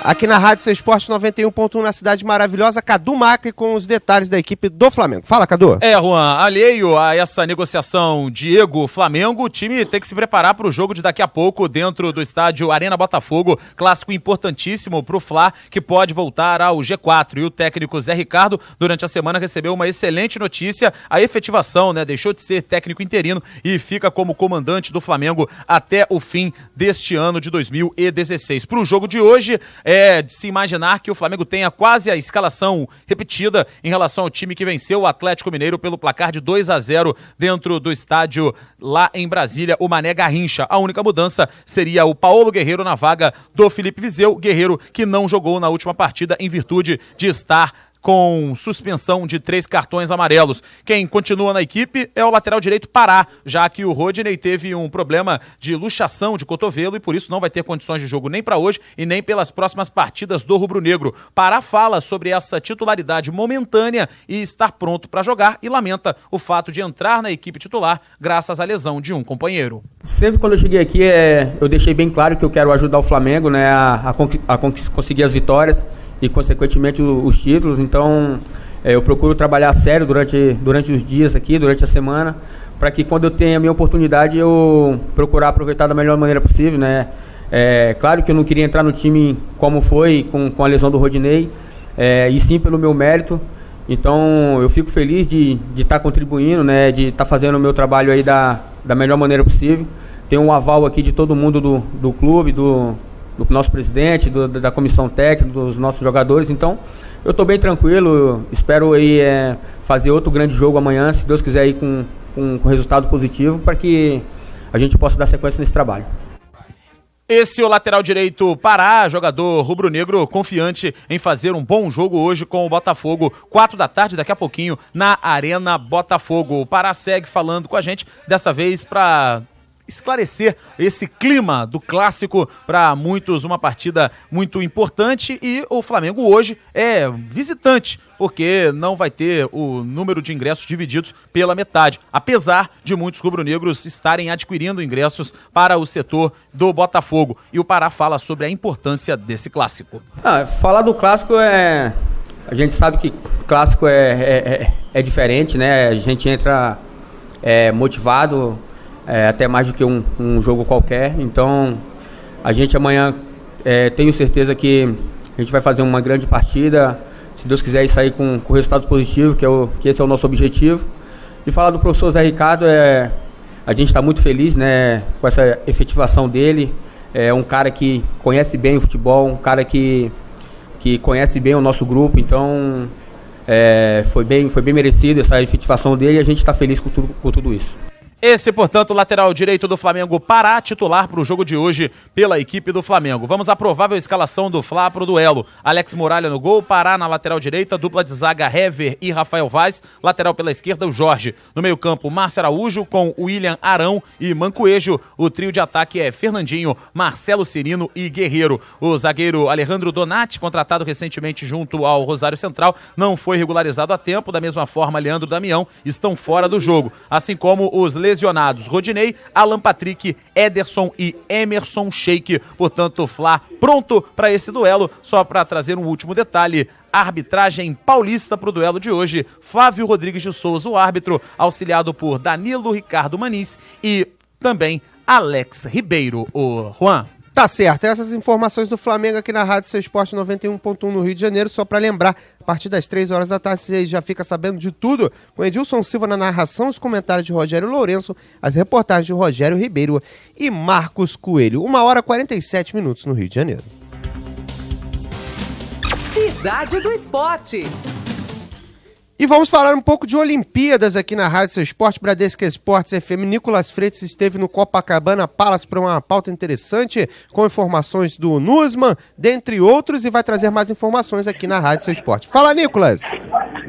Aqui na Rádio Seu Esporte 91.1 na Cidade Maravilhosa, Cadu Macri com os detalhes da equipe do Flamengo. Fala, Cadu. Juan, alheio a essa negociação Diego-Flamengo, o time tem que se preparar para o jogo de daqui a pouco dentro do estádio Arena Botafogo, clássico importantíssimo para o Fla, que pode voltar ao G4. E o técnico Zé Ricardo, durante a semana, recebeu uma excelente notícia, a efetivação, deixou de ser técnico interino e fica como comandante do Flamengo até o fim deste ano de 2016. Para o jogo de hoje, é de se imaginar que o Flamengo tenha quase a escalação repetida em relação ao time que venceu o Atlético Mineiro pelo placar de 2-0 dentro do estádio lá em Brasília, o Mané Garrincha. A única mudança seria o Paulo Guerreiro na vaga do Felipe Viseu, Guerreiro que não jogou na última partida em virtude de estar com suspensão de 3 cartões amarelos. Quem continua na equipe é o lateral direito Pará, já que o Rodinei teve um problema de luxação de cotovelo e por isso não vai ter condições de jogo nem para hoje e nem pelas próximas partidas do rubro-negro. Pará fala sobre essa titularidade momentânea e estar pronto para jogar e lamenta o fato de entrar na equipe titular graças à lesão de um companheiro. Sempre quando eu cheguei aqui, eu deixei bem claro que eu quero ajudar o Flamengo, a conseguir as vitórias e, consequentemente, os títulos. Então, eu procuro trabalhar sério durante os dias aqui, durante a semana, para que quando eu tenha a minha oportunidade, eu procurar aproveitar da melhor maneira possível, Claro que eu não queria entrar no time como foi, com a lesão do Rodinei, e sim pelo meu mérito. Então, eu fico feliz de estar contribuindo, de estar fazendo o meu trabalho aí da melhor maneira possível. Tenho um aval aqui de todo mundo do clube, do nosso presidente, da comissão técnica, dos nossos jogadores. Então, eu estou bem tranquilo, espero aí fazer outro grande jogo amanhã, se Deus quiser, aí com resultado positivo, para que a gente possa dar sequência nesse trabalho. Esse é o lateral direito Pará, jogador rubro-negro, confiante em fazer um bom jogo hoje com o Botafogo, 4 da tarde, daqui a pouquinho, na Arena Botafogo. O Pará segue falando com a gente, dessa vez para esclarecer esse clima do clássico, para muitos uma partida muito importante, e o Flamengo hoje é visitante, porque não vai ter o número de ingressos divididos pela metade, apesar de muitos rubro-negros estarem adquirindo ingressos para o setor do Botafogo. E o Pará fala sobre a importância desse clássico. Falar do clássico a gente sabe que clássico é diferente, A gente entra motivado, até mais do que um jogo qualquer. Então, a gente amanhã tenho certeza que a gente vai fazer uma grande partida, se Deus quiser, sair com resultado positivo, que esse é o nosso objetivo. E falar do professor Zé Ricardo, a gente está muito feliz, com essa efetivação dele. É um cara que conhece bem o futebol, um cara que conhece bem o nosso grupo. Então, foi bem merecido essa efetivação dele, e a gente está feliz com tudo isso. Esse, portanto, o lateral direito do Flamengo, Pará, titular para o jogo de hoje pela equipe do Flamengo. Vamos à provável escalação do Fla para o duelo. Alex Muralha no gol, Pará na lateral direita, dupla de zaga Hever e Rafael Vaz, lateral pela esquerda o Jorge. No meio campo, Márcio Araújo com William Arão e Mancoejo. O trio de ataque é Fernandinho, Marcelo Cirino e Guerreiro. O zagueiro Alejandro Donati, contratado recentemente junto ao Rosário Central, não foi regularizado a tempo. Da mesma forma, Leandro Damião estão fora do jogo, assim como os lesionados Rodinei, Alan Patrick, Ederson e Emerson Sheik. Portanto, Fla pronto para esse duelo. Só para trazer um último detalhe, arbitragem paulista para o duelo de hoje, Flávio Rodrigues de Souza, o árbitro, auxiliado por Danilo Ricardo Maniz e também Alex Ribeiro. O Juan. Tá certo, essas informações do Flamengo aqui na Rádio Seu Esporte 91.1 no Rio de Janeiro. Só para lembrar, a partir das 3 horas da tarde você já fica sabendo de tudo, com Edilson Silva na narração, os comentários de Rogério Lourenço, as reportagens de Rogério Ribeiro e Marcos Coelho. 1h47 no Rio de Janeiro. Cidade do Esporte. E vamos falar um pouco de Olimpíadas aqui na Rádio Seu Esporte, Bradesco Esportes FM. Nicolas Freitas esteve no Copacabana Palace para uma pauta interessante, com informações do Nussmann, dentre outros, e vai trazer mais informações aqui na Rádio Seu Esporte. Fala, Nicolas!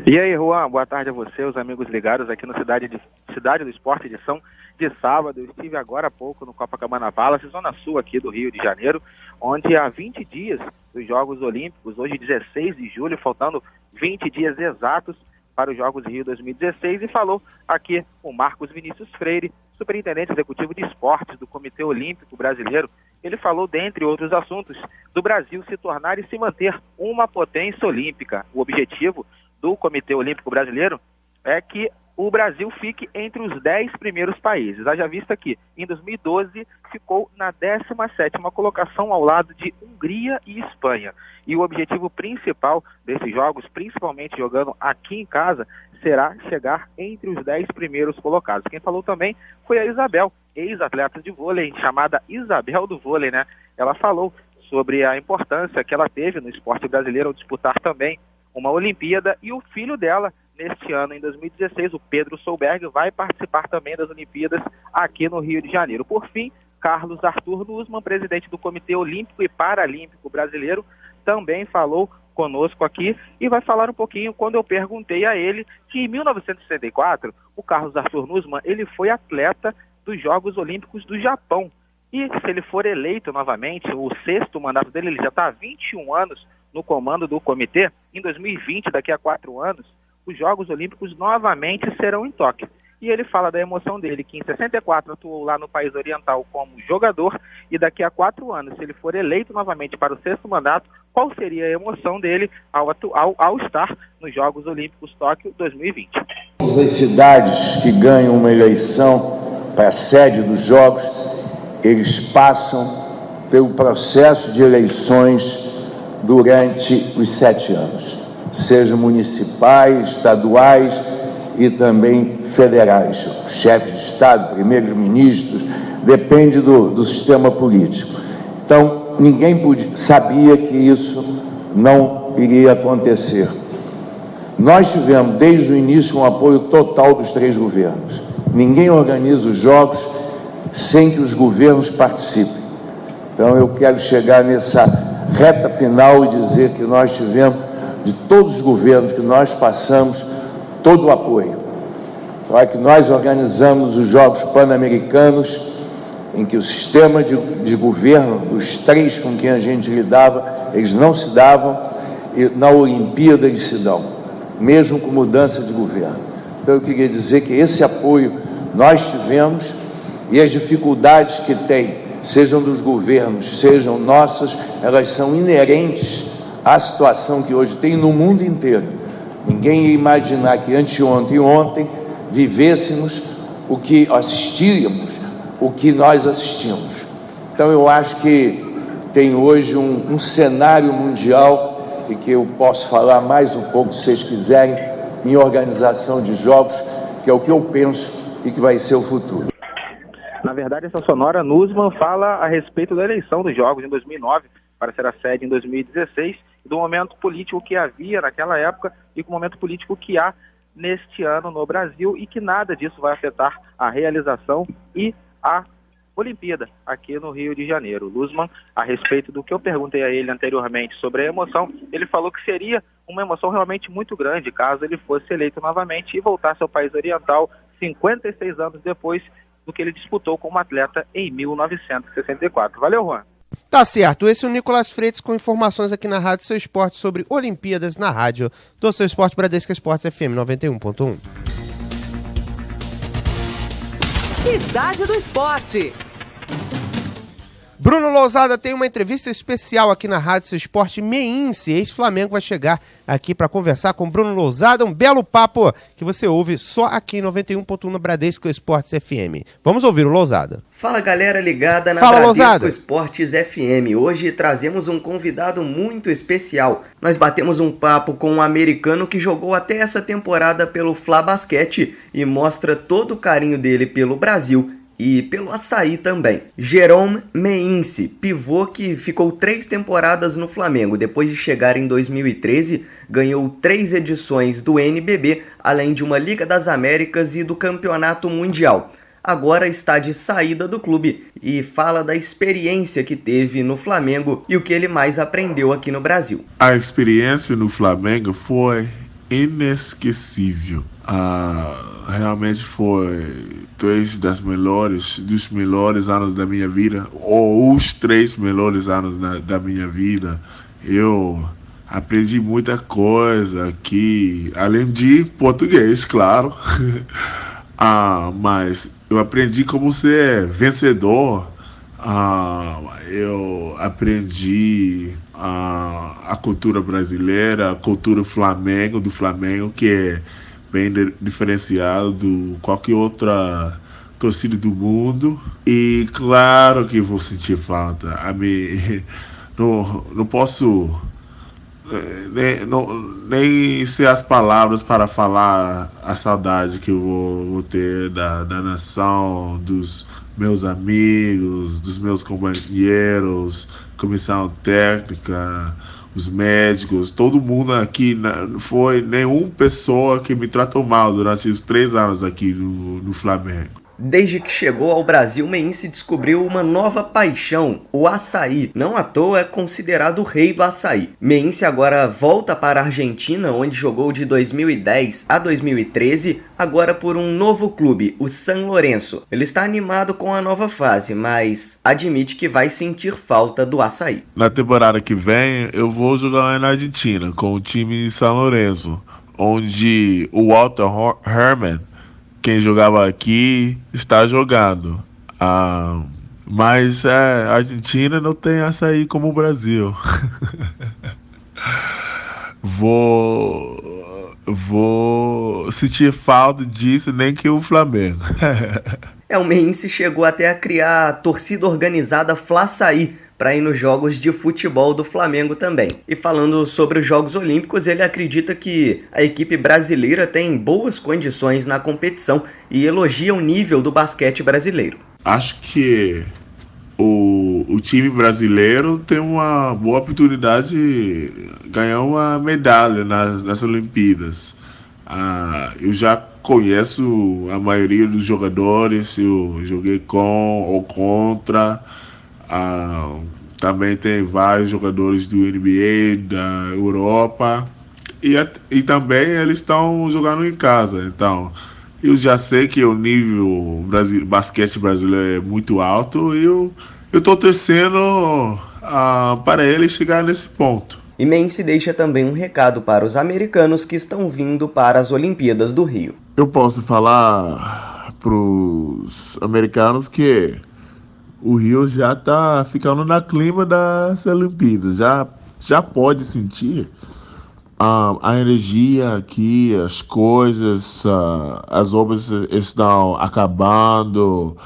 E aí, Juan, boa tarde a você, os amigos ligados aqui no Cidade do Esporte, edição de sábado. Eu estive agora há pouco no Copacabana Palace, zona sul aqui do Rio de Janeiro, onde há 20 dias dos Jogos Olímpicos, hoje 16 de julho, faltando 20 dias exatos para os Jogos Rio 2016 e falou aqui o Marcos Vinícius Freire, superintendente executivo de esportes do Comitê Olímpico Brasileiro. Ele falou, dentre outros assuntos, do Brasil se tornar e se manter uma potência olímpica. O objetivo do Comitê Olímpico Brasileiro é que o Brasil fique entre os 10 primeiros países. Haja vista que, em 2012, ficou na 17ª colocação ao lado de Hungria e Espanha. E o objetivo principal desses jogos, principalmente jogando aqui em casa, será chegar entre os 10 primeiros colocados. Quem falou também foi a Isabel, ex-atleta de vôlei, chamada Isabel do vôlei, né? Ela falou sobre a importância que ela teve no esporte brasileiro ao disputar também uma Olimpíada, e o filho dela, neste ano, em 2016, o Pedro Solberg, vai participar também das Olimpíadas aqui no Rio de Janeiro. Por fim, Carlos Arthur Nussmann, presidente do Comitê Olímpico e Paralímpico Brasileiro, também falou conosco aqui e vai falar um pouquinho quando eu perguntei a ele que em 1964, o Carlos Arthur Nussmann, ele foi atleta dos Jogos Olímpicos do Japão. E se ele for eleito novamente, o 6º mandato dele, ele já está há 21 anos no comando do comitê, em 2020, daqui a 4 anos, os Jogos Olímpicos novamente serão em Tóquio. E ele fala da emoção dele, que em 64 atuou lá no país oriental como jogador, e daqui a 4 anos, se ele for eleito novamente para o 6º mandato, qual seria a emoção dele ao estar nos Jogos Olímpicos Tóquio 2020. As cidades que ganham uma eleição para a sede dos Jogos, eles passam pelo processo de eleições durante os 7 anos, sejam municipais, estaduais e também federais, chefes de Estado, primeiros ministros, depende do sistema político. Então, ninguém sabia que isso não iria acontecer. Nós tivemos, desde o início, um apoio total dos 3 governos. Ninguém organiza os Jogos sem que os governos participem. Então, eu quero chegar nessa reta final e dizer que nós tivemos, de todos os governos que nós passamos, todo o apoio. Para que nós organizamos os Jogos Pan-Americanos, em que o sistema de governo, dos 3 com quem a gente lidava, eles não se davam, e na Olimpíada eles se dão, mesmo com mudança de governo. Então eu queria dizer que esse apoio nós tivemos, e as dificuldades que tem, sejam dos governos, sejam nossas, elas são inerentes à situação que hoje tem no mundo inteiro. Ninguém ia imaginar que anteontem e ontem vivêssemos o que assistíamos, o que nós assistimos. Então eu acho que tem hoje um cenário mundial, e que eu posso falar mais um pouco, se vocês quiserem, em organização de jogos, que é o que eu penso e que vai ser o futuro. Na verdade, essa sonora, Nussmann fala a respeito da eleição dos Jogos em 2009, para ser a sede em 2016, do momento político que havia naquela época e com o momento político que há neste ano no Brasil, e que nada disso vai afetar a realização e a Olimpíada aqui no Rio de Janeiro. Nussmann, a respeito do que eu perguntei a ele anteriormente sobre a emoção, ele falou que seria uma emoção realmente muito grande caso ele fosse eleito novamente e voltasse ao país oriental 56 anos depois do que ele disputou como atleta em 1964. Valeu, Juan. Tá certo, esse é o Nicolas Freitas com informações aqui na Rádio Seu Esporte sobre Olimpíadas na rádio do Seu Esporte Bradesco Esportes FM 91.1. Cidade do Esporte. Bruno Lousada tem uma entrevista especial aqui na Rádio Seu Esporte. Meinse, ex-Flamengo, vai chegar aqui para conversar com Bruno Lousada. Um belo papo que você ouve só aqui em 91.1 no Bradesco Esportes FM. Vamos ouvir o Lousada. Fala, galera ligada na Fala, Bradesco Lousada. Esportes FM. Hoje trazemos um convidado muito especial. Nós batemos um papo com um americano que jogou até essa temporada pelo Fla Basquete e mostra todo o carinho dele pelo Brasil e pelo açaí também. Jerome Meinse, pivô que ficou 3 temporadas no Flamengo. Depois de chegar em 2013, ganhou 3 edições do NBB, além de uma Liga das Américas e do Campeonato Mundial. Agora está de saída do clube e fala da experiência que teve no Flamengo e o que ele mais aprendeu aqui no Brasil. A experiência no Flamengo foi inesquecível. Realmente foi 2 dos melhores anos da minha vida, ou os 3 melhores anos da minha vida. Eu aprendi muita coisa aqui, além de português, claro. Mas eu aprendi como ser vencedor. Eu aprendi a cultura brasileira, a cultura do Flamengo, que é bem diferenciado de qualquer outra torcida do mundo. E claro que vou sentir falta. Não posso nem ser as palavras para falar a saudade que eu vou ter da nação, dos meus amigos, dos meus companheiros, comissão técnica, os médicos, todo mundo aqui. Não foi nenhuma pessoa que me tratou mal durante os 3 anos aqui no Flamengo. Desde que chegou ao Brasil, Meinse descobriu uma nova paixão, o açaí. Não à toa é considerado o rei do açaí. Meinse agora volta para a Argentina, onde jogou de 2010 a 2013, agora por um novo clube, o San Lorenzo. Ele está animado com a nova fase, mas admite que vai sentir falta do açaí. Na temporada que vem, eu vou jogar na Argentina com o time San Lorenzo, onde o Walter Hermann, quem jogava aqui, está jogando. Mas a Argentina não tem açaí como o Brasil. Vou sentir falta disso, nem que o Flamengo. O Meinse chegou até a criar a torcida organizada Fla-Açaí para ir nos jogos de futebol do Flamengo também. E falando sobre os Jogos Olímpicos, ele acredita que a equipe brasileira tem boas condições na competição e elogia o nível do basquete brasileiro. Acho que o time brasileiro tem uma boa oportunidade de ganhar uma medalha nas Olimpíadas. Eu já conheço a maioria dos jogadores, eu joguei com ou contra. Também tem vários jogadores do NBA, da Europa, e também eles estão jogando em casa. Então, eu já sei que o nível basquete brasileiro é muito alto e eu estou torcendo para eles chegar nesse ponto. E Meinse deixa também um recado para os americanos que estão vindo para as Olimpíadas do Rio. Eu posso falar para os americanos que o Rio já está ficando na clima das Olimpíadas, já pode sentir a energia aqui, as coisas, as obras estão acabando.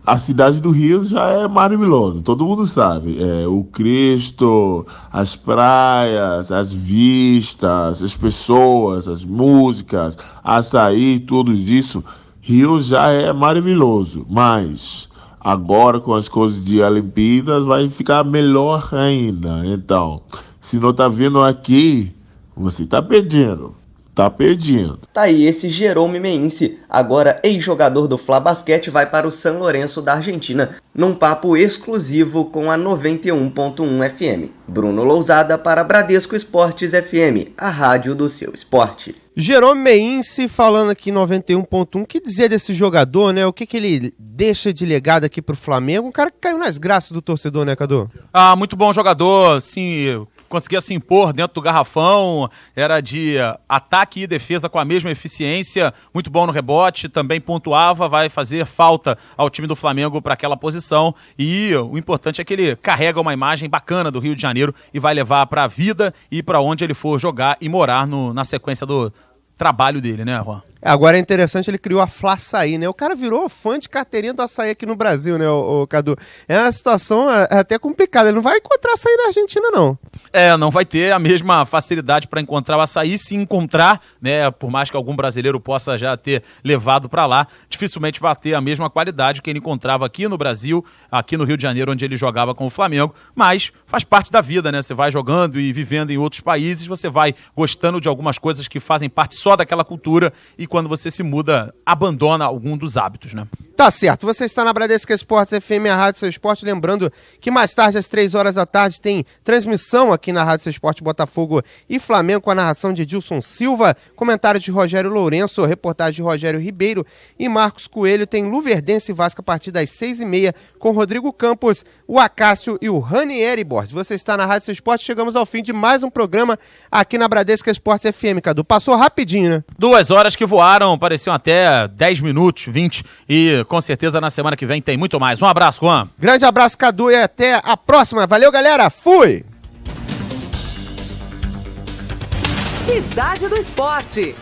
A cidade do Rio já é maravilhosa, todo mundo sabe. O Cristo, as praias, as vistas, as pessoas, as músicas, açaí, tudo isso. Rio já é maravilhoso, mas agora com as coisas de Olimpíadas vai ficar melhor ainda. Então, se não tá vindo aqui, você tá perdendo. Tá aí esse Jerome Meinse, agora ex-jogador do Fla Basquete, vai para o San Lorenzo da Argentina, num papo exclusivo com a 91.1 FM. Bruno Lousada para Bradesco Esportes FM, a rádio do seu esporte. Jerome Meinse falando aqui em 91.1, o que dizer desse jogador, né? O que ele deixa de legado aqui pro Flamengo? Um cara que caiu nas graças do torcedor, né, Cadu? Muito bom jogador, sim. Conseguia se impor dentro do garrafão, era de ataque e defesa com a mesma eficiência, muito bom no rebote, também pontuava, vai fazer falta ao time do Flamengo para aquela posição, e o importante é que ele carrega uma imagem bacana do Rio de Janeiro e vai levar para a vida e para onde ele for jogar e morar na sequência do trabalho dele, né, Juan? Agora é interessante, ele criou a Fla-Açaí, né? O cara virou fã de carteirinha do açaí aqui no Brasil, né, o Cadu? É uma situação até complicada, ele não vai encontrar açaí na Argentina, não. Não vai ter a mesma facilidade para encontrar o açaí, se encontrar, né, por mais que algum brasileiro possa já ter levado para lá, dificilmente vai ter a mesma qualidade que ele encontrava aqui no Brasil, aqui no Rio de Janeiro, onde ele jogava com o Flamengo, mas faz parte da vida, né? Você vai jogando e vivendo em outros países, você vai gostando de algumas coisas que fazem parte só daquela cultura e quando você se muda, abandona algum dos hábitos, né? Tá certo, você está na Bradesco Esportes FM, a Rádio Seu Esporte. Lembrando que mais tarde, às 3 horas da tarde, tem transmissão aqui na Rádio Seu Esporte Botafogo e Flamengo, com a narração de Edilson Silva, comentário de Rogério Lourenço, reportagem de Rogério Ribeiro e Marcos Coelho. Tem Luverdense e Vasco a partir das 6h30, com Rodrigo Campos, o Acácio e o Ranieri Borges. Você está na Rádio Seu Esporte, chegamos ao fim de mais um programa aqui na Bradesco Esportes FM, Cadu. Passou rapidinho, né? 2 horas que voaram, pareciam até 10 minutos, 20, e com certeza na semana que vem tem muito mais. Um abraço, Juan. Grande abraço, Cadu, e até a próxima. Valeu, galera. Fui! Cidade do Esporte.